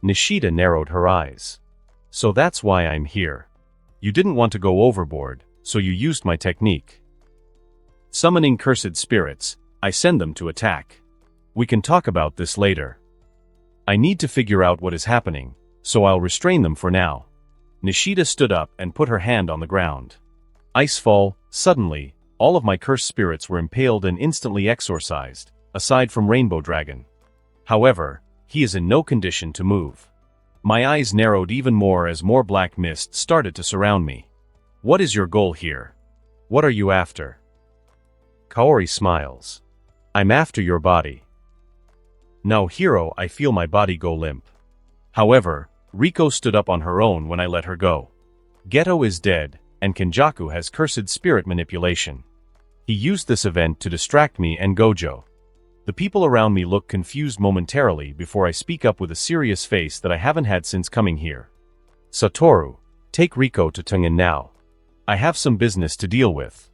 Nishida narrowed her eyes. So that's why I'm here. You didn't want to go overboard, so you used my technique. Summoning cursed spirits, I send them to attack. We can talk about this later. I need to figure out what is happening, so I'll restrain them for now. Nishida stood up and put her hand on the ground. Icefall, suddenly, all of my cursed spirits were impaled and instantly exorcised, aside from Rainbow Dragon. However, he is in no condition to move. My eyes narrowed even more as more black mist started to surround me. What is your goal here? What are you after? Kaori smiles. I'm after your body. Now, hero, I feel my body go limp. However, Riko stood up on her own when I let her go. Geto is dead, and Kenjaku has cursed spirit manipulation. He used this event to distract me and Gojo. The people around me look confused momentarily before I speak up with a serious face that I haven't had since coming here. Satoru, take Riko to Tengen now. I have some business to deal with.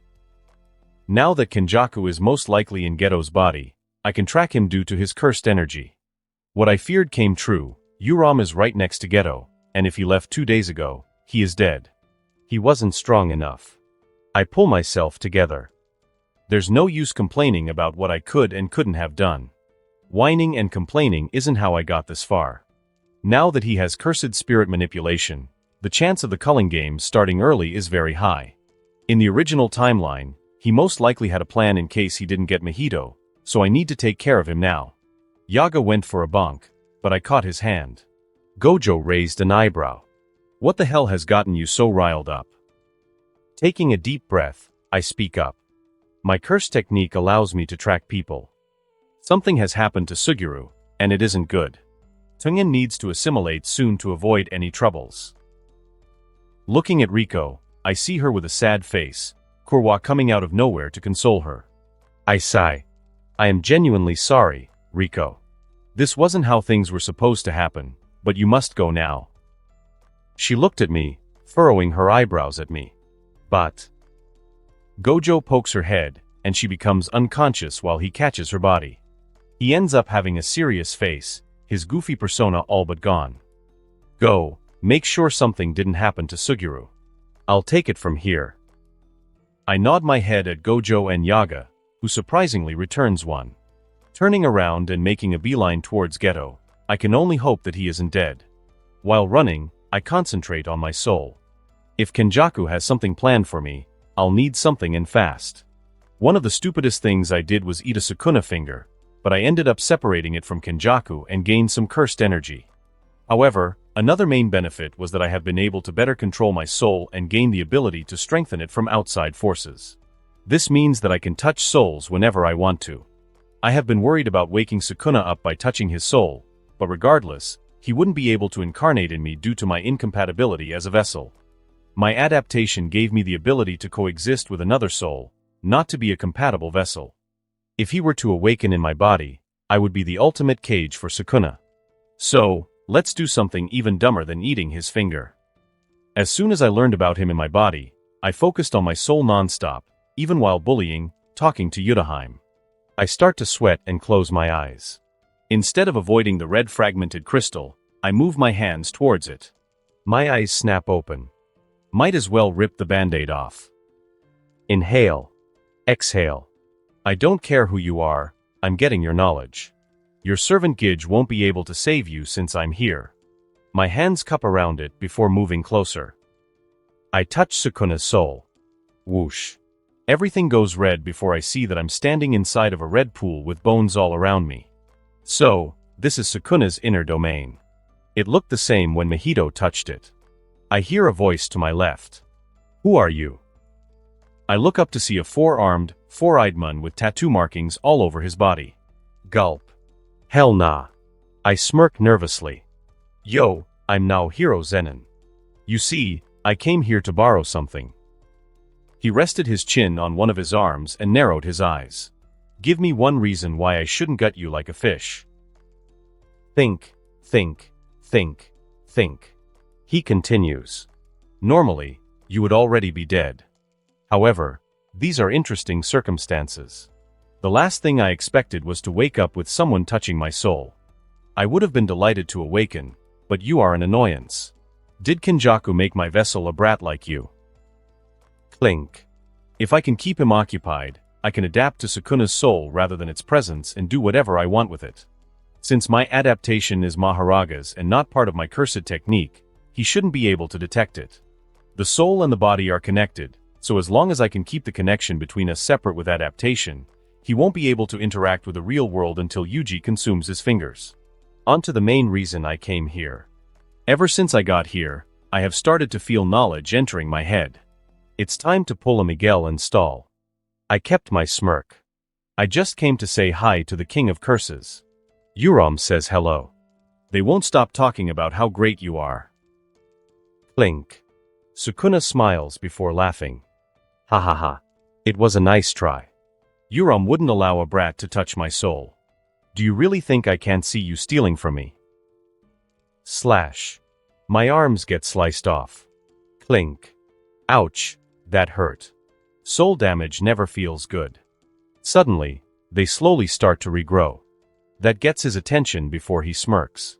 Now that Kenjaku is most likely in Geto's body, I can track him due to his cursed energy. What I feared came true. Yuram is right next to Geto, and if he left 2 days ago, he is dead. He wasn't strong enough. I pull myself together. There's no use complaining about what I could and couldn't have done. Whining and complaining isn't how I got this far. Now that he has cursed spirit manipulation, the chance of the culling game starting early is very high. In the original timeline, he most likely had a plan in case he didn't get Mahito, so I need to take care of him now. Yaga went for a bonk, but I caught his hand. Gojo raised an eyebrow. What the hell has gotten you so riled up? Taking a deep breath, I speak up. My curse technique allows me to track people. Something has happened to Suguru, and it isn't good. Tengen needs to assimilate soon to avoid any troubles. Looking at Riko, I see her with a sad face, Kurwa coming out of nowhere to console her. I sigh. I am genuinely sorry, Riko. This wasn't how things were supposed to happen, but you must go now. She looked at me, furrowing her eyebrows at me. But... Gojo pokes her head, and she becomes unconscious while he catches her body. He ends up having a serious face, his goofy persona all but gone. Go, make sure something didn't happen to Suguru. I'll take it from here. I nod my head at Gojo and Yaga, who surprisingly returns one. Turning around and making a beeline towards Geto, I can only hope that he isn't dead. While running, I concentrate on my soul. If Kenjaku has something planned for me, I'll need something and fast. One of the stupidest things I did was eat a Sukuna finger, but I ended up separating it from Kenjaku and gained some cursed energy. However, another main benefit was that I have been able to better control my soul and gain the ability to strengthen it from outside forces. This means that I can touch souls whenever I want to. I have been worried about waking Sukuna up by touching his soul, but regardless, he wouldn't be able to incarnate in me due to my incompatibility as a vessel. My adaptation gave me the ability to coexist with another soul, not to be a compatible vessel. If he were to awaken in my body, I would be the ultimate cage for Sukuna. So, let's do something even dumber than eating his finger. As soon as I learned about him in my body, I focused on my soul non-stop, even while bullying, talking to Yutaheim. I start to sweat and close my eyes. Instead of avoiding the red fragmented crystal, I move my hands towards it. My eyes snap open. Might as well rip the band-aid off. Inhale. Exhale. I don't care who you are, I'm getting your knowledge. Your servant Gij won't be able to save you since I'm here. My hands cup around it before moving closer. I touch Sukuna's soul. Whoosh. Everything goes red before I see that I'm standing inside of a red pool with bones all around me. So, this is Sukuna's inner domain. It looked the same when Mahito touched it. I hear a voice to my left. Who are you? I look up to see a four-armed, four-eyed man with tattoo markings all over his body. Gulp. Hell nah. I smirk nervously. Yo, I'm now Hero Zenin. You see, I came here to borrow something. He rested his chin on one of his arms and narrowed his eyes. Give me one reason why I shouldn't gut you like a fish. Think, think, think, think. He continues. Normally, you would already be dead. However, these are interesting circumstances. The last thing I expected was to wake up with someone touching my soul. I would have been delighted to awaken, but you are an annoyance. Did Kenjaku make my vessel a brat like you? Clink. If I can keep him occupied, I can adapt to Sukuna's soul rather than its presence and do whatever I want with it. Since my adaptation is Mahoraga's and not part of my cursed technique, he shouldn't be able to detect it. The soul and the body are connected, so as long as I can keep the connection between us separate with adaptation, he won't be able to interact with the real world until Yuji consumes his fingers. On to the main reason I came here. Ever since I got here, I have started to feel knowledge entering my head. It's time to pull a Miguel and stall. I kept my smirk. I just came to say hi to the King of Curses. Yuram says hello. They won't stop talking about how great you are. Clink. Sukuna smiles before laughing. Ha ha ha. It was a nice try. Yuram wouldn't allow a brat to touch my soul. Do you really think I can't see you stealing from me? Slash. My arms get sliced off. Clink. Ouch, that hurt. Soul damage never feels good. Suddenly, they slowly start to regrow. That gets his attention before he smirks.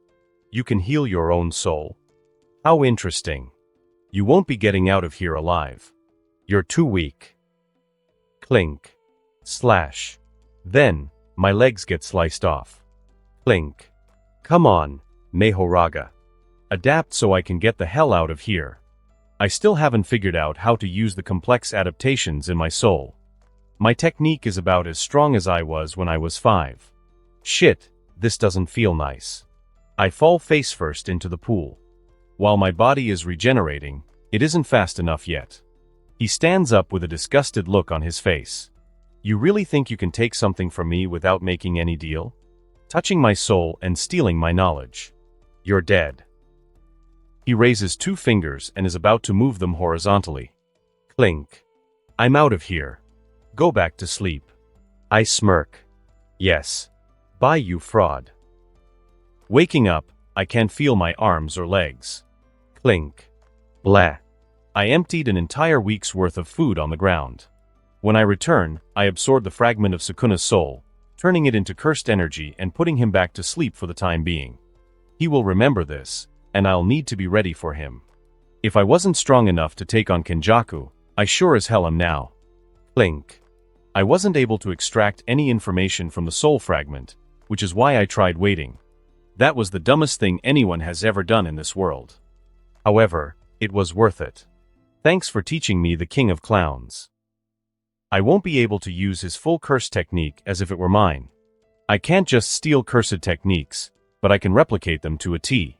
You can heal your own soul? How interesting. You won't be getting out of here alive. You're too weak. Clink. Slash. Then, my legs get sliced off. Clink. Come on, Mahoraga. Adapt so I can get the hell out of here. I still haven't figured out how to use the complex adaptations in my soul. My technique is about as strong as I was when I was 5. Shit, this doesn't feel nice. I fall face first into the pool. While my body is regenerating, it isn't fast enough yet. He stands up with a disgusted look on his face. You really think you can take something from me without making any deal? Touching my soul and stealing my knowledge. You're dead. He raises 2 fingers and is about to move them horizontally. Clink. I'm out of here. Go back to sleep. I smirk. Yes. Bye, you fraud. Waking up, I can't feel my arms or legs. Clink. Blah. I emptied an entire week's worth of food on the ground. When I return, I absorb the fragment of Sukuna's soul, turning it into cursed energy and putting him back to sleep for the time being. He will remember this, and I'll need to be ready for him. If I wasn't strong enough to take on Kenjaku, I sure as hell am now. Clink. I wasn't able to extract any information from the soul fragment, which is why I tried waiting. That was the dumbest thing anyone has ever done in this world. However, it was worth it. Thanks for teaching me the King of Clowns. I won't be able to use his full curse technique as if it were mine. I can't just steal cursed techniques, but I can replicate them to a T.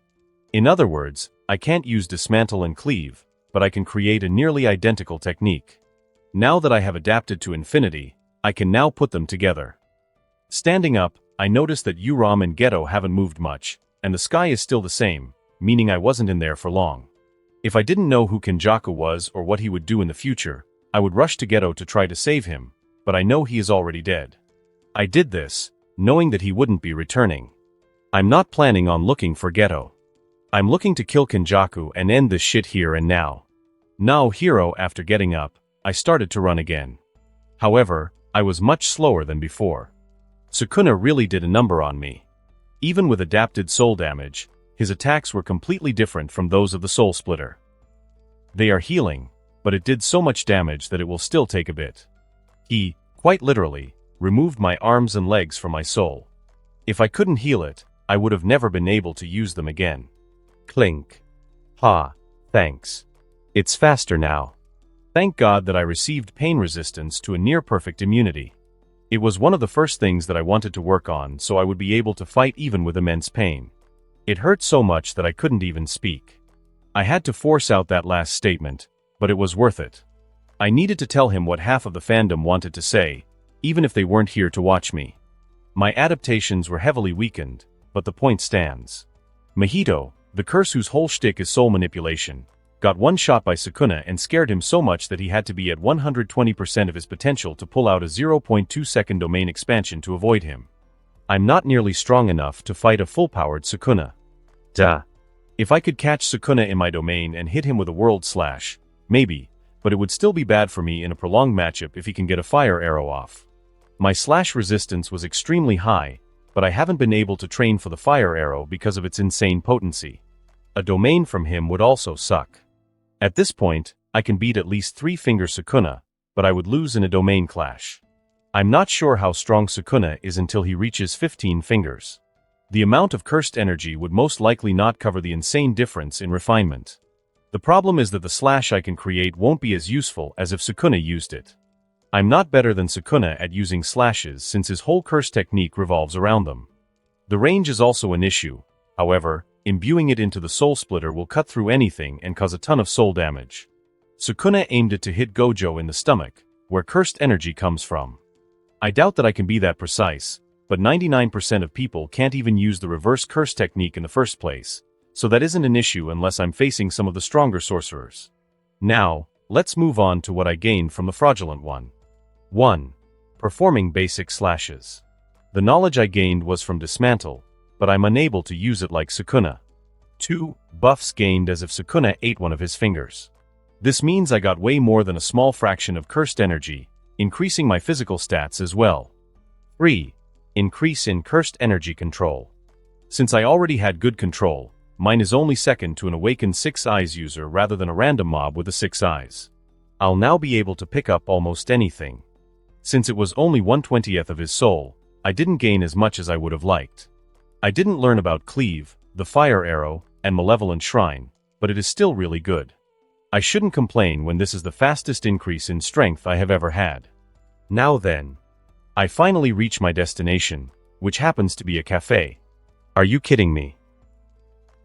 In other words, I can't use dismantle and cleave, but I can create a nearly identical technique. Now that I have adapted to infinity, I can now put them together. Standing up, I notice that Yuram and Geto haven't moved much, and the sky is still the same, meaning I wasn't in there for long. If I didn't know who Kenjaku was or what he would do in the future, I would rush to Geto to try to save him, but I know he is already dead. I did this, knowing that he wouldn't be returning. I'm not planning on looking for Geto. I'm looking to kill Kenjaku and end this shit here and now. Now hero, after getting up, I started to run again. However, I was much slower than before. Sukuna really did a number on me. Even with adapted soul damage, his attacks were completely different from those of the Soul Splitter. They are healing, but it did so much damage that it will still take a bit. He, quite literally, removed my arms and legs from my soul. If I couldn't heal it, I would have never been able to use them again. Clink. Ha, thanks. It's faster now. Thank God that I received pain resistance to a near-perfect immunity. It was one of the first things that I wanted to work on so I would be able to fight even with immense pain. It hurt so much that I couldn't even speak. I had to force out that last statement, but it was worth it. I needed to tell him what half of the fandom wanted to say, even if they weren't here to watch me. My adaptations were heavily weakened, but the point stands. Mahito, the curse whose whole shtick is soul manipulation, got one shot by Sukuna and scared him so much that he had to be at 120% of his potential to pull out a 0.2-second domain expansion to avoid him. I'm not nearly strong enough to fight a full-powered Sukuna. Duh. If I could catch Sukuna in my domain and hit him with a world slash, maybe, but it would still be bad for me in a prolonged matchup if he can get a fire arrow off. My slash resistance was extremely high, but I haven't been able to train for the fire arrow because of its insane potency. A domain from him would also suck. At this point, I can beat at least 3-finger Sukuna, but I would lose in a domain clash. I'm not sure how strong Sukuna is until he reaches 15 fingers. The amount of cursed energy would most likely not cover the insane difference in refinement. The problem is that the slash I can create won't be as useful as if Sukuna used it. I'm not better than Sukuna at using slashes since his whole curse technique revolves around them. The range is also an issue, however, imbuing it into the soul splitter will cut through anything and cause a ton of soul damage. Sukuna aimed it to hit Gojo in the stomach, where cursed energy comes from. I doubt that I can be that precise, but 99% of people can't even use the reverse curse technique in the first place, so that isn't an issue unless I'm facing some of the stronger sorcerers. Now, let's move on to what I gained from the fraudulent one. 1. Performing basic slashes. The knowledge I gained was from Dismantle, but I'm unable to use it like Sukuna. 2. Buffs gained as if Sukuna ate one of his fingers. This means I got way more than a small fraction of cursed energy, increasing my physical stats as well. 3. Increase in cursed energy control. Since I already had good control, mine is only second to an awakened 6 Eyes user rather than a random mob with a 6 Eyes. I'll now be able to pick up almost anything. Since it was only 1/20th of his soul, I didn't gain as much as I would have liked. I didn't learn about Cleave, the Fire Arrow, and Malevolent Shrine, but it is still really good. I shouldn't complain when this is the fastest increase in strength I have ever had. Now then. I finally reach my destination, which happens to be a cafe. Are you kidding me?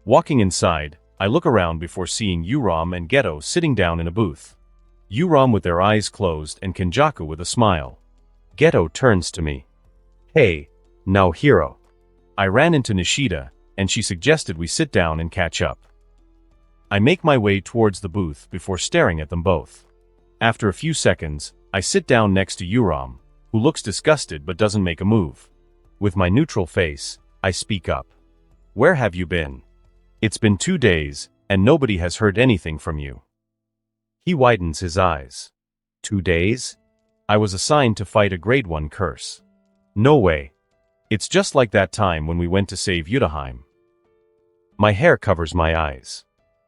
Walking inside, I look around before seeing Yuram and Geto sitting down in a booth. Yuram with their eyes closed and Kenjaku with a smile. Geto turns to me. Hey, now hero. I ran into Nishida, and she suggested we sit down and catch up. I make my way towards the booth before staring at them both. After a few seconds, I sit down next to Yuram, who looks disgusted but doesn't make a move. With my neutral face, I speak up. Where have you been? It's been 2 days, and nobody has heard anything from you. He widens his eyes. 2 days? I was assigned to fight a grade 1 curse. No way. It's just like that time when we went to save Yutaheim. My hair covers my eyes.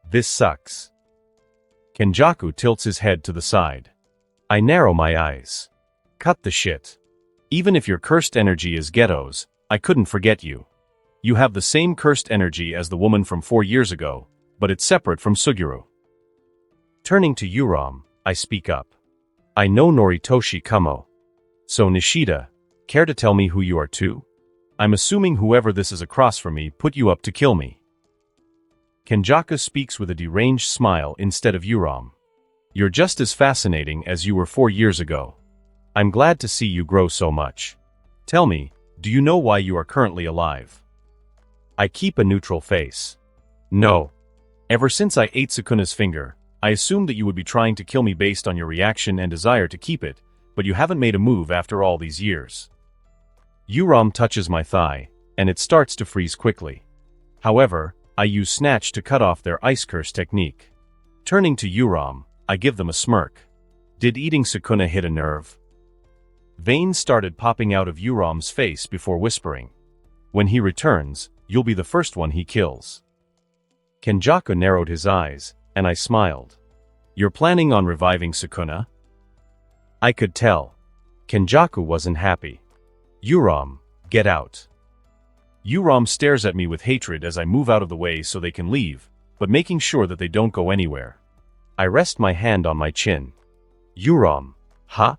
This sucks. Kenjaku tilts his head to the side. I narrow my eyes. Cut the shit. Even if your cursed energy is Geto's, I couldn't forget you. You have the same cursed energy as the woman from 4 years ago, but it's separate from Suguru. Turning to Yuram, I speak up. I know Noritoshi Kumo. So Nishida, care to tell me who you are too? I'm assuming whoever this is across from me put you up to kill me. Kenjaku speaks with a deranged smile instead of Yuram. You're just as fascinating as you were 4 years ago. I'm glad to see you grow so much. Tell me, do you know why you are currently alive? I keep a neutral face. No. Ever since I ate Sukuna's finger, I assumed that you would be trying to kill me based on your reaction and desire to keep it, but you haven't made a move after all these years. Yuram touches my thigh, and it starts to freeze quickly. However, I use Snatch to cut off their Ice Curse technique. Turning to Yuram, I give them a smirk. Did eating Sukuna hit a nerve? Veins started popping out of Yuram's face before whispering. When he returns, you'll be the first one he kills. Kenjaku narrowed his eyes, and I smiled. You're planning on reviving Sukuna? I could tell. Kenjaku wasn't happy. Yuram, get out. Yuram stares at me with hatred as I move out of the way so they can leave, but making sure that they don't go anywhere. I rest my hand on my chin. Yuram, huh?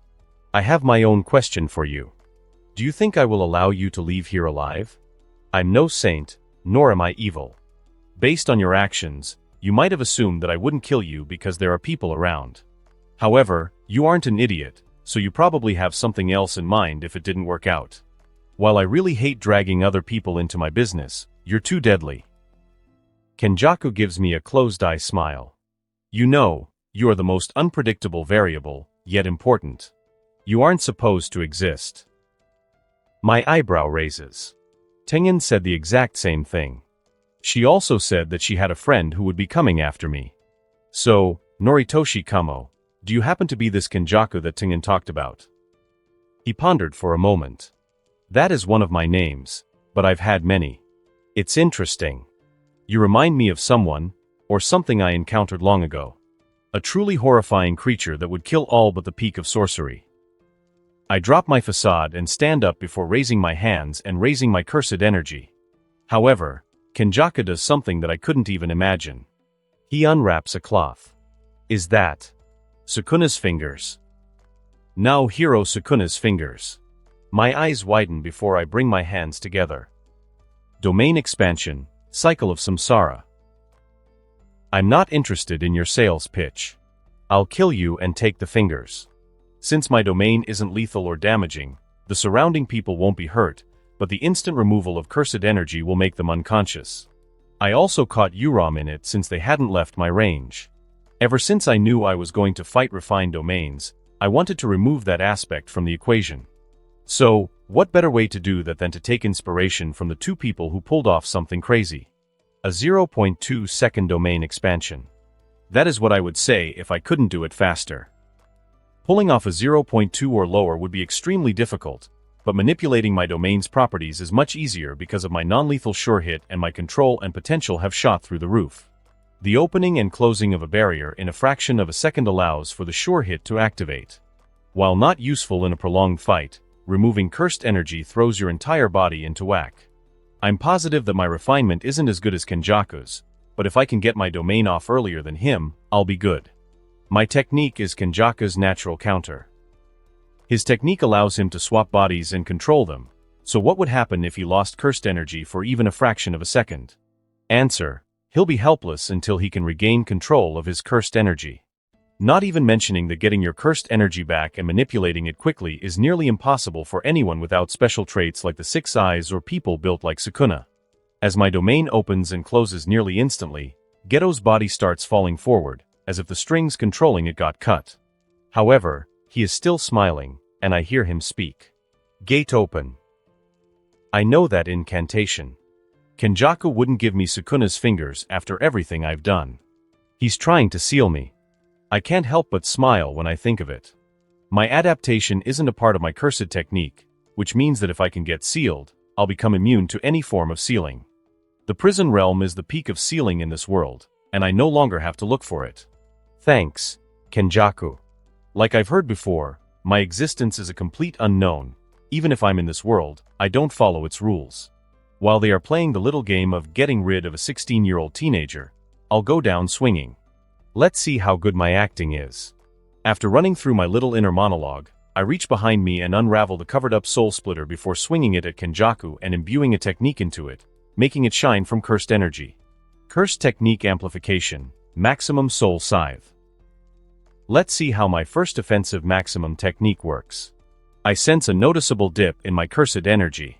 I have my own question for you. Do you think I will allow you to leave here alive? I'm no saint, nor am I evil. Based on your actions, you might have assumed that I wouldn't kill you because there are people around. However, you aren't an idiot, so you probably have something else in mind if it didn't work out. While I really hate dragging other people into my business, you're too deadly. Kenjaku gives me a closed-eye smile. You know, you are the most unpredictable variable, yet important. You aren't supposed to exist. My eyebrow raises. Tengen said the exact same thing. She also said that she had a friend who would be coming after me. So, Noritoshi Kamo, do you happen to be this Kenjaku that Tengen talked about? He pondered for a moment. That is one of my names, but I've had many. It's interesting. You remind me of someone, or something I encountered long ago. A truly horrifying creature that would kill all but the peak of sorcery. I drop my facade and stand up before raising my hands and raising my cursed energy. However, Kenjaku does something that I couldn't even imagine. He unwraps a cloth. Is that Sukuna's fingers? Now Hiro Sukuna's fingers. My eyes widen before I bring my hands together. Domain expansion, cycle of samsara. I'm not interested in your sales pitch. I'll kill you and take the fingers. Since my domain isn't lethal or damaging, the surrounding people won't be hurt, but the instant removal of cursed energy will make them unconscious. I also caught Uram in it since they hadn't left my range. Ever since I knew I was going to fight refined domains, I wanted to remove that aspect from the equation. So, what better way to do that than to take inspiration from the two people who pulled off something crazy? A 0.2 second domain expansion. That is what I would say if I couldn't do it faster. Pulling off a 0.2 or lower would be extremely difficult, but manipulating my domain's properties is much easier because of my non-lethal sure hit and my control and potential have shot through the roof. The opening and closing of a barrier in a fraction of a second allows for the sure hit to activate. While not useful in a prolonged fight, removing cursed energy throws your entire body into whack. I'm positive that my refinement isn't as good as Kenjaku's, but if I can get my domain off earlier than him, I'll be good. My technique is Kenjaku's natural counter. His technique allows him to swap bodies and control them, so what would happen if he lost cursed energy for even a fraction of a second? Answer: he'll be helpless until he can regain control of his cursed energy. Not even mentioning that getting your cursed energy back and manipulating it quickly is nearly impossible for anyone without special traits like the Six Eyes or people built like Sukuna. As my domain opens and closes nearly instantly, Geto's body starts falling forward, as if the strings controlling it got cut. However, he is still smiling, and I hear him speak. Gate open. I know that incantation. Kenjaku wouldn't give me Sukuna's fingers after everything I've done. He's trying to seal me. I can't help but smile when I think of it. My adaptation isn't a part of my cursed technique, which means that if I can get sealed, I'll become immune to any form of sealing. The prison realm is the peak of sealing in this world, and I no longer have to look for it. Thanks, Kenjaku. Like I've heard before, my existence is a complete unknown. Even if I'm in this world, I don't follow its rules. While they are playing the little game of getting rid of a 16-year-old teenager, I'll go down swinging. Let's see how good my acting is. After running through my little inner monologue, I reach behind me and unravel the covered-up soul splitter before swinging it at Kenjaku and imbuing a technique into it, making it shine from cursed energy. Cursed technique amplification, maximum soul scythe. Let's see how my first offensive maximum technique works. I sense a noticeable dip in my cursed energy.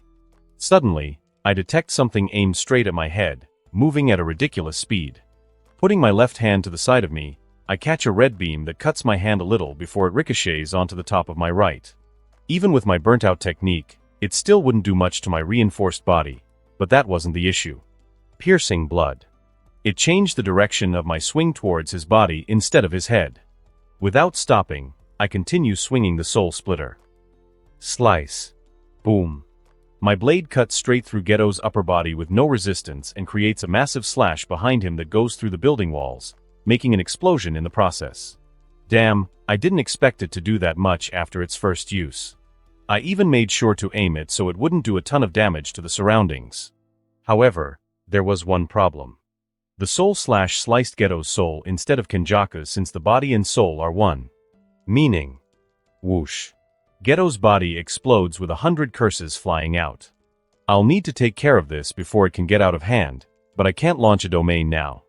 Suddenly, I detect something aimed straight at my head, moving at a ridiculous speed. Putting my left hand to the side of me, I catch a red beam that cuts my hand a little before it ricochets onto the top of my right. Even with my burnt-out technique, it still wouldn't do much to my reinforced body, but that wasn't the issue. Piercing blood. It changed the direction of my swing towards his body instead of his head. Without stopping, I continue swinging the soul splitter. Slice. Boom. My blade cuts straight through Geto's upper body with no resistance and creates a massive slash behind him that goes through the building walls, making an explosion in the process. Damn, I didn't expect it to do that much after its first use. I even made sure to aim it so it wouldn't do a ton of damage to the surroundings. However, there was one problem. The soul slash sliced Geto's soul instead of Kenjaku's since the body and soul are one. Meaning. Whoosh. Geto's body explodes with 100 curses flying out. I'll need to take care of this before it can get out of hand, but I can't launch a domain now.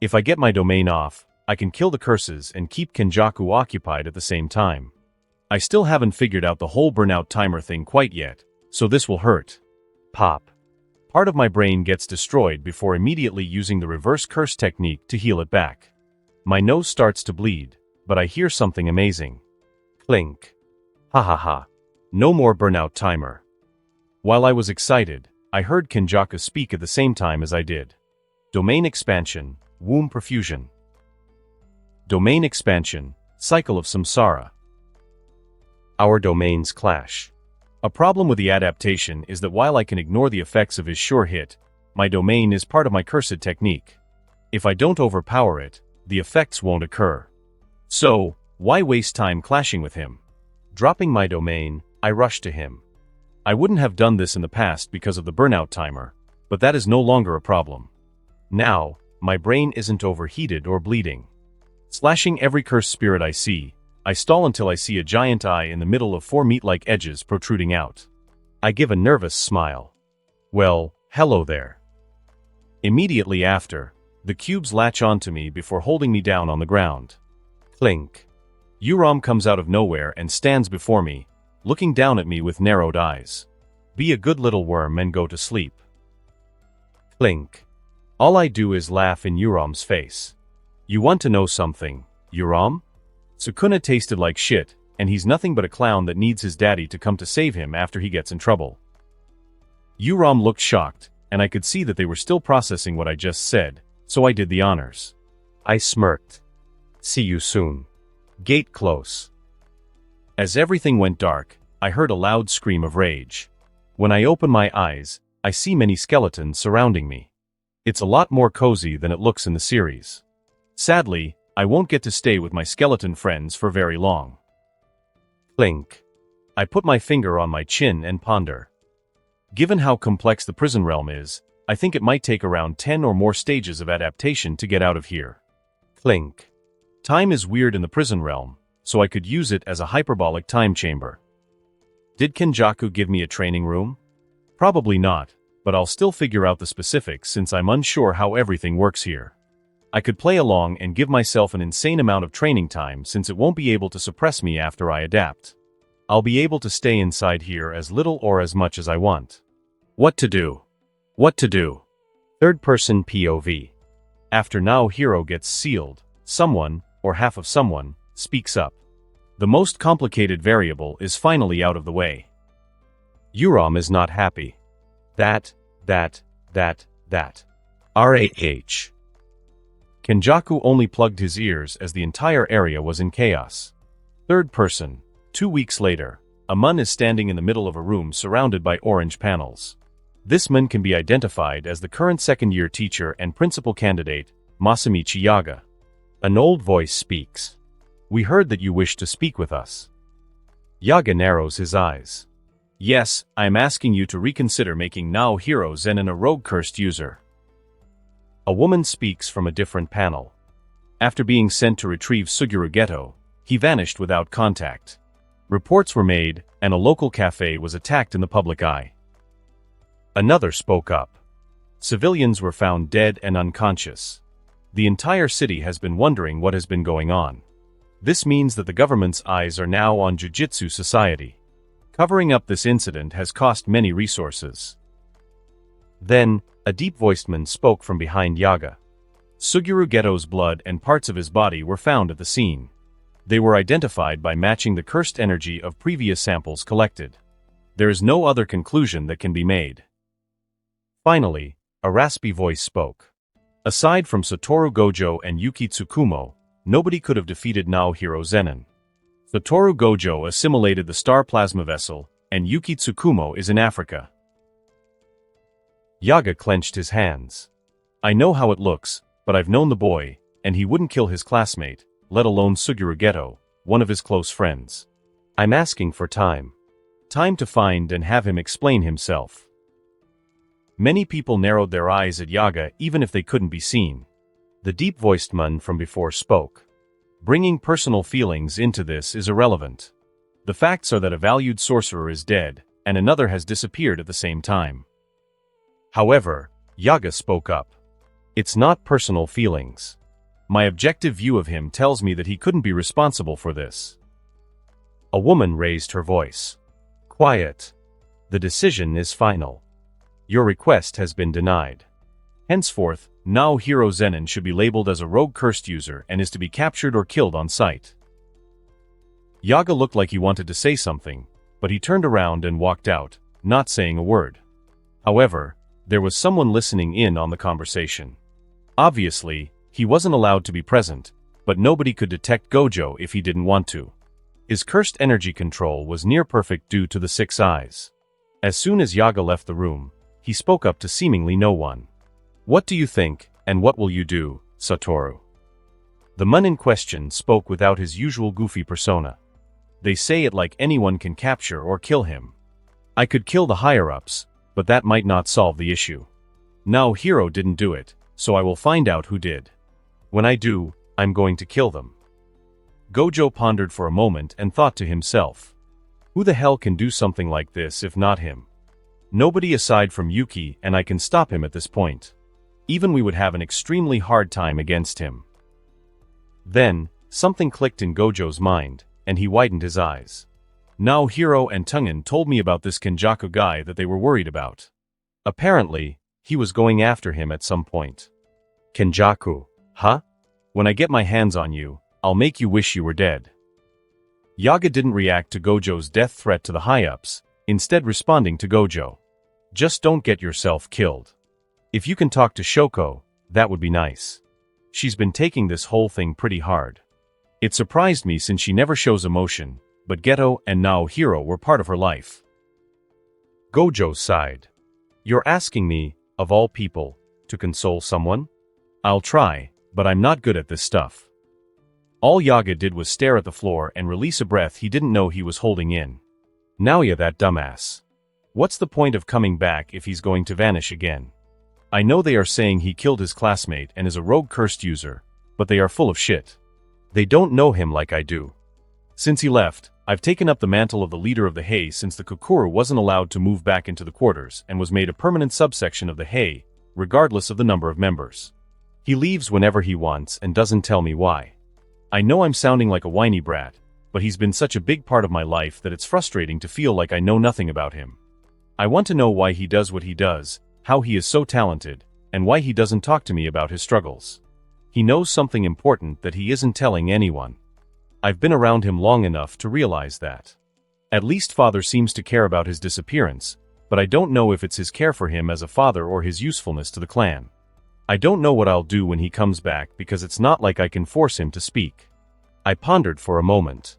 If I get my domain off, I can kill the curses and keep Kenjaku occupied at the same time. I still haven't figured out the whole burnout timer thing quite yet, so this will hurt. Pop. Part of my brain gets destroyed before immediately using the reverse curse technique to heal it back. My nose starts to bleed, but I hear something amazing. Clink. Ha ha ha. No more burnout timer. While I was excited, I heard Kenjaku speak at the same time as I did. Domain expansion, womb perfusion. Domain expansion, cycle of samsara. Our domains clash. A problem with the adaptation is that while I can ignore the effects of his sure hit, my domain is part of my cursed technique. If I don't overpower it, the effects won't occur. So, why waste time clashing with him? Dropping my domain, I rush to him. I wouldn't have done this in the past because of the burnout timer, but that is no longer a problem. Now, my brain isn't overheated or bleeding. Slashing every cursed spirit I see, I stall until I see a giant eye in the middle of 4 meat-like edges protruding out. I give a nervous smile. Well, hello there. Immediately after, the cubes latch onto me before holding me down on the ground. Clink. Yuram comes out of nowhere and stands before me, looking down at me with narrowed eyes. Be a good little worm and go to sleep. Clink. All I do is laugh in Yuram's face. You want to know something, Yuram? Sukuna tasted like shit, and he's nothing but a clown that needs his daddy to come to save him after he gets in trouble. Yuram looked shocked, and I could see that they were still processing what I just said, so I did the honors. I smirked. See you soon. Gate close. As everything went dark, I heard a loud scream of rage. When I open my eyes, I see many skeletons surrounding me. It's a lot more cozy than it looks in the series. Sadly, I won't get to stay with my skeleton friends for very long. Clink. I put my finger on my chin and ponder. Given how complex the prison realm is, I think it might take around 10 or more stages of adaptation to get out of here. Clink. Time is weird in the prison realm, so I could use it as a hyperbolic time chamber. Did Kenjaku give me a training room? Probably not, but I'll still figure out the specifics since I'm unsure how everything works here. I could play along and give myself an insane amount of training time since it won't be able to suppress me after I adapt. I'll be able to stay inside here as little or as much as I want. What to do? What to do? Third-person POV. After Now Hero gets sealed, someone, or half of someone, speaks up. The most complicated variable is finally out of the way. Yuram is not happy. That. RAH. Kenjaku only plugged his ears as the entire area was in chaos. Third person. 2 weeks later, a man is standing in the middle of a room surrounded by orange panels. This man can be identified as the current second-year teacher and principal candidate, Masamichi Yaga. An old voice speaks. We heard that you wish to speak with us. Yaga narrows his eyes. Yes, I am asking you to reconsider making Now Hero Zenin a rogue cursed user. A woman speaks from a different panel. After being sent to retrieve Suguru Ghetto, he vanished without contact. Reports were made, and a local cafe was attacked in the public eye. Another spoke up. Civilians were found dead and unconscious. The entire city has been wondering what has been going on. This means that the government's eyes are now on Jujutsu Society. Covering up this incident has cost many resources. Then, a deep-voiced man spoke from behind Yaga. Suguru Geto's blood and parts of his body were found at the scene. They were identified by matching the cursed energy of previous samples collected. There is no other conclusion that can be made. Finally, a raspy voice spoke. Aside from Satoru Gojo and Yuki Tsukumo, nobody could have defeated Now Hero Zenin. Satoru Gojo assimilated the star plasma vessel, and Yuki Tsukumo is in Africa. Yaga clenched his hands. I know how it looks, but I've known the boy, and he wouldn't kill his classmate, let alone Suguru Geto, one of his close friends. I'm asking for time. Time to find and have him explain himself. Many people narrowed their eyes at Yaga even if they couldn't be seen. The deep-voiced man from before spoke. Bringing personal feelings into this is irrelevant. The facts are that a valued sorcerer is dead, and another has disappeared at the same time. However, Yaga spoke up. It's not personal feelings. My objective view of him tells me that he couldn't be responsible for this. A woman raised her voice. Quiet. The decision is final. Your request has been denied. Henceforth, Now Hero Zenin should be labeled as a rogue cursed user and is to be captured or killed on sight. Yaga looked like he wanted to say something, but he turned around and walked out, not saying a word. However, there was someone listening in on the conversation. Obviously, he wasn't allowed to be present, but nobody could detect Gojo if he didn't want to. His cursed energy control was near perfect due to the 6 eyes. As soon as Yaga left the room, he spoke up to seemingly no one. "What do you think, and what will you do, Satoru?" The man in question spoke without his usual goofy persona. They say it like anyone can capture or kill him. I could kill the higher-ups, but that might not solve the issue. Now Hero didn't do it, so I will find out who did. When I do, I'm going to kill them. Gojo pondered for a moment and thought to himself. Who the hell can do something like this if not him? Nobody aside from Yuki, and I can stop him at this point. Even we would have an extremely hard time against him. Then, something clicked in Gojo's mind, and he widened his eyes. Now Hiro and Tungen told me about this Kenjaku guy that they were worried about. Apparently, he was going after him at some point. Kenjaku, huh? When I get my hands on you, I'll make you wish you were dead. Yaga didn't react to Gojo's death threat to the high-ups, instead responding to Gojo. Just don't get yourself killed. If you can talk to Shoko, that would be nice. She's been taking this whole thing pretty hard. It surprised me since she never shows emotion, but Geto and now Hiro were part of her life. Gojo sighed. You're asking me, of all people, to console someone? I'll try, but I'm not good at this stuff. All Yaga did was stare at the floor and release a breath he didn't know he was holding in. Naoya, that dumbass. What's the point of coming back if he's going to vanish again? I know they are saying he killed his classmate and is a rogue cursed user, but they are full of shit. They don't know him like I do. Since he left, I've taken up the mantle of the leader of the Hei since the Kokuru wasn't allowed to move back into the quarters and was made a permanent subsection of the Hei, regardless of the number of members. He leaves whenever he wants and doesn't tell me why. I know I'm sounding like a whiny brat, but he's been such a big part of my life that it's frustrating to feel like I know nothing about him. I want to know why he does what he does, how he is so talented, and why he doesn't talk to me about his struggles. He knows something important that he isn't telling anyone. I've been around him long enough to realize that. At least father seems to care about his disappearance, but I don't know if it's his care for him as a father or his usefulness to the clan. I don't know what I'll do when he comes back because it's not like I can force him to speak. I pondered for a moment.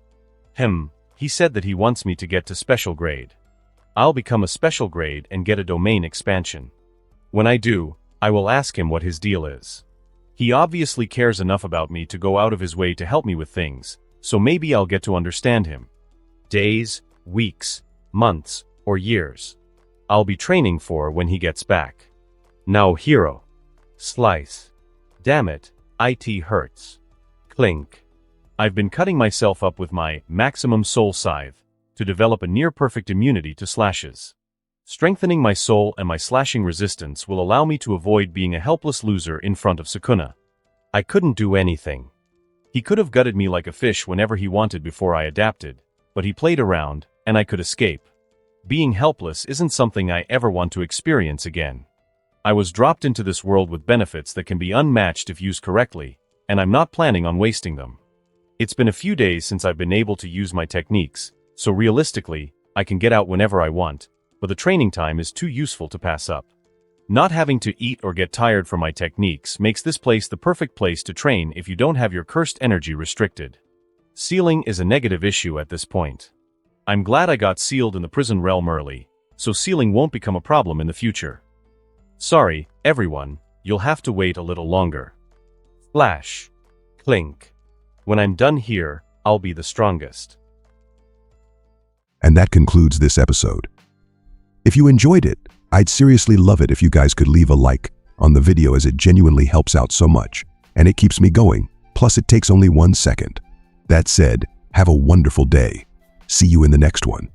He said that he wants me to get to special grade. I'll become a special grade and get a domain expansion. When I do, I will ask him what his deal is. He obviously cares enough about me to go out of his way to help me with things, so maybe I'll get to understand him. Days, weeks, months, or years. I'll be training for when he gets back. Now Hiro. Slice. Damn it, it hurts. Clink. I've been cutting myself up with my maximum soul scythe to develop a near-perfect immunity to slashes. Strengthening my soul and my slashing resistance will allow me to avoid being a helpless loser in front of Sukuna. I couldn't do anything. He could have gutted me like a fish whenever he wanted before I adapted, but he played around, and I could escape. Being helpless isn't something I ever want to experience again. I was dropped into this world with benefits that can be unmatched if used correctly, and I'm not planning on wasting them. It's been a few days since I've been able to use my techniques, so realistically, I can get out whenever I want, but the training time is too useful to pass up. Not having to eat or get tired from my techniques makes this place the perfect place to train if you don't have your cursed energy restricted. Sealing is a negative issue at this point. I'm glad I got sealed in the prison realm early, so sealing won't become a problem in the future. Sorry, everyone, you'll have to wait a little longer. Flash. Clink. When I'm done here, I'll be the strongest. And that concludes this episode. If you enjoyed it, I'd seriously love it if you guys could leave a like on the video as it genuinely helps out so much, and it keeps me going, plus it takes only 1 second. That said, have a wonderful day. See you in the next one.